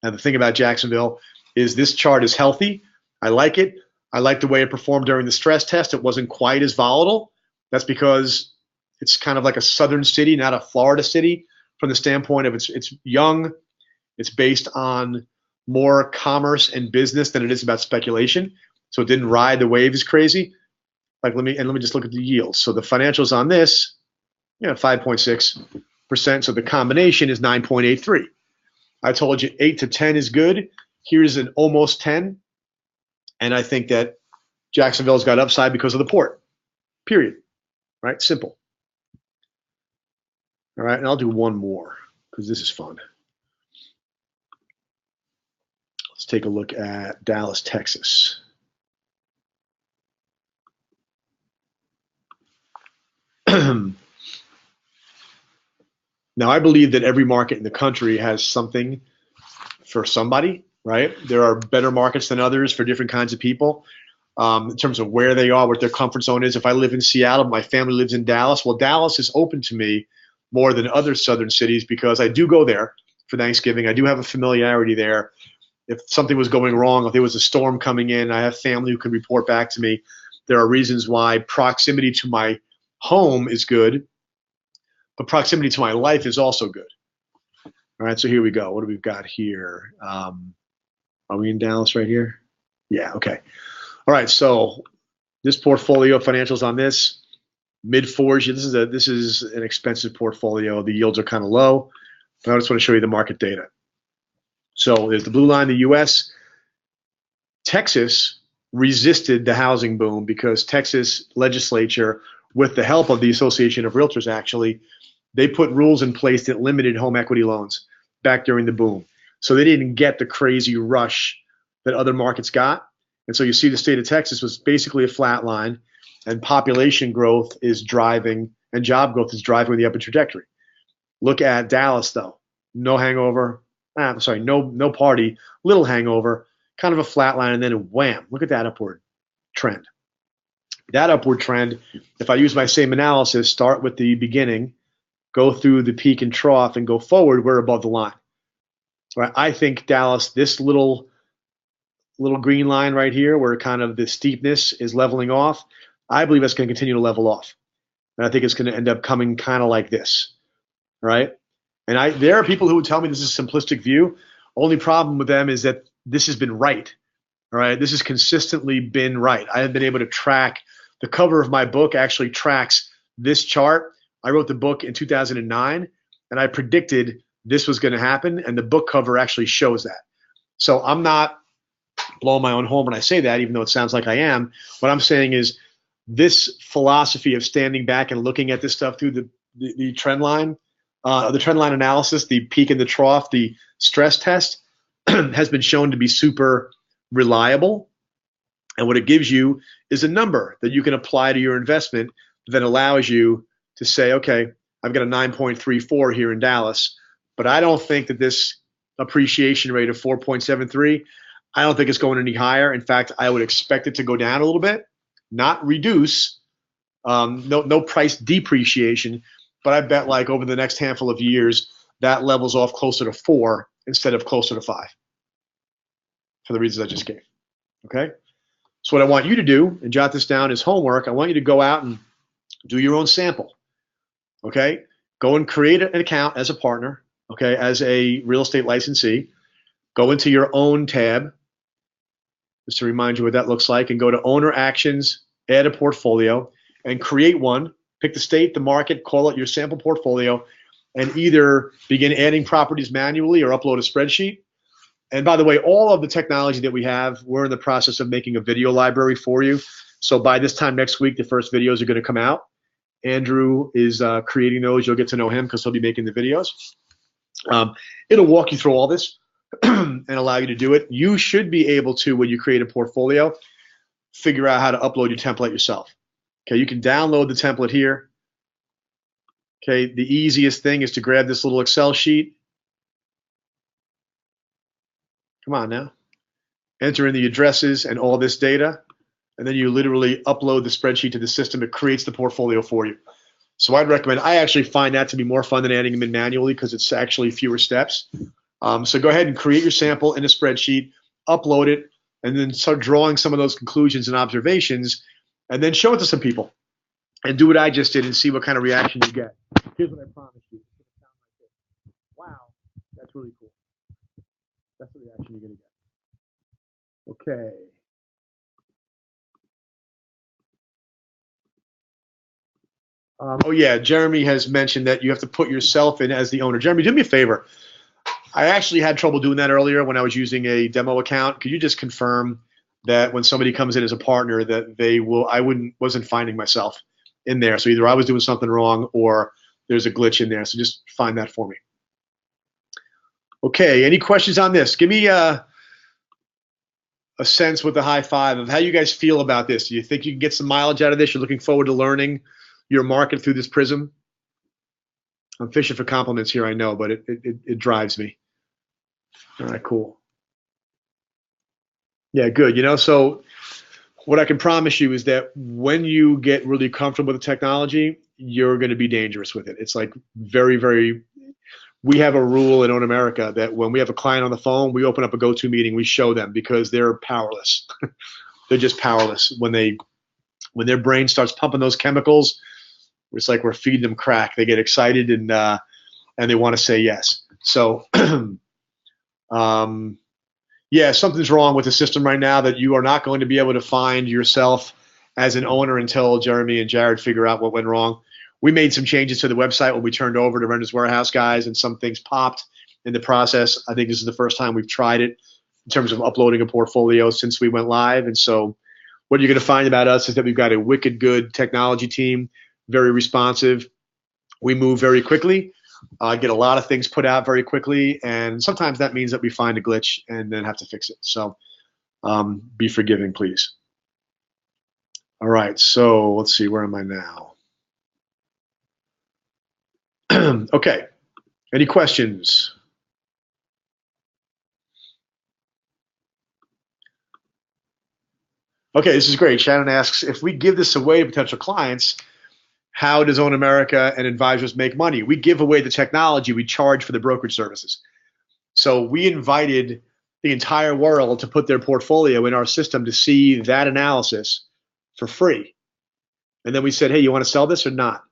Now the thing about Jacksonville is this chart is healthy. I like it. I like the way it performed during the stress test. It wasn't quite as volatile. That's because it's kind of like a southern city, not a Florida city, from the standpoint of it's young. It's based on more commerce and business than it is about speculation. So it didn't ride the waves crazy. Like let me just look at the yields. So the financials on this, 5.6%. So the combination is 9.83. I told you 8 to 10 is good. Here's an almost 10. And I think that Jacksonville's got upside because of the port. Period. Right? Simple. All right, and I'll do one more because this is fun. Let's take a look at Dallas, Texas. Now, I believe that every market in the country has something for somebody, right? There are better markets than others for different kinds of people in terms of where they are, what their comfort zone is. If I live in Seattle, my family lives in Dallas. Well, Dallas is open to me more than other southern cities because I do go there for Thanksgiving. I do have a familiarity there. If something was going wrong, if there was a storm coming in, I have family who can report back to me. There are reasons why proximity to my home is good, but proximity to my life is also good. All right, so here we go. What do we've got here? Are we in Dallas right here? Yeah, okay. All right, so this portfolio financials on this, mid-fours. This is an expensive portfolio. The yields are kind of low, but I just want to show you the market data. So there's the blue line, the U.S. Texas resisted the housing boom because Texas legislature, with the help of the Association of Realtors, actually, they put rules in place that limited home equity loans back during the boom. So they didn't get the crazy rush that other markets got. And so you see the state of Texas was basically a flat line, and population growth is driving and job growth is driving the upward trajectory. Look at Dallas, though. No hangover. No party. Little hangover. Kind of a flat line, and then wham. Look at that upward trend. That upward trend, if I use my same analysis, start with the beginning, go through the peak and trough, and go forward, we're above the line. Right? I think Dallas, this little green line right here, where kind of the steepness is leveling off, I believe it's going to continue to level off. And I think it's going to end up coming kind of like this, right? And there are people who would tell me this is a simplistic view. Only problem with them is that this has been right, all right? This has consistently been right. I have been able to track. The cover of my book actually tracks this chart. I wrote the book in 2009, and I predicted this was going to happen, and the book cover actually shows that. So I'm not blowing my own horn when I say that, even though it sounds like I am. What I'm saying is this philosophy of standing back and looking at this stuff through the trend line, the trend line analysis, the peak and the trough, the stress test has been shown to be super reliable. And what it gives you is a number that you can apply to your investment that allows you to say, okay, I've got a 9.34 here in Dallas, but I don't think that this appreciation rate of 4.73, I don't think it's going any higher. In fact, I would expect it to go down a little bit, not reduce, no price depreciation, but I bet like over the next handful of years, that levels off closer to 4 instead of closer to 5 for the reasons I just gave, okay? So what I want you to do, and jot this down as homework, I want you to go out and do your own sample. Okay, go and create an account as a partner. Okay, as a real estate licensee, go into your own tab, just to remind you what that looks like, and go to owner actions, add a portfolio, and create one. Pick the state, the market, call it your sample portfolio, and either begin adding properties manually or upload a spreadsheet. And by the way, all of the technology that we have, we're in the process of making a video library for you. So by this time next week, the first videos are going to come out. Andrew is creating those. You'll get to know him because he'll be making the videos. It'll walk you through all this and allow you to do it. You should be able to, when you create a portfolio, figure out how to upload your template yourself. Okay, you can download the template here. Okay, the easiest thing is to grab this little Excel sheet. Come on now. Enter in the addresses and all this data, and then you literally upload the spreadsheet to the system. It creates the portfolio for you. So I'd recommend, I actually find that to be more fun than adding them in manually because it's actually fewer steps. So go ahead and create your sample in a spreadsheet, upload it, and then start drawing some of those conclusions and observations, and then show it to some people. And do what I just did and see what kind of reaction you get. Here's what I promise you. It's going to sound like this. Wow, that's really cool. That's the reaction you're going to get. Okay. Oh yeah, Jeremy has mentioned that you have to put yourself in as the owner. Jeremy, do me a favor. I actually had trouble doing that earlier when I was using a demo account. Could you just confirm that when somebody comes in as a partner that wasn't finding myself in there. So either I was doing something wrong or there's a glitch in there. So just find that for me. Okay, any questions on this? Give me a sense with the high five of how you guys feel about this. Do you think you can get some mileage out of this? You're looking forward to learning your market through this prism? I'm fishing for compliments here, I know, but it drives me. All right, cool. Yeah, good. You know, so what I can promise you is that when you get really comfortable with the technology, you're going to be dangerous with it. It's like very, very, we have a rule in Own America that when we have a client on the phone, we open up a go-to meeting, we show them because they're powerless. They're just powerless. When their brain starts pumping those chemicals, it's like we're feeding them crack. They get excited and they want to say yes. So yeah, something's wrong with the system right now that you are not going to be able to find yourself as an owner until Jeremy and Jared figure out what went wrong. We made some changes to the website when we turned over to Renters Warehouse guys, and some things popped in the process. I think this is the first time we've tried it in terms of uploading a portfolio since we went live. And so what you're going to find about us is that we've got a wicked good technology team, very responsive. We move very quickly. Get a lot of things put out very quickly, and sometimes that means that we find a glitch and then have to fix it. So be forgiving, please. All right, so let's see, where am I now? Okay, any questions? Okay, this is great. Shannon asks, if we give this away to potential clients, how does Own America and advisors make money? We give away the technology. We charge for the brokerage services. So we invited the entire world to put their portfolio in our system to see that analysis for free. And then we said, hey, you want to sell this or not?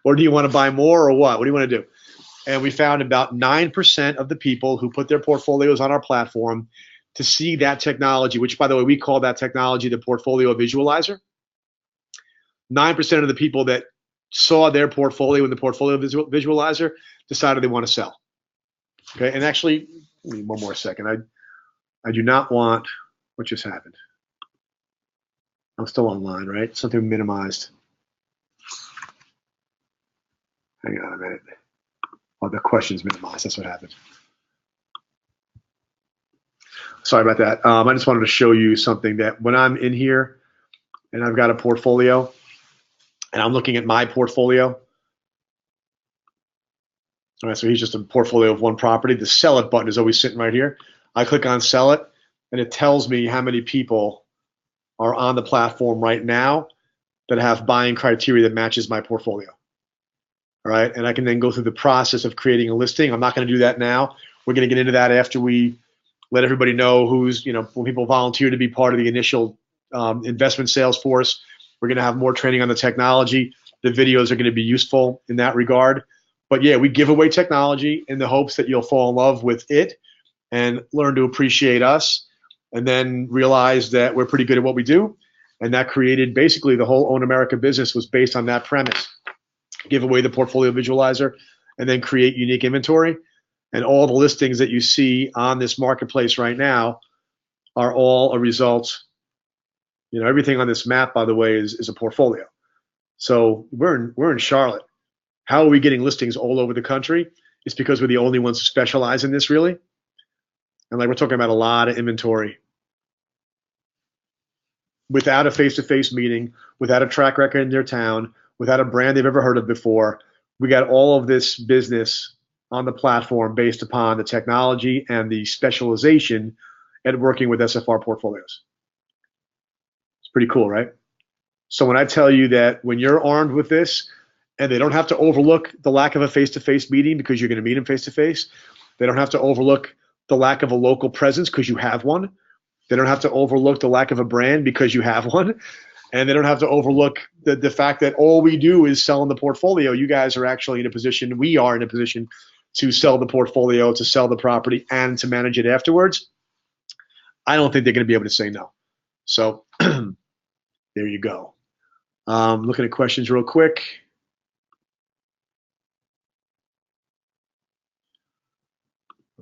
Or do you want to buy more or what? What do you want to do? And we found about 9% of the people who put their portfolios on our platform to see that technology, which, by the way, we call that technology the portfolio visualizer. 9% of the people that saw their portfolio in the portfolio visualizer decided they want to sell. Okay, and actually, one more second. I do not want what just happened. I'm still online, right? Something minimized. Hang on a minute. Oh, the question's minimized. That's what happened. Sorry about that. I just wanted to show you something that when I'm in here and I've got a portfolio and I'm looking at my portfolio. All right, so here's just a portfolio of one property. The sell it button is always sitting right here. I click on sell it, and it tells me how many people are on the platform right now that have buying criteria that matches my portfolio. All right, and I can then go through the process of creating a listing. I'm not going to do that now. We're going to get into that after we let everybody know who's, when people volunteer to be part of the initial investment sales force. We're going to have more training on the technology. the videos are going to be useful in that regard. But yeah, we give away technology in the hopes that you'll fall in love with it and learn to appreciate us, and then realize that we're pretty good at what we do. And that created basically the whole Own America business was based on that premise. Give away the portfolio visualizer and then create unique inventory. And all the listings that you see on this marketplace right now are all a result. You know, everything on this map, by the way, is a portfolio. So we're in Charlotte. How are we getting listings all over the country? It's because we're the only ones who specialize in this, really. And like, we're talking about a lot of inventory. Without a face-to-face meeting, without a track record in their town, without a brand they've ever heard of before, we got all of this business on the platform based upon the technology and the specialization at working with SFR portfolios. It's pretty cool, right? So when I tell you that when you're armed with this, and they don't have to overlook the lack of a face-to-face meeting because you're going to meet them face-to-face. They don't have to overlook the lack of a local presence because you have one. They don't have to overlook the lack of a brand because you have one. And they don't have to overlook the fact that all we do is sell in the portfolio. You guys are actually in a position, we are in a position to sell the portfolio, to sell the property, and to manage it afterwards. I don't think they're going to be able to say no. So there you go. Looking at questions real quick.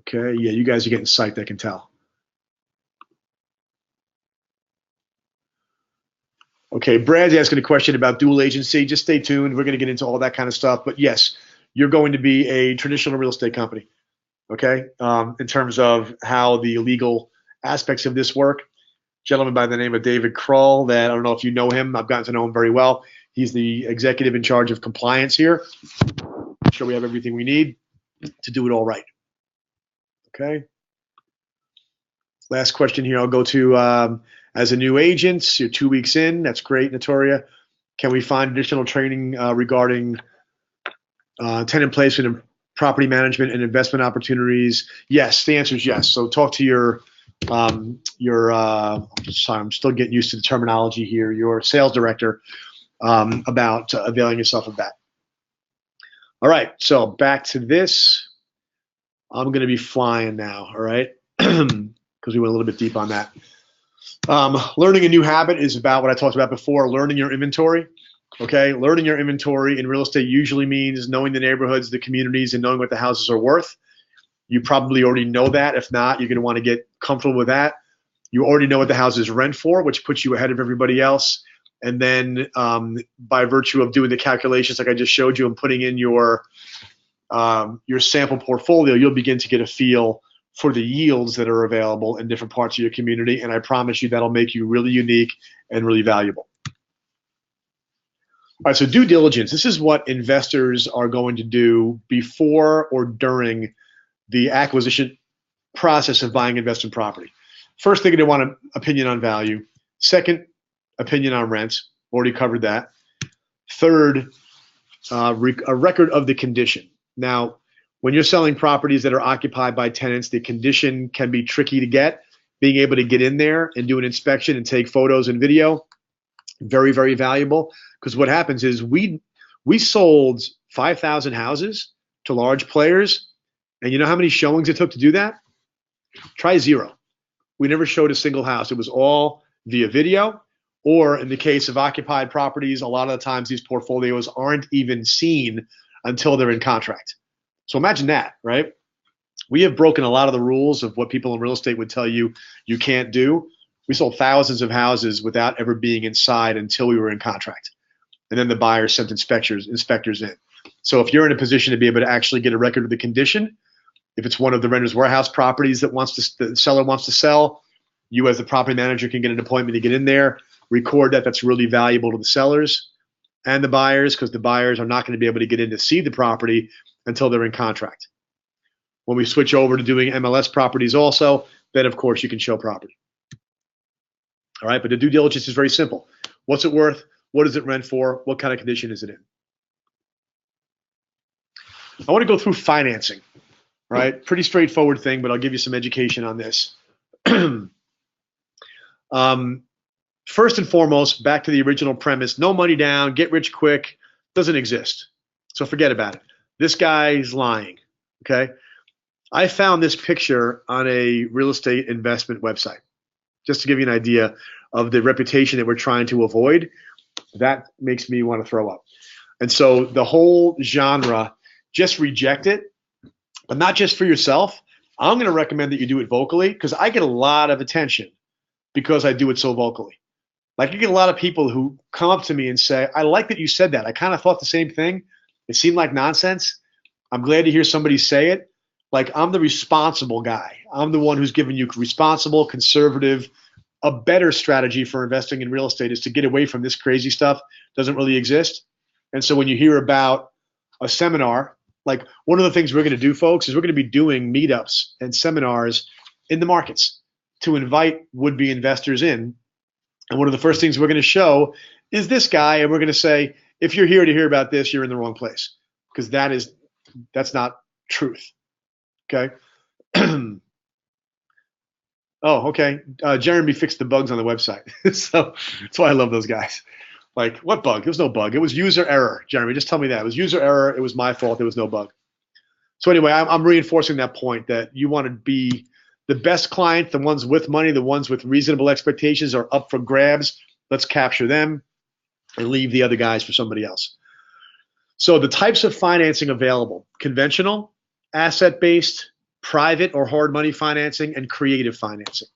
Okay, yeah, you guys are getting psyched, I can tell. Okay, Brad's asking a question about dual agency. Just stay tuned. We're going to get into all that kind of stuff. But yes, you're going to be a traditional real estate company, okay, in terms of how the legal aspects of this work. Gentleman by the name of David Kroll, that I don't know if you know him. I've gotten to know him very well. He's the executive in charge of compliance here. I'm sure we have everything we need to do it all right. Okay. Last question here. I'll go to as a new agent, you're 2 weeks in. That's great, Notoria. Can we find additional training regarding tenant placement and property management and investment opportunities? Yes, the answer is yes. So talk to your sorry, I'm still getting used to the terminology here. Your sales director about availing yourself of that. All right. So back to this. I'm going to be flying now, all right, because we went a little bit deep on that. Learning a new habit is about what I talked about before, learning your inventory, okay? Learning your inventory in real estate usually means knowing the neighborhoods, the communities, and knowing what the houses are worth. You probably already know that. If not, you're going to want to get comfortable with that. You already know what the houses rent for, which puts you ahead of everybody else. And then by virtue of doing the calculations like I just showed you and putting in your sample portfolio, you'll begin to get a feel for the yields that are available in different parts of your community. And I promise you that'll make you really unique and really valuable. All right, so due diligence. This is what investors are going to do before or during the acquisition process of buying investment property. First, they're going to want an opinion on value. Second, opinion on rent. Already covered that. Third, a record of the condition. Now, when you're selling properties that are occupied by tenants, the condition can be tricky to get. Being able to get in there and do an inspection and take photos and video, very, very valuable. Because what happens is we sold 5,000 houses to large players, and you know how many showings it took to do that? Try 0. We never showed a single house. It was all via video, or in the case of occupied properties, a lot of the times these portfolios aren't even seen until they're in contract. So imagine that, right? We have broken a lot of the rules of what people in real estate would tell you you can't do. We sold thousands of houses without ever being inside until we were in contract. And then the buyer sent inspectors in. So if you're in a position to be able to actually get a record of the condition, if it's one of the renter's warehouse properties that the seller wants to sell, you as the property manager can get an appointment to get in there, record that. That's really valuable to the sellers and the buyers, because the buyers are not going to be able to get in to see the property until they're in contract. When we switch over to doing MLS properties also, then of course you can show property. All right, but the due diligence is very simple. What's it worth? What does it rent for? What kind of condition is it in? I want to go through financing. All right, pretty straightforward thing, but I'll give you some education on this. First and foremost, back to the original premise, no money down, get rich quick, Doesn't exist. So forget about it. This guy's lying. Okay. I found this picture on a real estate investment website, just to give you an idea of the reputation that we're trying to avoid. That makes me want to throw up. And so the whole genre, just reject it, but not just for yourself. I'm going to recommend that you do it vocally because I get a lot of attention because I do it so vocally. Like you get a lot of people who come up to me and say, I like that you said that. I kind of thought the same thing. It seemed like nonsense. I'm glad to hear somebody say it. Like I'm the responsible guy. I'm the one who's giving you responsible, conservative. A better strategy for investing in real estate is to get away from this crazy stuff. Doesn't really exist. And so when you hear about a seminar, like one of the things we're going to do, folks, is we're going to be doing meetups and seminars in the markets to invite would-be investors in. And one of the first things we're going to show is this guy, and we're going to say, if you're here to hear about this, you're in the wrong place, because that's not truth. Okay. Oh, okay. Jeremy fixed the bugs on the website, so that's why I love those guys. Like, what bug? There was no bug. It was user error. Jeremy, just tell me that. It was user error. It was my fault. There was no bug. So anyway, I'm reinforcing that point that you want to be the best client, the ones with money, the ones with reasonable expectations are up for grabs. Let's capture them and leave the other guys for somebody else. So the types of financing available: conventional, asset-based, private or hard money financing, and creative financing.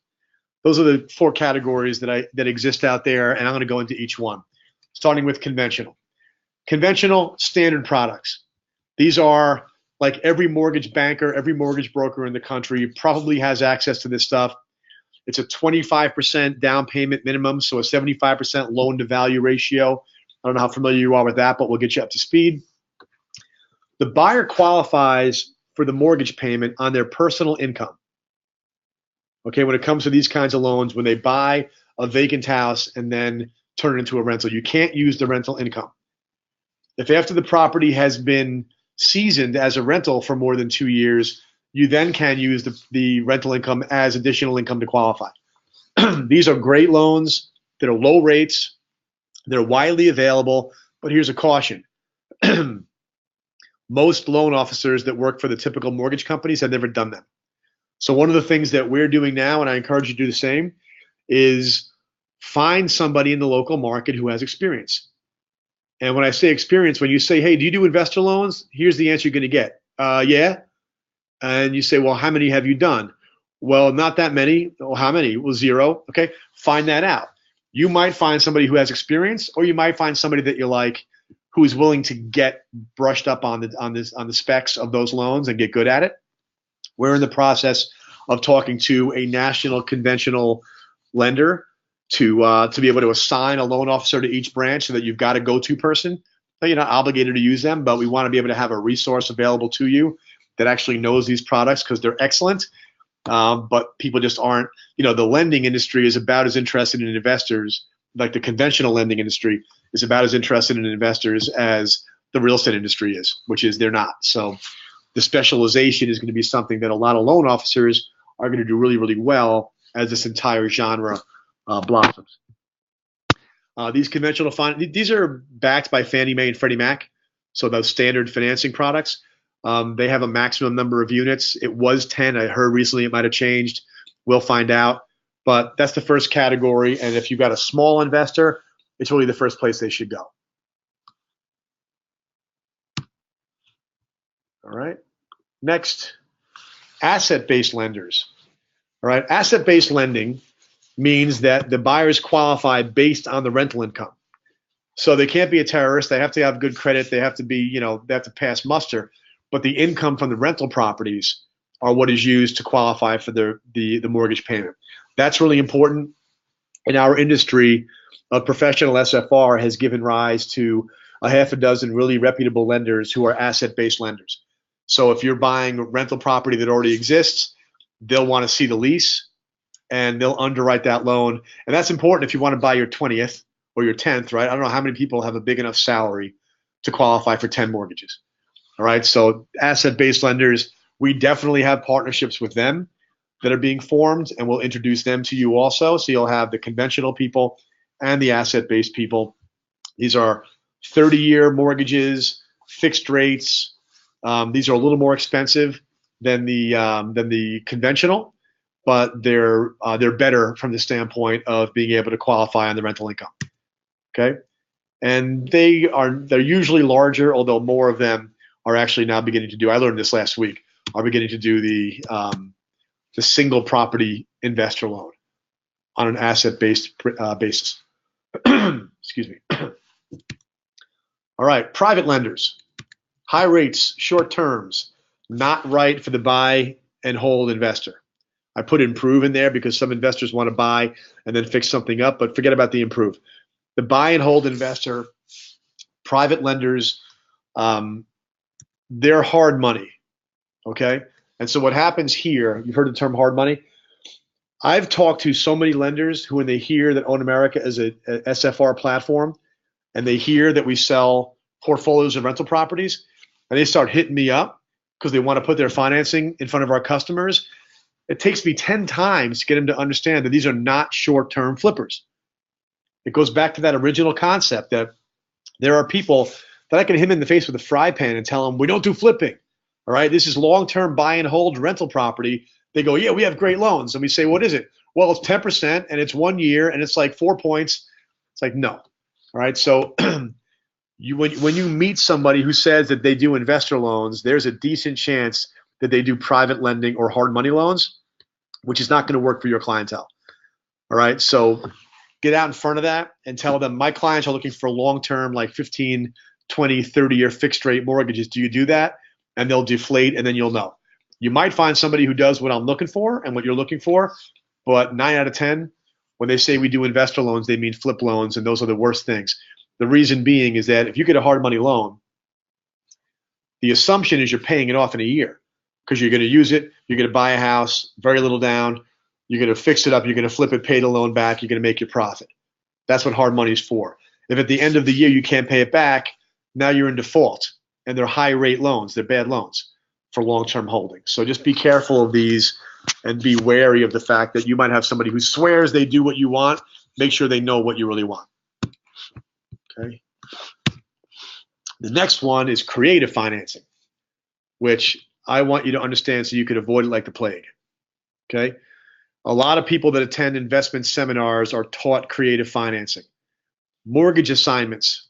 Those are the four categories that exist out there, and I'm going to go into each one, starting with conventional. Conventional, standard products. These are like every mortgage banker, every mortgage broker in the country probably has access to this stuff. It's a 25% down payment minimum, so a 75% loan to value ratio. I don't know how familiar you are with that, but we'll get you up to speed. The buyer qualifies for the mortgage payment on their personal income. Okay, when it comes to these kinds of loans, when they buy a vacant house and then turn it into a rental, you can't use the rental income. If after the property has been seasoned as a rental for more than 2 years, you then can use the rental income as additional income to qualify. These are great loans that are low rates. They're widely available, but here's a caution. Most loan officers that work for the typical mortgage companies have never done them. So one of the things that we're doing now, and I encourage you to do the same, is find somebody in the local market who has experience. And when I say experience, when you say, hey, do you do investor loans? Here's the answer you're going to get. Yeah. And you say, well, how many have you done? Well, not that many. Well, how many? Well, 0. Okay. Find that out. You might find somebody who has experience, or you might find somebody that you like who is willing to get brushed up on the specs of those loans and get good at it. We're in the process of talking to a national conventional lender to be able to assign a loan officer to each branch so that you've got a go-to person. You're not obligated to use them, but we want to be able to have a resource available to you that actually knows these products because they're excellent. But people just aren't, the lending industry is about as interested in investors, like the conventional lending industry is about as interested in investors as the real estate industry is, which is they're not. So the specialization is going to be something that a lot of loan officers are going to do really, really well as this entire genre blossoms. These conventional these are backed by Fannie Mae and Freddie Mac, so those standard financing products. They have a maximum number of units. It was 10. I heard recently it might have changed. We'll find out. But that's the first category, and if you've got a small investor, it's really the first place they should go. All right. Next, asset-based lenders. All right. Asset-based lending means that the buyers qualify based on the rental income. So they can't be a terrorist. They have to have good credit. They have to be, they have to pass muster. But the income from the rental properties are what is used to qualify for the mortgage payment. That's really important. In our industry, a professional SFR has given rise to a half a dozen really reputable lenders who are asset-based lenders. So if you're buying a rental property that already exists, they'll want to see the lease and they'll underwrite that loan. And that's important if you want to buy your 20th or your 10th, right? I don't know how many people have a big enough salary to qualify for 10 mortgages. All right, so asset-based lenders, we definitely have partnerships with them that are being formed, and we'll introduce them to you also. So you'll have the conventional people and the asset-based people. These are 30-year mortgages, fixed rates. These are a little more expensive than the conventional, but they're better from the standpoint of being able to qualify on the rental income. Okay, and they're usually larger, although more of them are actually now beginning to do. I learned this last week. Are beginning to do the single property investor loan on an asset-based basis. Excuse me. All right, private lenders, high rates, short terms, not right for the buy and hold investor. I put improve in there because some investors want to buy and then fix something up, but forget about the improve. The buy and hold investor, private lenders, they're hard money, okay? And so what happens here, you've heard the term hard money. I've talked to so many lenders who, when they hear that Own America is a SFR platform and they hear that we sell portfolios of rental properties, and they start hitting me up because they want to put their financing in front of our customers, it takes me 10 times to get them to understand that these are not short-term flippers. It goes back to that original concept that there are people that I can hit in the face with a fry pan and tell them, we don't do flipping. All right, this is long-term buy and hold rental property. They go, yeah, we have great loans. And we say, what is it? Well, it's 10% and it's 1 year and it's like 4 points. It's like, no. All right, so when you meet somebody who says that they do investor loans, there's a decent chance that they do private lending or hard money loans, which is not going to work for your clientele. All right, so get out in front of that and tell them, my clients are looking for long-term, like 15, 20, 30-year fixed rate mortgages. Do you do that? And they'll deflate, and then you'll know. You might find somebody who does what I'm looking for and what you're looking for, but 9 out of 10, when they say we do investor loans, they mean flip loans, and those are the worst things. The reason being is that if you get a hard money loan, the assumption is you're paying it off in a year because you're going to use it, you're going to buy a house, very little down, you're going to fix it up, you're going to flip it, pay the loan back, you're going to make your profit. That's what hard money is for. If at the end of the year you can't pay it back, now you're in default, and they're high rate loans, they're bad loans for long-term holding. So just be careful of these and be wary of the fact that you might have somebody who swears they do what you want. Make sure they know what you really want. Okay. The next one is creative financing, which I want you to understand so you can avoid it like the plague. Okay. A lot of people that attend investment seminars are taught creative financing. Mortgage assignments.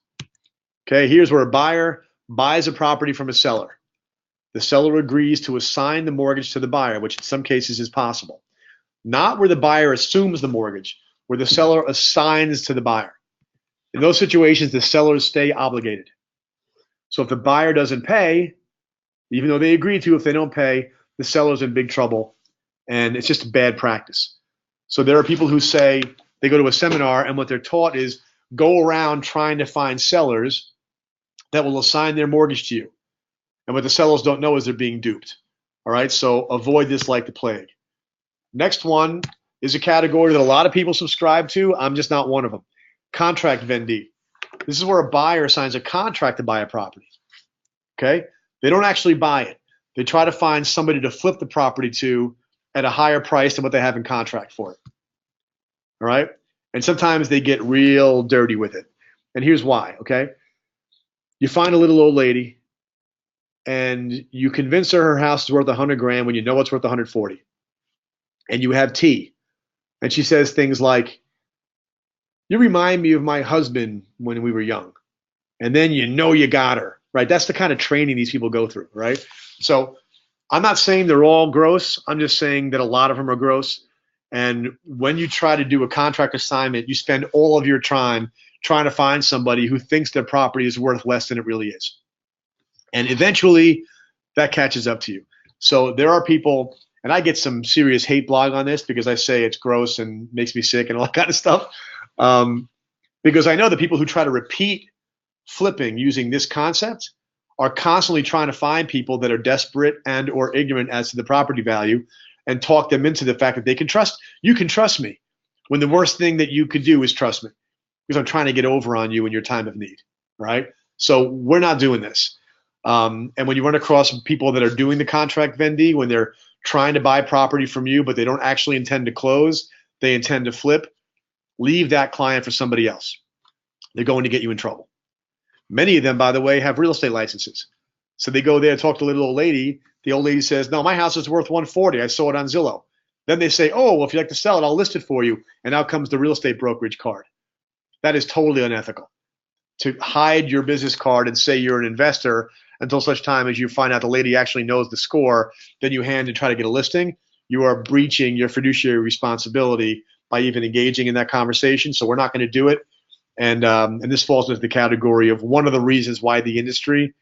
Okay, here's where a buyer buys a property from a seller. The seller agrees to assign the mortgage to the buyer, which in some cases is possible. Not where the buyer assumes the mortgage, where the seller assigns to the buyer. In those situations, the sellers stay obligated. So if the buyer doesn't pay, even though they agree to, if they don't pay, the seller's in big trouble, and it's just a bad practice. So there are people who say they go to a seminar, and what they're taught is go around trying to find sellers that will assign their mortgage to you. And what the sellers don't know is they're being duped. All right, so avoid this like the plague. Next one is a category that a lot of people subscribe to. I'm just not one of them. Contract vendee. This is where a buyer signs a contract to buy a property. Okay, they don't actually buy it. They try to find somebody to flip the property to at a higher price than what they have in contract for it. All right, and sometimes they get real dirty with it. And here's why. Okay, you find a little old lady, and you convince her house is worth 100 grand when you know it's worth 140. And you have tea. And she says things like, you remind me of my husband when we were young. And then you know you got her, right? That's the kind of training these people go through, right? So I'm not saying they're all gross. I'm just saying that a lot of them are gross. And when you try to do a contract assignment, you spend all of your time trying to find somebody who thinks their property is worth less than it really is. And eventually that catches up to you. So there are people, and I get some serious hate blog on this because I say it's gross and makes me sick and all that kind of stuff. Because I know the people who try to repeat flipping using this concept are constantly trying to find people that are desperate and or ignorant as to the property value and talk them into the fact that they can trust. You can trust me when the worst thing that you could do is trust me because I'm trying to get over on you in your time of need, right? So we're not doing this. And when you run across people that are doing the contract vendee, when they're trying to buy property from you, but they don't actually intend to close, they intend to flip, leave that client for somebody else. They're going to get you in trouble. Many of them, by the way, have real estate licenses. So they go there, talk to the little old lady. The old lady says, no, my house is worth 140. I saw it on Zillow. Then they say, oh, well, if you'd like to sell it, I'll list it for you. And out comes the real estate brokerage card. That is totally unethical. To hide your business card and say you're an investor until such time as you find out the lady actually knows the score, then you hand and try to get a listing, you are breaching your fiduciary responsibility by even engaging in that conversation. So we're not going to do it. And this falls into the category of one of the reasons why the industry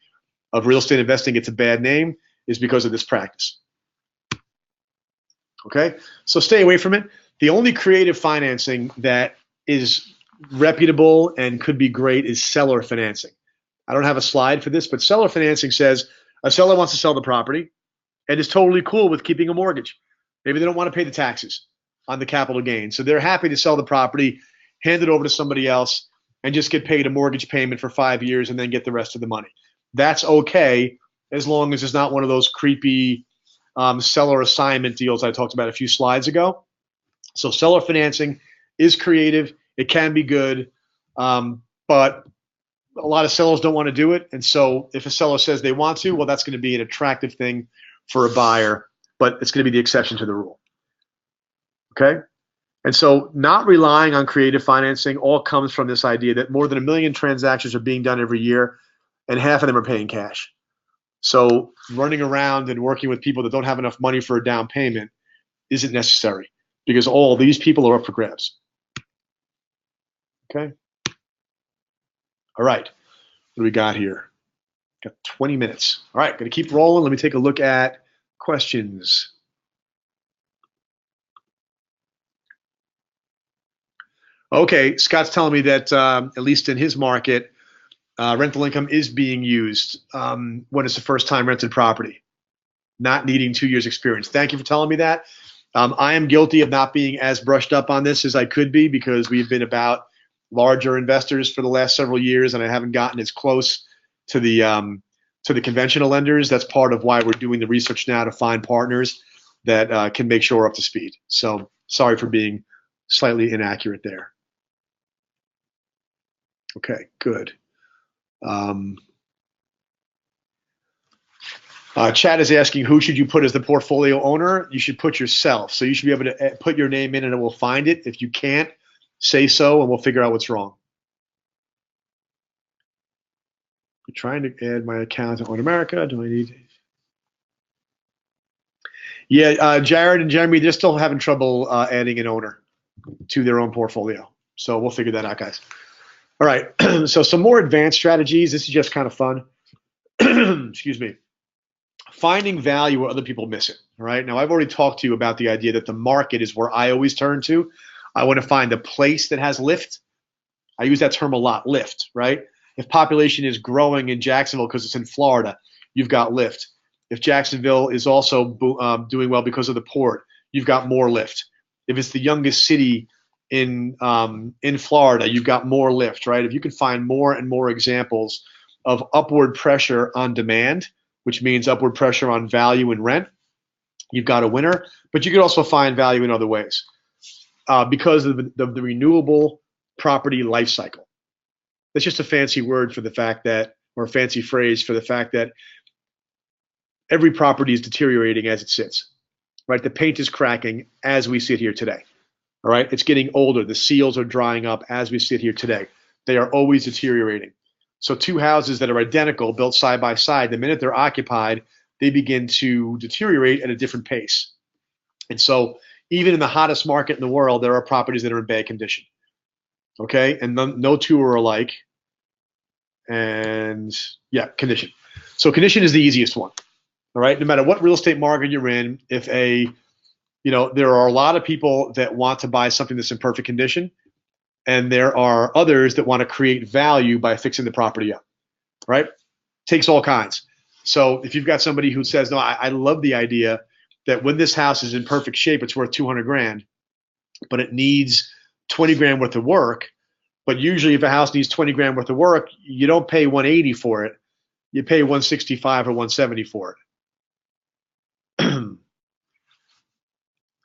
of real estate investing gets a bad name is because of this practice. Okay, so stay away from it. The only creative financing that is reputable and could be great is seller financing. I don't have a slide for this, but seller financing says a seller wants to sell the property and is totally cool with keeping a mortgage. Maybe they don't want to pay the taxes on the capital gain. So they're happy to sell the property, hand it over to somebody else, and just get paid a mortgage payment for 5 years and then get the rest of the money. That's okay as long as it's not one of those creepy seller assignment deals I talked about a few slides ago. So seller financing is creative. It can be good, but a lot of sellers don't want to do it. And so if a seller says they want to, well, that's going to be an attractive thing for a buyer, but it's going to be the exception to the rule. Okay? And so not relying on creative financing all comes from this idea that more than 1 million transactions are being done every year, and half of them are paying cash. So running around and working with people that don't have enough money for a down payment isn't necessary because all these people are up for grabs. Okay. All right. What do we got here? Got 20 minutes. All right. Going to keep rolling. Let me take a look at questions. Okay. Scott's telling me that at least in his market, rental income is being used when it's a first-time rented property, not needing 2 years experience. Thank you for telling me that. I am guilty of not being as brushed up on this as I could be because we've been about larger investors for the last several years, and I haven't gotten as close to the conventional lenders. That's part of why we're doing the research now to find partners that can make sure we're up to speed. So sorry for being slightly inaccurate there. Okay, good. Chad is asking, who should you put as the portfolio owner? You should put yourself. So you should be able to put your name in and it will find it. If you can't, say so and we'll figure out what's wrong. I'm trying to add my account to Own America. Do I need? Yeah, Jared and Jeremy, they're still having trouble adding an owner to their own portfolio. So we'll figure that out, guys. All right, so some more advanced strategies. This is just kind of fun. Excuse me. Finding value where other people miss it. All right, now I've already talked to you about the idea that the market is where I always turn to. I want to find a place that has lift. I use that term a lot, lift, right? If population is growing in Jacksonville because it's in Florida, you've got lift. If Jacksonville is also doing well because of the port, you've got more lift. If it's the youngest city in Florida, you've got more lift, right? If you can find more and more examples of upward pressure on demand, which means upward pressure on value and rent, you've got a winner. But you could also find value in other ways because of the renewable property life cycle. That's just a fancy word for the fact that, or a fancy phrase for the fact that every property is deteriorating as it sits, right? The paint is cracking as we sit here today, all right? It's getting older. The seals are drying up as we sit here today. They are always deteriorating. So two houses that are identical, built side by side, the minute they're occupied, they begin to deteriorate at a different pace. And so even in the hottest market in the world, there are properties that are in bad condition. Okay, and no two are alike. And yeah, condition. So condition is the easiest one. All right, no matter what real estate market you're in, if there are a lot of people that want to buy something that's in perfect condition, and there are others that want to create value by fixing the property up. Right? Takes all kinds. So if you've got somebody who says, no, I love the idea that when this house is in perfect shape, it's worth 200 grand, but it needs 20 grand worth of work. But usually if a house needs 20 grand worth of work, you don't pay 180 for it. You pay 165 or 170 for it.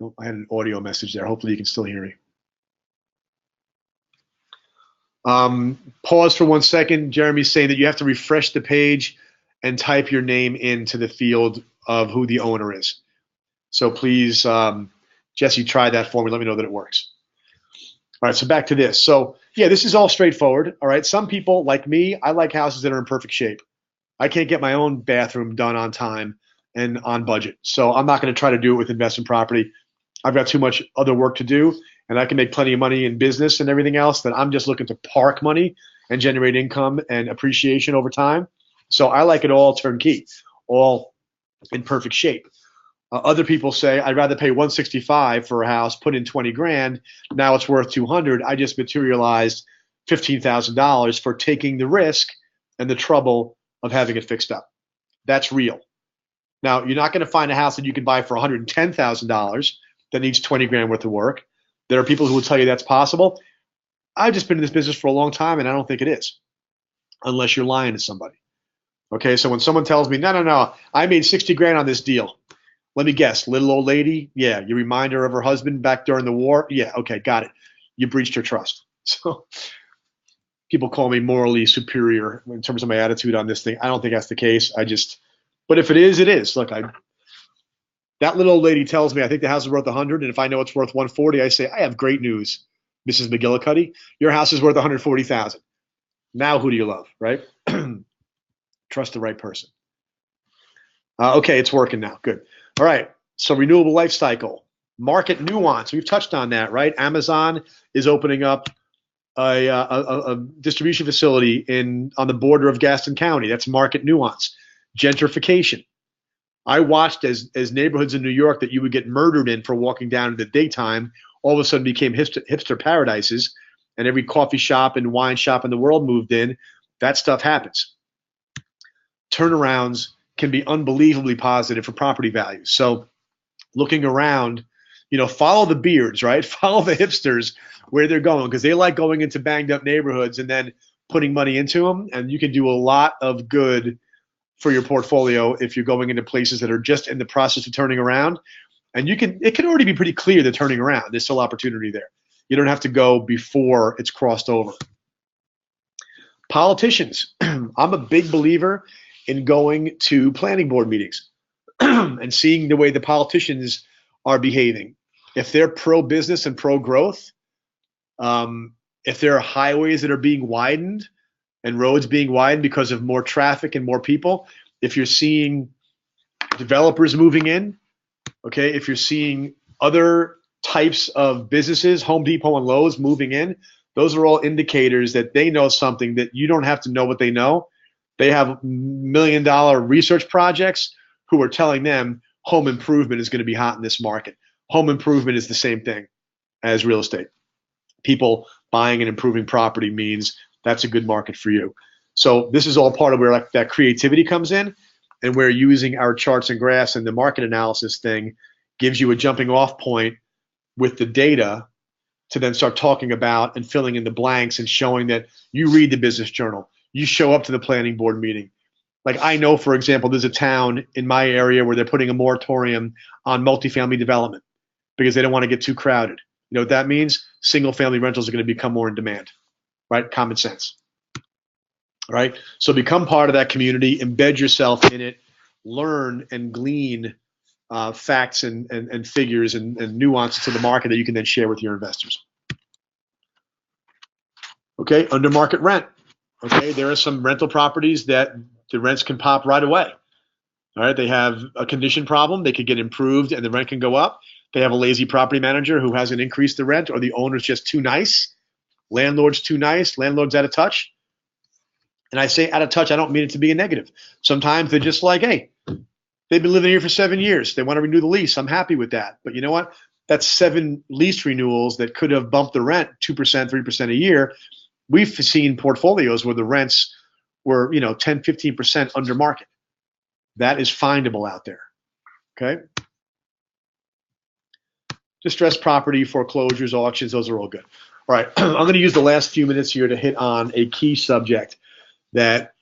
Oh, I had an audio message there. Hopefully you can still hear me. Pause for 1 second. Jeremy's saying that you have to refresh the page and type your name into the field of who the owner is. So please, Jesse, try that for me. Let me know that it works. All right, so back to this. So yeah, this is all straightforward. All right, some people like me, I like houses that are in perfect shape. I can't get my own bathroom done on time and on budget. So I'm not going to try to do it with investment property. I've got too much other work to do, and I can make plenty of money in business and everything else, that I'm just looking to park money and generate income and appreciation over time. So I like it all turnkey, all in perfect shape. Other people say, I'd rather pay 165 for a house, put in 20 grand. Now it's worth 200. I just materialized $15,000 for taking the risk and the trouble of having it fixed up. That's real. Now, you're not going to find a house that you can buy for $110,000 that needs 20 grand worth of work. There are people who will tell you that's possible. I've just been in this business for a long time, and I don't think it is, unless you're lying to somebody. Okay, so when someone tells me, no, I made 60 grand on this deal. Let me guess, little old lady? Yeah, you remind her of her husband back during the war? Yeah, okay, got it. You breached her trust. So people call me morally superior in terms of my attitude on this thing. I don't think that's the case. But if it is, it is. Look, that little old lady tells me I think the house is worth 100, and if I know it's worth 140, I say, I have great news, Mrs. McGillicuddy. Your house is worth 140,000. Now who do you love, right? Trust the right person. Okay, it's working now. Good. All right. So renewable life cycle, market nuance. We've touched on that, right? Amazon is opening up a distribution facility on the border of Gaston County. That's market nuance. Gentrification. I watched as neighborhoods in New York that you would get murdered in for walking down in the daytime all of a sudden became hipster paradises, and every coffee shop and wine shop in the world moved in. That stuff happens. Turnarounds can be unbelievably positive for property values. So looking around, follow the beards, right? Follow the hipsters where they're going, because they like going into banged up neighborhoods and then putting money into them. And you can do a lot of good for your portfolio if you're going into places that are just in the process of turning around. And it can already be pretty clear they're turning around. There's still opportunity there. You don't have to go before it's crossed over. Politicians. I'm a big believer in going to planning board meetings and seeing the way the politicians are behaving. If they're pro-business and pro-growth, if there are highways that are being widened and roads being widened because of more traffic and more people, if you're seeing developers moving in, okay, if you're seeing other types of businesses, Home Depot and Lowe's moving in, those are all indicators that they know something that you don't have to know what they know. They have $1 million research projects who are telling them home improvement is going to be hot in this market. Home improvement is the same thing as real estate. People buying and improving property means that's a good market for you. So this is all part of where that creativity comes in, and where using our charts and graphs and the market analysis thing gives you a jumping off point with the data to then start talking about and filling in the blanks and showing that you read the business journal. You show up to the planning board meeting. Like, I know, for example, there's a town in my area where they're putting a moratorium on multifamily development because they don't want to get too crowded. You know what that means? Single family rentals are going to become more in demand, right? Common sense, right? So become part of that community, embed yourself in it, learn and glean facts and figures and nuances to the market that you can then share with your investors. Okay, under market rent. Okay, there are some rental properties that the rents can pop right away. All right, they have a condition problem. They could get improved and the rent can go up. They have a lazy property manager who hasn't increased the rent, or the owner's just too nice. Landlord's too nice. Landlord's out of touch. And I say out of touch, I don't mean it to be a negative. Sometimes they're just like, hey, they've been living here for 7 years. They want to renew the lease. I'm happy with that. But you know what? That's 7 lease renewals that could have bumped the rent 2%, 3% a year. We've seen portfolios where the rents were, 10, 15% under market. That is findable out there. Okay. Distressed property, foreclosures, auctions, those are all good. All right. I'm going to use the last few minutes here to hit on a key subject that,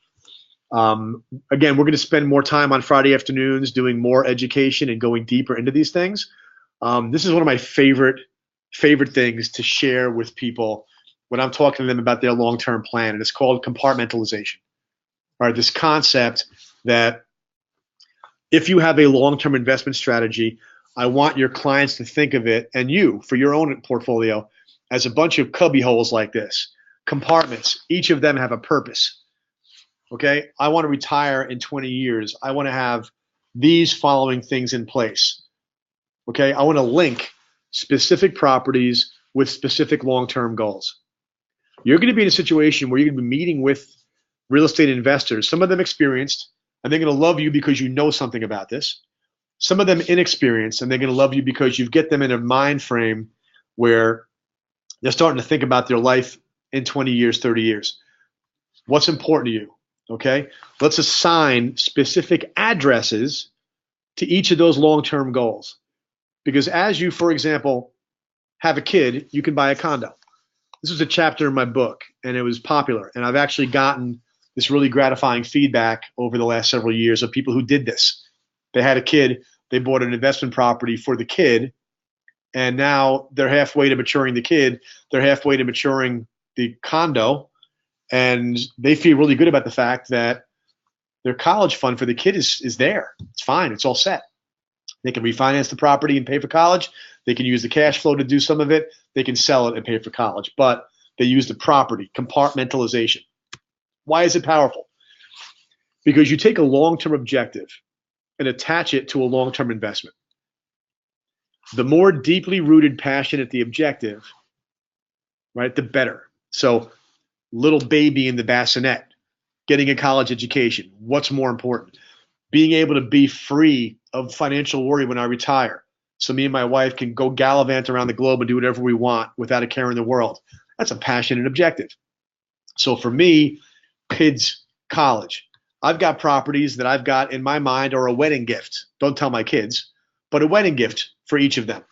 again, we're going to spend more time on Friday afternoons doing more education and going deeper into these things. This is one of my favorite things to share with people when I'm talking to them about their long-term plan, and it's called compartmentalization. All right, this concept that if you have a long-term investment strategy, I want your clients to think of it, and you, for your own portfolio, as a bunch of cubby holes like this, compartments. Each of them have a purpose. Okay, I want to retire in 20 years. I want to have these following things in place. Okay, I want to link specific properties with specific long-term goals. You're going to be in a situation where you're going to be meeting with real estate investors, some of them experienced, and they're going to love you because you know something about this. Some of them inexperienced, and they're going to love you because you get them in a mind frame where they're starting to think about their life in 20 years, 30 years. What's important to you? Okay, let's assign specific addresses to each of those long-term goals. Because as you, for example, have a kid, you can buy a condo. This was a chapter in my book, and it was popular. And I've actually gotten this really gratifying feedback over the last several years of people who did this. They had a kid, they bought an investment property for the kid, and now they're halfway to maturing the kid, they're halfway to maturing the condo, and they feel really good about the fact that their college fund for the kid is there. It's fine, it's all set. They can refinance the property and pay for college. They can use the cash flow to do some of it. They can sell it and pay for college, but they use the property, compartmentalization. Why is it powerful? Because you take a long-term objective and attach it to a long-term investment. The more deeply rooted, passionate the objective, right, the better. So little baby in the bassinet, getting a college education, what's more important? Being able to be free of financial worry when I retire, so me and my wife can go gallivant around the globe and do whatever we want without a care in the world. That's a passionate objective. So for me, kids, college. I've got properties that I've got in my mind are a wedding gift. Don't tell my kids, but a wedding gift for each of them,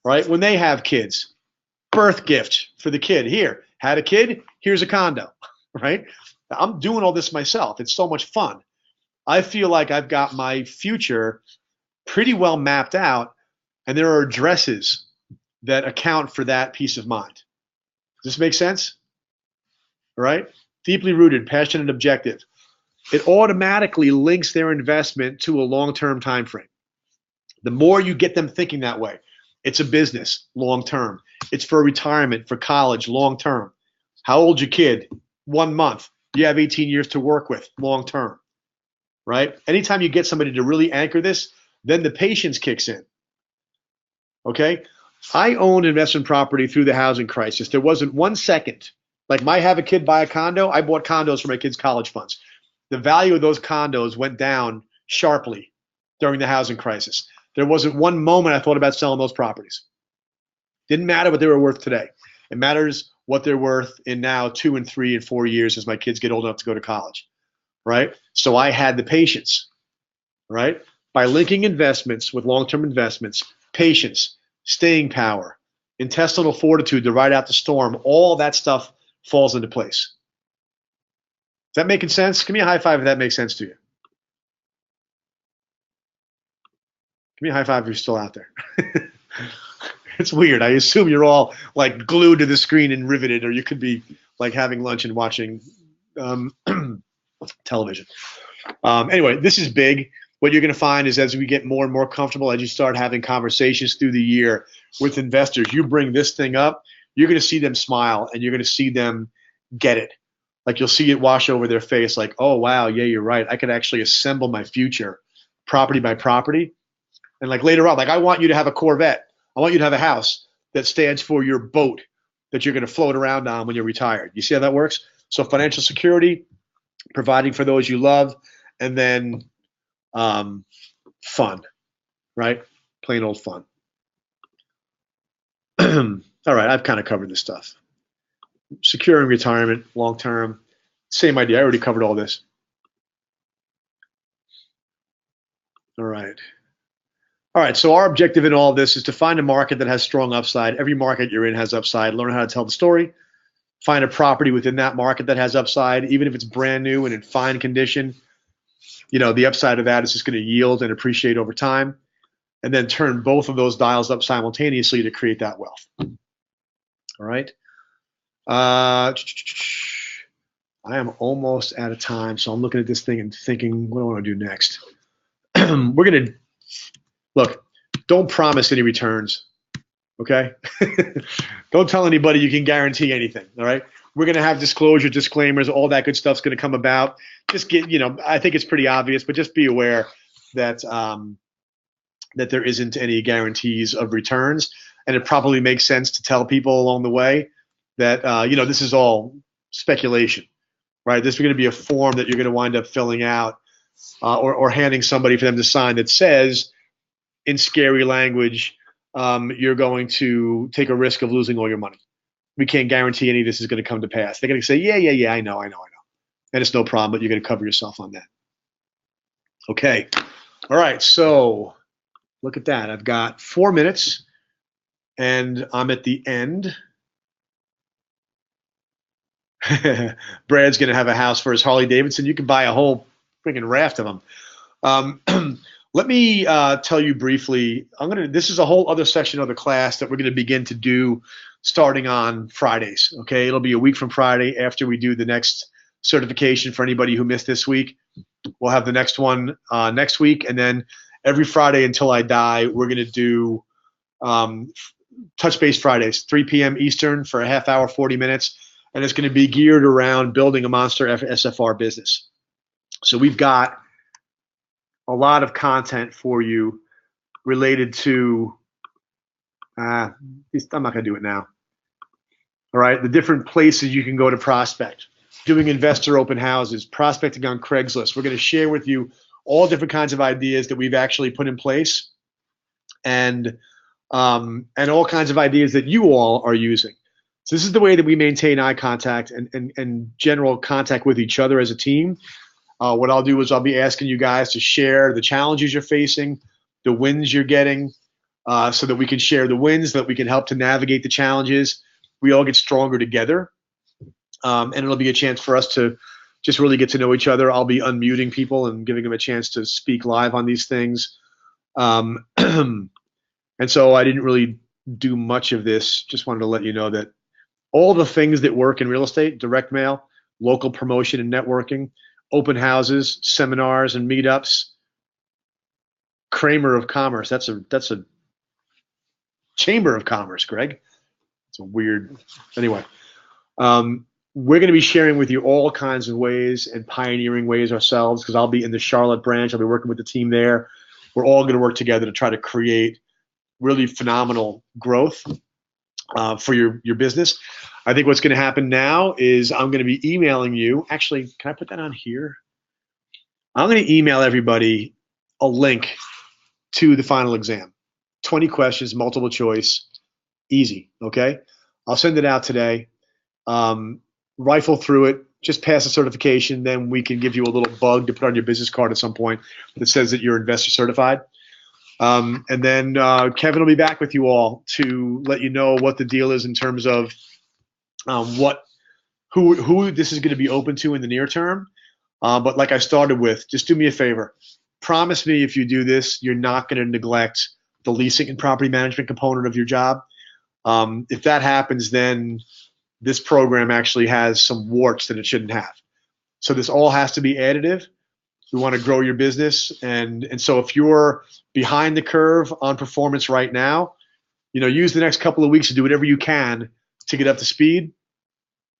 right? When they have kids, birth gift for the kid. Here, had a kid, here's a condo, right? I'm doing all this myself. It's so much fun. I feel like I've got my future pretty well mapped out, and there are addresses that account for that peace of mind. Does this make sense? All right? Deeply rooted, passionate, objective. It automatically links their investment to a long-term time frame. The more you get them thinking that way, it's a business, long-term. It's for retirement, for college, long-term. How old's your kid? 1 month. You have 18 years to work with, long-term. Right? Anytime you get somebody to really anchor this, then the patience kicks in. Okay? I owned investment property through the housing crisis. There wasn't 1 second. Like my have a kid, buy a condo, I bought condos for my kids' college funds. The value of those condos went down sharply during the housing crisis. There wasn't one moment I thought about selling those properties. Didn't matter what they were worth today. It matters what they're worth in now 2 and 3 and 4 years as my kids get old enough to go to college. Right? So I had the patience, right? By linking investments with long-term investments, patience, staying power, intestinal fortitude to ride out the storm, all that stuff falls into place. Is that making sense? Give me a high five if that makes sense to you. Give me a high five if you're still out there. It's weird. I assume you're all like glued to the screen and riveted, or you could be like having lunch and watching television. Anyway, this is big. What you're going to find is as we get more and more comfortable, as you start having conversations through the year with investors, you bring this thing up, you're going to see them smile and you're going to see them get it. Like you'll see it wash over their face like, oh, wow, yeah, you're right. I could actually assemble my future property by property. And like later on, like I want you to have a Corvette. I want you to have a house that stands for your boat that you're going to float around on when you're retired. You see how that works? So financial security, providing for those you love, and then fun, right? Plain old fun. All right, I've kind of covered this stuff. Securing retirement, long term, same idea. I already covered all this. All right. All right, so our objective in all of this is to find a market that has strong upside. Every market you're in has upside. Learn how to tell the story. Find a property within that market that has upside, even if it's brand new and in fine condition. You know, the upside of that is just going to yield and appreciate over time. And then turn both of those dials up simultaneously to create that wealth. All right. I am almost out of time, so I'm looking at this thing and thinking, what do I want to do next? We're going to look. Don't promise any returns, okay? Don't tell anybody you can guarantee anything. All right. We're going to have disclosure, disclaimers, all that good stuff's going to come about. Just get, I think it's pretty obvious, but just be aware that that there isn't any guarantees of returns, and it probably makes sense to tell people along the way that this is all speculation, right? This is going to be a form that you're going to wind up filling out or handing somebody for them to sign that says, in scary language, you're going to take a risk of losing all your money. We can't guarantee any of this is going to come to pass. They're going to say, yeah, I know. And it's no problem, but you're going to cover yourself on that. Okay. All right. So look at that. I've got 4 minutes, and I'm at the end. Brad's going to have a house for his Harley Davidson. You can buy a whole freaking raft of them. Let me tell you briefly. This is a whole other section of the class that we're going to begin to do starting on Fridays. Okay, it'll be a week from Friday after we do the next certification. For anybody who missed this week, we'll have the next one next week, and then every Friday until I die, we're going to do Touch Base Fridays, 3 p.m. Eastern for a half hour, 40 minutes, and it's going to be geared around building a monster SFR business. So we've got a lot of content for you related to I'm not going to do it now. All right, the different places you can go to prospect, doing investor open houses, prospecting on Craigslist. We're going to share with you all different kinds of ideas that we've actually put in place, and all kinds of ideas that you all are using. So this is the way that we maintain eye contact and general contact with each other as a team. What I'll do is I'll be asking you guys to share the challenges you're facing, the wins you're getting, so that we can share the wins, that we can help to navigate the challenges. We all get stronger together, and it'll be a chance for us to just really get to know each other. I'll be unmuting people and giving them a chance to speak live on these things. And so I didn't really do much of this. Just wanted to let you know that all the things that work in real estate, direct mail, local promotion and networking, open houses, seminars and meetups, Kramer of Commerce. That's a Chamber of Commerce, Greg. It's a weird. Anyway, we're going to be sharing with you all kinds of ways and pioneering ways ourselves, because I'll be in the Charlotte branch. I'll be working with the team there. We're all going to work together to try to create really phenomenal growth for your business. I think what's going to happen now is I'm going to be emailing you. Actually, can I put that on here? I'm going to email everybody a link to the final exam. 20 questions, multiple choice, easy, okay? I'll send it out today. Rifle through it, just pass the certification, then we can give you a little bug to put on your business card at some point that says that you're investor certified. And then Kevin will be back with you all to let you know what the deal is in terms of who this is going to be open to in the near term. But like I started with, just do me a favor. Promise me if you do this, you're not going to neglect the leasing and property management component of your job. If that happens, then this program actually has some warts that it shouldn't have. So this all has to be additive. We want to grow your business. And so if you're behind the curve on performance right now, use the next couple of weeks to do whatever you can to get up to speed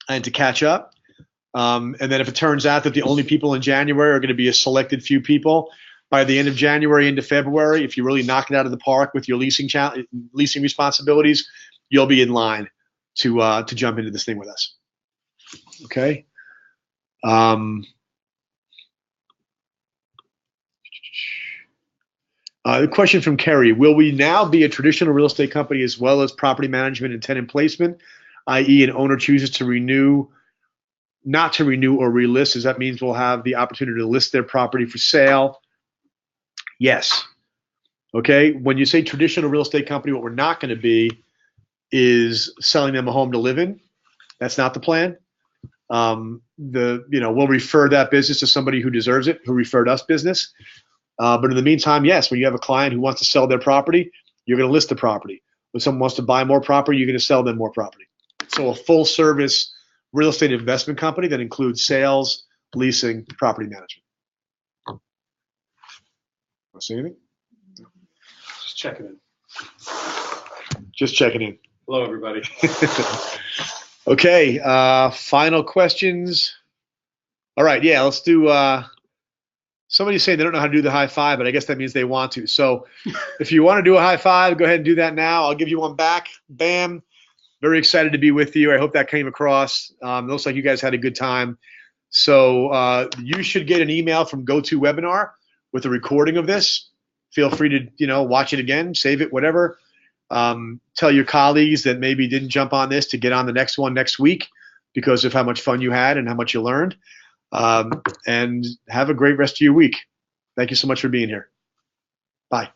and to catch up. And then if it turns out that the only people in January are going to be a selected few people, by the end of January into February, if you really knock it out of the park with your leasing responsibilities, you'll be in line to jump into this thing with us. Okay. The question from Kerry: will we now be a traditional real estate company as well as property management and tenant placement, i.e., an owner chooses to renew, not to renew or relist? Does that mean we'll have the opportunity to list their property for sale? Yes. Okay. When you say traditional real estate company, what we're not going to be is selling them a home to live in. That's not the plan. We'll refer that business to somebody who deserves it, who referred us business. But in the meantime, yes, when you have a client who wants to sell their property, you're going to list the property. When someone wants to buy more property, you're going to sell them more property. So a full service real estate investment company that includes sales, leasing, property management. Want to say anything? Just checking in. Just checking in. Hello, everybody. Okay, final questions. All right, yeah, let's do, somebody's saying they don't know how to do the high five, but I guess that means they want to. So if you want to do a high five, go ahead and do that now. I'll give you one back. Bam. Very excited to be with you. I hope that came across. Looks like you guys had a good time. So you should get an email from GoToWebinar with a recording of this. Feel free to, watch it again, save it, whatever. Tell your colleagues that maybe didn't jump on this to get on the next one next week because of how much fun you had and how much you learned. And have a great rest of your week. Thank you so much for being here. Bye.